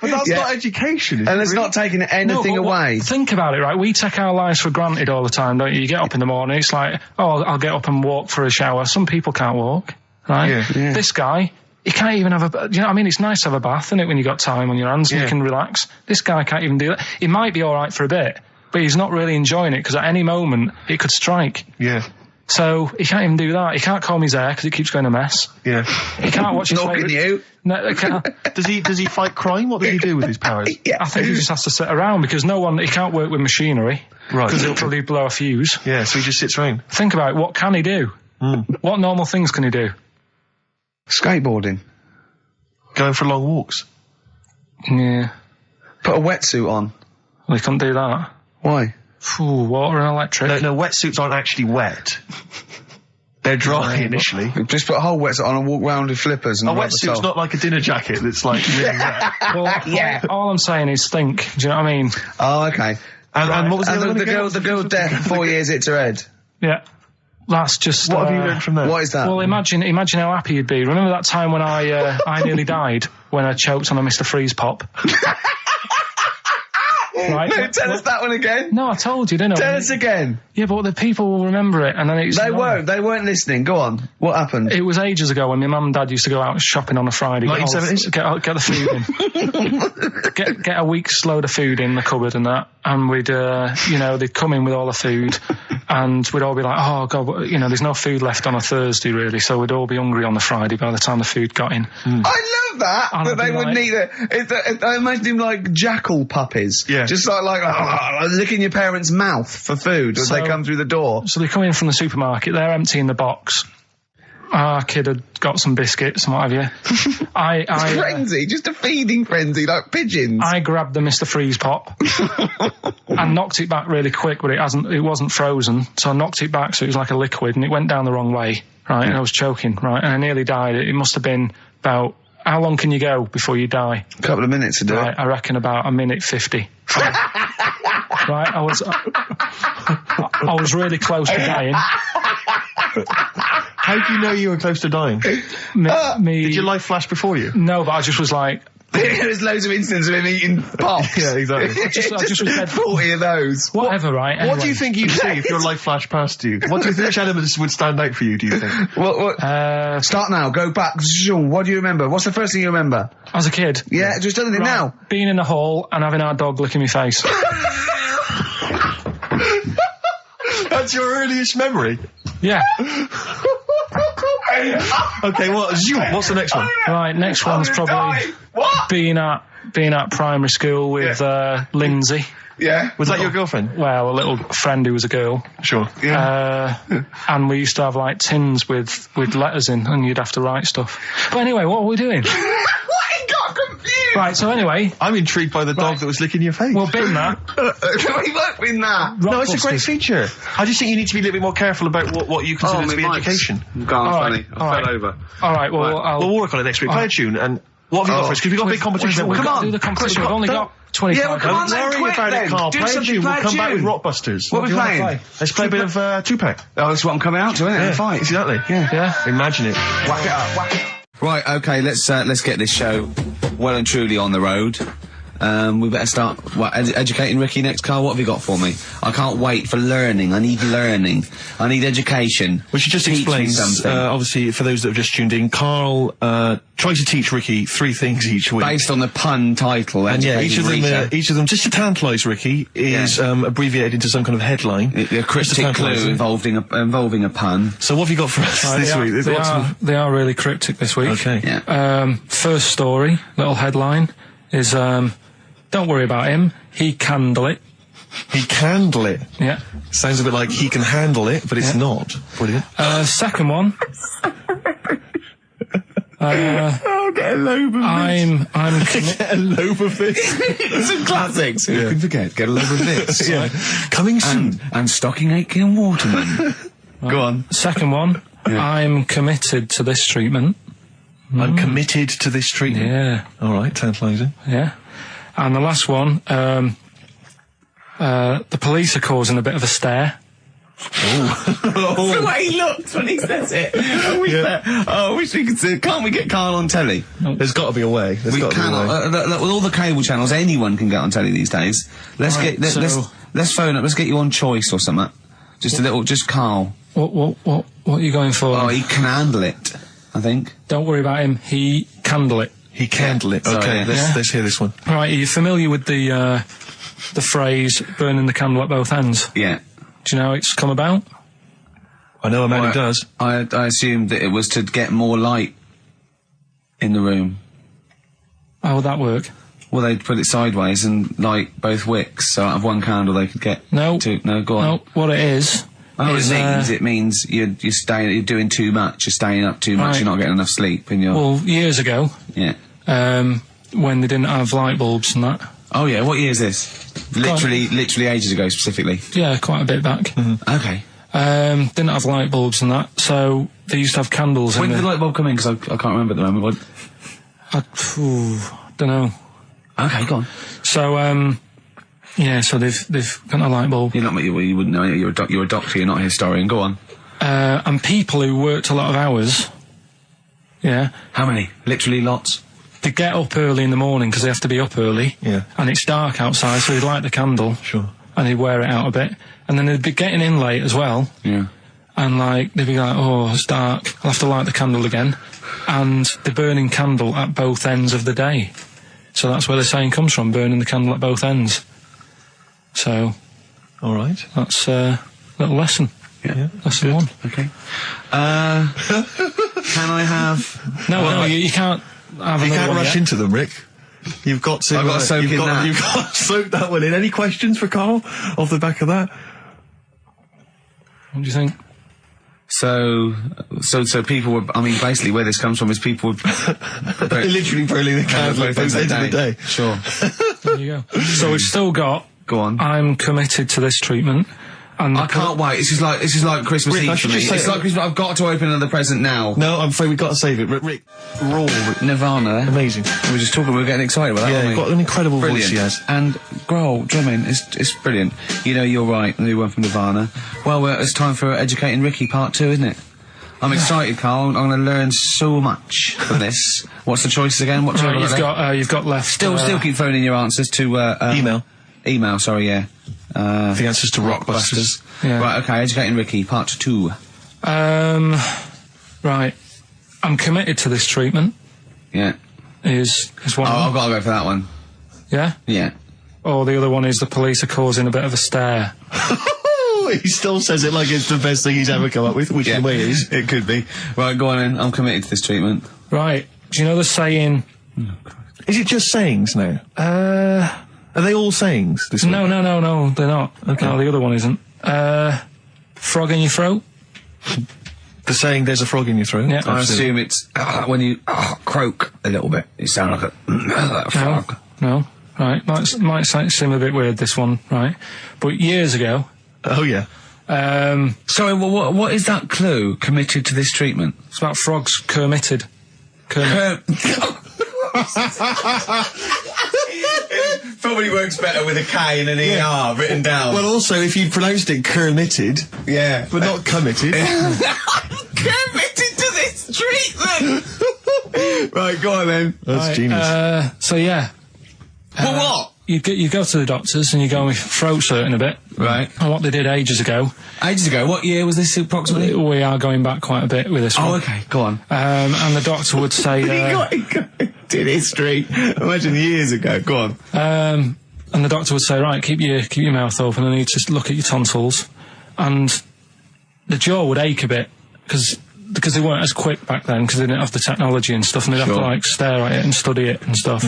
But that's not education. And it's not taking anything away. Think about it, right? We take our lives for granted all the time, don't you? You get up in the morning, it's like, oh, I'll get up and walk for a shower. Some people can't walk, right? Yeah. This guy, he can't even have you know what I mean? It's nice to have a bath, isn't it, when you got time on your hands and you can relax. This guy can't even do that. He might be alright for a bit, but he's not really enjoying it because at any moment it could strike. Yeah. So he can't even do that. He can't comb his hair because it keeps going a mess. Yeah. He can't watch his Nor can you. No, he can't. Does he fight crime? What does he do with his powers? I think he just has to sit around because he can't work with machinery. Right. Because he'll probably blow a fuse. Yeah, so he just sits around. Think about it. What can he do? What normal things can he do? Skateboarding. Going for long walks. Yeah. Put a wetsuit on. Well, he couldn't do that. Why? Water and electric. No, wetsuits aren't actually wet. They're dry initially. Just put a whole wetsuit on and walk round with flippers and A wetsuit's not like a dinner jacket that's like really wet. Well, all I'm saying is think. Do you know what I mean? Oh, okay. And what was the other one the again? girl deaf 4 years hits her head. Yeah. That's just... What have you learned from that? What is that? Well, imagine how happy you'd be. Remember that time when I nearly died when I choked on a Mr. Freeze pop? Right? No, tell us that one again. No, I told you, didn't I? Tell us again. Yeah, but the people will remember it, and then it's... They weren't listening. Go on. What happened? It was ages ago when my mum and dad used to go out shopping on a Friday. 1970s? Get the food in. get a week's load of food in the cupboard and that, and we'd, they'd come in with all the food, and we'd all be like, oh, God, there's no food left on a Thursday, really, so we'd all be hungry on the Friday by the time the food got in. I love that, And that they wouldn't eat it. I imagine him like jackal puppies. Yeah. Just like licking your parents' mouth for food as they come through the door. So they come in from the supermarket, they're emptying the box. Our kid had got some biscuits and what have you. Frenzy, just a feeding frenzy, like pigeons. I grabbed the Mr. Freeze pop and knocked it back really quick, but it wasn't frozen, so I knocked it back so it was like a liquid and it went down the wrong way, right, and I was choking, right, and I nearly died. It must have been about, how long can you go before you die? A couple of minutes to do it. I reckon about 1:50. Right, I was really close to dying. How do you know you were close to dying? Did your life flash before you? No, but I just was like, There's loads of incidents of him eating pops. Yeah, exactly. I just said 40 of those. whatever, right? What do you think you'd see if your life flashed past you? What do you think, which elements would stand out for you, do you think? What? Start now, go back. What do you remember? What's the first thing you remember? As a kid? Yeah, just done it now. Being in the hall and having our dog licking my face. That's your earliest memory? Yeah. Okay, what's the next one? Right, next one's probably being at primary school with Lindsay. Yeah. Was that your girlfriend? Well, a little friend who was a girl. Sure. And we used to have like tins with letters in, and you'd have to write stuff. But anyway, what were we doing? What? He got confused. Right, so anyway. I'm intrigued by the dog that was licking your face. Well, bin that. We won't win that. No, it's a great feature. I just think you need to be a little bit more careful about what you consider to be education. Gone funny. I fell over. All right, well, we'll work on it next week. Play a tune, and what have you got for us? Because we've got a big competition. Come on. Do Do the competition. We've only got 25 Yeah, well, come on Don't then, worry quick about then. it, Carl. Do Play a something, tune. play We'll a come back with tune. Rockbusters. What are we playing? Let's play a bit of Tupac. Oh, that's what I'm coming out to, isn't it? Yeah, Fight. exactly. Yeah. Imagine it. Whack it up, whack it up. Right, okay, let's get this show well and truly on the road. We better start educating Ricky next, Carl. What have you got for me? I can't wait for learning. I need learning. I need education. We should just Teach explain, me something. obviously, for those that have just tuned in, Carl tries to teach Ricky 3 things each week. Based on the pun title, And yeah, each educating of them, just to tantalise Ricky, is abbreviated into some kind of headline. a cryptic clue involving a pun. So what have you got for us this week? They are really cryptic this week. Okay. Yeah. First story, little headline, is don't worry about him, he candle it. He candle it. Yeah. Sounds a bit like he can handle it, but it's not. Brilliant. Second one. Get a lobe of I'm Get a lobe of this. Some classics. Who can forget? Get a lobe of this. Yeah. Coming soon. And Stocking Aitken Waterman. Go on. Second one. Yeah. I'm committed to this treatment. I'm committed to this treatment. Yeah. All right, tantalising. Yeah. And the last one, the police are causing a bit of a stare. The way he looks when he says it. I wish we could see. Can't we get Carl on telly? There's got to be a way. We cannot. With all the cable channels, anyone can get on telly these days. Let's phone up. Let's get you on Choice or something. Just Carl. What are you going for? Oh, he can handle it, I think. Don't worry about him, he candle it. He candle it. Okay, let's hear this one. Right, are you familiar with the phrase burning the candle at both ends? Yeah. Do you know how it's come about? I know a man who does. I assumed that it was to get more light in the room. How would that work? Well, they'd put it sideways and light both wicks, so out of one candle they could get two. No, go on. No, what it is... Oh, it means you're doing too much, you're staying up too much, Right. you're not getting enough sleep, and you're... Well, years ago, Yeah. when they didn't have light bulbs and that. Oh yeah, what year is this? Literally ages ago, specifically. Yeah, quite a bit back. Okay. Didn't have light bulbs and that, so they used to have candles When in did the light bulb come in? Because I can't remember at the moment. don't know. Okay, go on. So, yeah, so they've got a light bulb. You're not, you wouldn't know, you're a doctor, you're not a historian, go on. And people who worked a lot of hours, yeah, How many? Literally lots? they get up early in the morning because they have to be up early. Yeah. And it's dark outside, so they'd light the candle. Sure. And they'd wear it out a bit. And then they'd be getting in late as well. Yeah. And like, they'd be like, oh, it's dark, I'll have to light the candle again. And they're burning candle at both ends of the day. So that's where the saying comes from, burning the candle at both ends. So, All right. that's a little lesson. Yeah. Lesson one. Okay. Can I have... No, you can't have You another can't one rush yet. into them, Rick. You've got to. I've got to soak in that. You've got to soak that one in. Any questions for Carl off the back of that? What do you think? So people were, I mean, basically where this comes from is people were... Literally burning the candle at both ends of the day. Sure. There you go. So we've still got, Go on. I'm committed to this treatment. And I can't wait. This is like Christmas Rick, I Eve should for me. just say- It's like Christmas. I've got to open another present now. No, I'm afraid we've got to save it. Rick, raw. Nirvana. Amazing. We were just talking. We were getting excited about that. Yeah, weren't you've we? got an incredible Brilliant. voice he has. And Grohl drumming it's brilliant. You know, you're right. The new one from Nirvana. Well, it's time for Educating Ricky Part 2, isn't it? I'm excited, Carl. I'm going to learn so much from this. What's the choices again? What Right, you've got left. Still keep phoning your answers to Email. Email. Sorry, yeah. The answers to Rockbusters. Yeah. Right. Okay. Educating Ricky, part 2. Right. I'm committed to this treatment. Yeah. Is one. Oh, I've got to go for that one. Yeah. Yeah. Or the other one is the police are causing a bit of a stir. He still says it like it's the best thing he's ever come up with, which in a way is. It could be. Right, go on then. I'm committed to this treatment. Right. Do you know the saying? Is it just sayings now? Are they all sayings? This No, they're not. Okay. No, the other one isn't. Frog in your throat? The saying, there's a frog in your throat? Yeah. I assume it's when you croak a little bit. You sound like a frog. No. Right. Might seem a bit weird, this one, right? But years ago... Oh, yeah. Sorry, what is that clue? Committed to this treatment? It's about frogs Kermitted. Probably works better with a K and an ER written down. Well, also, if you'd pronounced it Kermitted, yeah. but not committed. Committed to this treatment! Right, go on then. That's genius. So, yeah. Well, what? You go to the doctors and you go with throat hurting a bit. Right. And what they did ages ago. Ages ago? What year was this approximately? We are going back quite a bit with this one. Oh, okay, go on. And the doctor would say... did history. Imagine years ago. Go on. And the doctor would say, right, keep your mouth open and you just look at your tonsils. And the jaw would ache a bit because they weren't as quick back then because they didn't have the technology and stuff and they'd have to like stare at it and study it and stuff.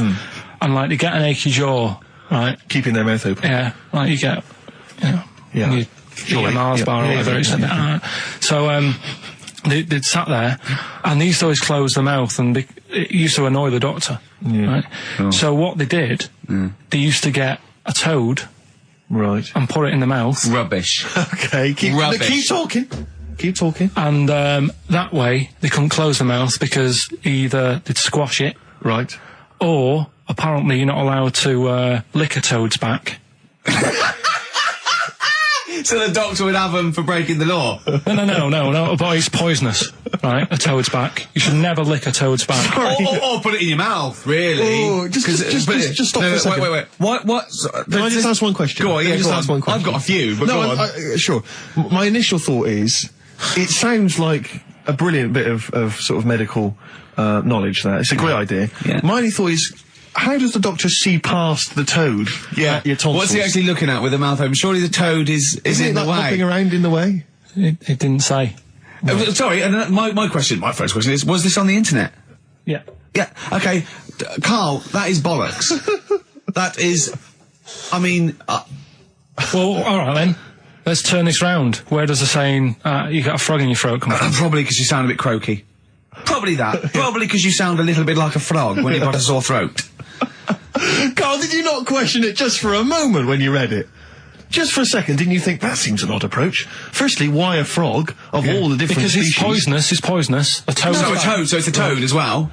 And like they get an achy jaw, right? Keeping their mouth open. Yeah, like you get, Yeah. you eat a Mars bar or whatever. So they'd sat there and they used to always close their mouth and it used to annoy the doctor. Yeah. Right? Oh. So what they did, they used to get a toad Right. and put it in the mouth. Rubbish. Okay, keep talking. Keep talking. And that way they couldn't close the mouth because either they'd squash it, Right. or apparently you're not allowed to lick a toad's back. So the doctor would have them for breaking the law? No, but it's poisonous, right? A toad's back. You should never lick a toad's back. Or put it in your mouth, really. Oh, just stop for a second. Wait. What? Can I just ask one question? Go on, yeah, Just go ask on. one question. I've got a few, but no, go on. Sure. My initial thought is, it sounds like a brilliant bit of sort of medical knowledge there. It's a great idea. Yeah. My only thought is, how does the doctor see past the toad? At your tonsils? What's he actually looking at with the mouth open? Surely the toad is Isn't in it the like way. hopping around in the way? It didn't say. Sorry, and my first question is, was this on the internet? Yeah. Yeah, okay. Carl, that is bollocks. That is, I mean... Well, alright then. Let's turn this round. Where does the saying, you got a frog in your throat come from? Probably because you sound a bit croaky. Probably that. Probably because you sound a little bit like a frog when you've got a sore throat. Carl, did you not question it just for a moment when you read it? Just for a second, didn't you think, that seems an odd approach? Firstly, why a frog of all the different Because species? it's poisonous. A toad. So it's a toad as well?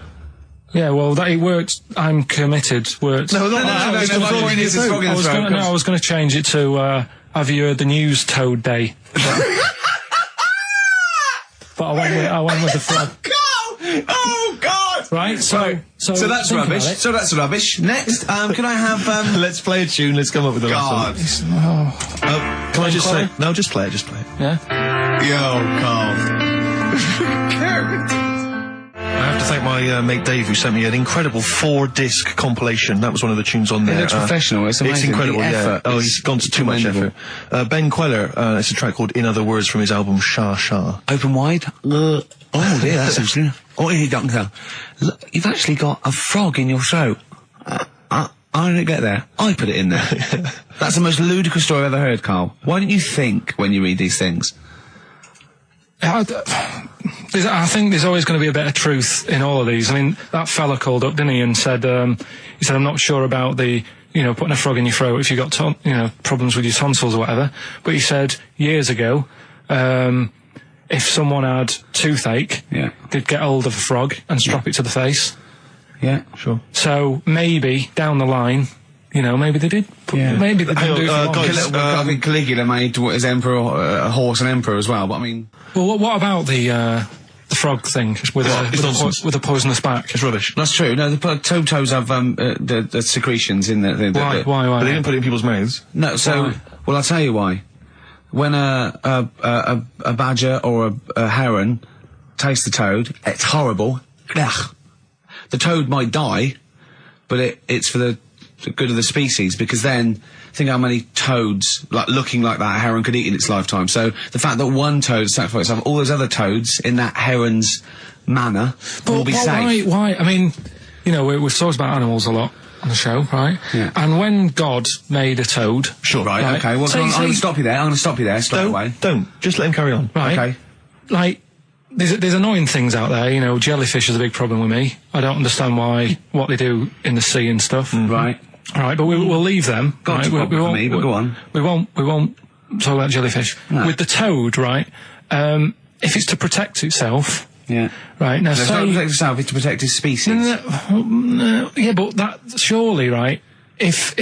Yeah, well, it worked. I'm committed. Worked. No, my point is it's frog in the throat. I was going to change it to, have you heard the news Toad Day? But I went with the frog. Oh God! Right, so that's think rubbish. about it. So that's rubbish. Next, can I have Let's play a tune, let's come up with a God. last one. Can I just say... No, just play it. Yeah? Yo, Carl. I have to thank my mate Dave, who sent me an incredible 4-disc compilation. That was one of the tunes on there. It looks professional. It's amazing. It's incredible, The effort yeah. Oh, is he's gone to too much effort. Ben Queller, it's a track called In Other Words from his album Sha Sha. Open wide. Oh dear, that's interesting. Oh, here, doctor. Look, you've actually got a frog in your throat. I didn't get there. I put it in there. That's the most ludicrous story I've ever heard, Carl. Why don't you think when you read these things? I think there's always going to be a bit of truth in all of these. I mean, that fella called up, didn't he, and said, I'm not sure about the, putting a frog in your throat if you got, problems with your tonsils or whatever. But he said years ago, if someone had toothache, they'd get hold of a frog and strap it to the face. Yeah, sure. So maybe down the line, maybe they did. Maybe they didn't do it for long. I think Caligula made his emperor a horse and emperor as well. But I mean, well, what about the frog thing with a poisonous back. It's rubbish. That's true. No, the toads have the secretions in the Why? But they didn't put it in people's mouths. No, so Why? well, I'll tell you why. When a badger or a heron tastes the toad, it's horrible. Ugh. The toad might die, but it's for the good of the species, because then think how many toads looking like that heron could eat in its lifetime. So the fact that one toad sacrificed itself, all those other toads in that heron's manner will be safe. Why? I mean, you know, we've talked about animals a lot on the show, right? Yeah. And when God made a toad... Sure. Right, okay. Well, I'm going to stop you there. I'm going to stop you there straight away. Don't. Just let him carry on. Right. Okay. Like, there's annoying things out there, you know, jellyfish is a big problem with me. I don't understand what they do in the sea and stuff. Right. Right, but we'll leave them. Got right? to for me, but go on. We won't talk about jellyfish. No. With the toad, right, if it's to protect itself... Yeah. Right, now So it's not to protect itself, it's to protect his species. No, yeah, but that, surely, right, if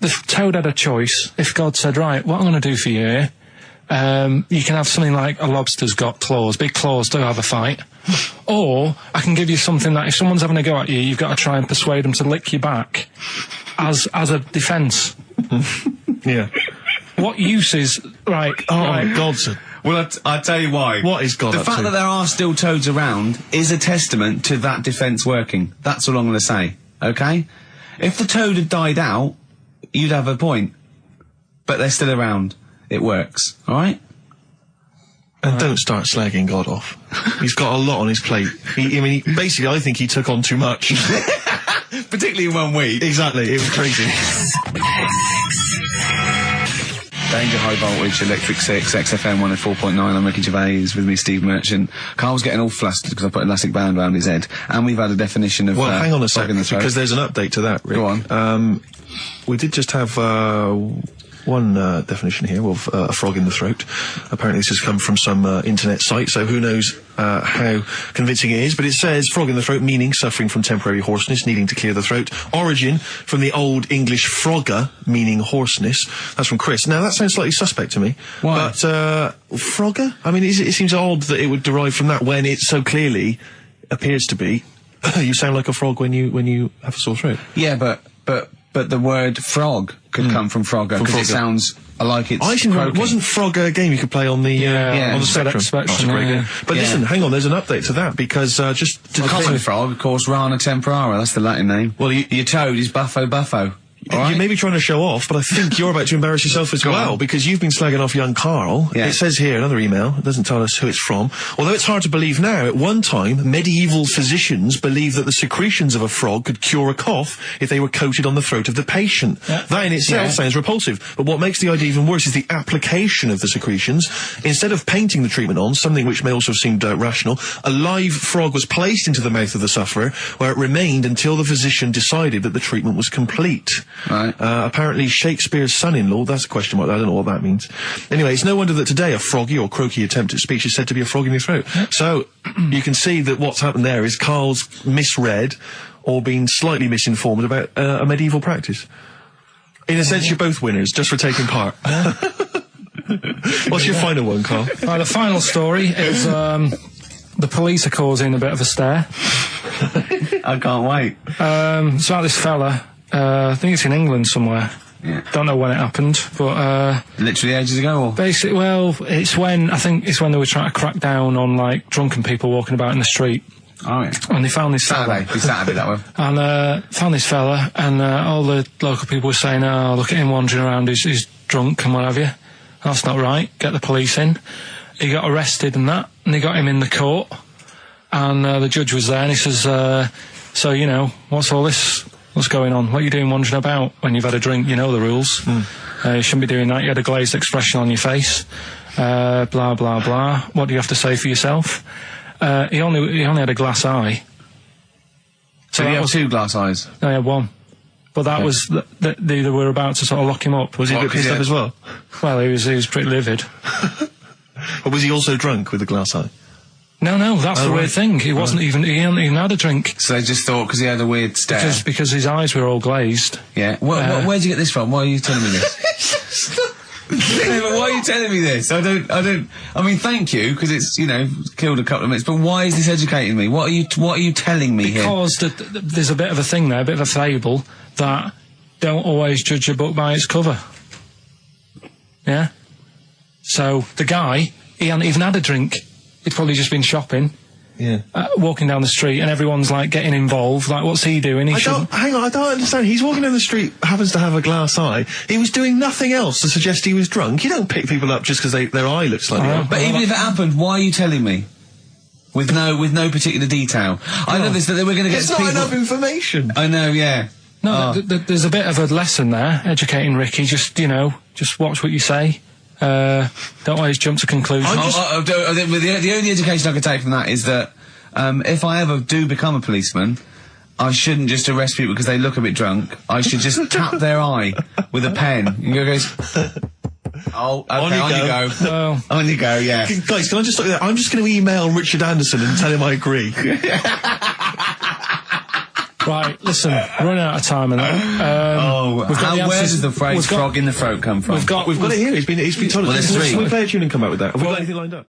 the toad had a choice, if God said, right, what I'm going to do for you here, you can have something like a lobster's got claws, big claws to have a fight, or I can give you something that if someone's having a go at you, you've got to try and persuade them to lick you back as a defence. Yeah. What use is, right, Oh, God, sir. Well, I'll tell you why. What is God The up fact to? that there are still toads around is a testament to that defence working. That's all I'm going to say, okay? If the toad had died out, you'd have a point. But they're still around. It works, alright? And don't start slagging God off. He's got a lot on his plate. Basically, I think he took on too much. Particularly in 1 week. Exactly, it was crazy. Danger High Voltage, Electric 6, XFM 104.9. I'm Ricky Gervais, with me Steve Merchant. Carl's getting all flustered because I put elastic band around his head. And we've had a definition of... Well, hang on a frog in second, the throat. because there's an update to that, Rick. Go on. We did just have one definition here of a frog in the throat. Apparently this has come from some internet site, so who knows how convincing it is, but it says frog in the throat, meaning suffering from temporary hoarseness, needing to clear the throat. Origin from the Old English frogger, meaning hoarseness. That's from Chris. Now that sounds slightly suspect to me. Why? But frogger? I mean, it seems odd that it would derive from that when it so clearly appears to be you sound like a frog when you have a sore throat. Yeah, but the word frog could come from frogger, because it sounds like it's I think croaking. wasn't Frogger a game you could play on the on the Spectrum? That's a great game. But listen, hang on, there's an update to that, because just to The common frog, of course, Rana tempora, that's the Latin name. Well, your toad is Buffo Buffo. Right. You may be trying to show off, but I think you're about to embarrass yourself as well, because you've been slagging off young Karl. Yeah. It says here, another email, it doesn't tell us who it's from. Although it's hard to believe now, at one time, medieval physicians believed that the secretions of a frog could cure a cough if they were coated on the throat of the patient. Yeah. That in itself sounds repulsive, but what makes the idea even worse is the application of the secretions. Instead of painting the treatment on, something which may also have seemed rational, a live frog was placed into the mouth of the sufferer, where it remained until the physician decided that the treatment was complete. Right. Apparently Shakespeare's son-in-law, that's a question mark, I don't know what that means. Anyway, it's no wonder that today a froggy or croaky attempt at speech is said to be a frog in your throat. So, you can see that what's happened there is Karl's misread or been slightly misinformed about a medieval practice. In a sense, you're both winners, just for taking part. What's your final one, Karl? Right, the final story is the police are causing a bit of a stir. I can't wait. It's about this fella. I think it's in England somewhere. Yeah. Don't know when it happened, but Literally ages ago, or? basically, well, I think it's when they were trying to crack down on like drunken people walking about in the street, Oh, yeah. and they found this Saturday. fella. It's Saturday, that one. And found this fella, and all the local people were saying, "Oh, look at him wandering around. He's drunk and what have you." That's not right. Get the police in. He got arrested and that, and they got him in the court. And the judge was there, and he says, "So you know, what's all this? What's going on? What are you doing wandering about when you've had a drink? You know the rules. You shouldn't be doing that. You had a glazed expression on your face. Blah blah blah. What do you have to say for yourself?" He only had a glass eye. So he had 2 glass eyes? No, he had 1. But that was they were about to sort of lock him up. Was he a bit pissed up as well? Well, he was pretty livid. Or was he also drunk with a glass eye? No, that's the right. weird thing. He wasn't even. He hadn't even had a drink. So they just thought, because he had a weird stare. Because his eyes were all glazed. Yeah. Where'd you get this from? Why are you telling me this? Yeah, but why are you telling me this? I mean, thank you, because it's, killed a couple of minutes, but why is this educating me? What are you telling me here? Because there's a bit of a thing there, a bit of a fable, that don't always judge a book by its cover. Yeah? So, the guy, he hadn't even had a drink. He'd probably just been shopping. Yeah. Walking down the street, and everyone's like getting involved. Like, what's he doing? Hang on, I don't understand. He's walking down the street, happens to have a glass eye. He was doing nothing else to suggest he was drunk. You don't pick people up just because their eye looks slightly off. But even if it happened, why are you telling me? With no particular detail. I know this, that we're going to get It's not enough information. I know, yeah. No, there's a bit of a lesson there, educating Ricky. Just watch what you say. Don't always jump to conclusions. The only education I can take from that is that if I ever do become a policeman, I shouldn't just arrest people because they look a bit drunk. I should just tap their eye with a pen and goes. Oh, okay, on you go. Well, on you go, yeah. Guys, can I just stop you there? I'm just going to email Richard Anderson and tell him I agree. Right, listen, we're running out of time and that. Where does the phrase frog in the throat come from? We've got it here. He's been told. Well, there's three. Can we play a tune and come back with that? Have we got anything lined up?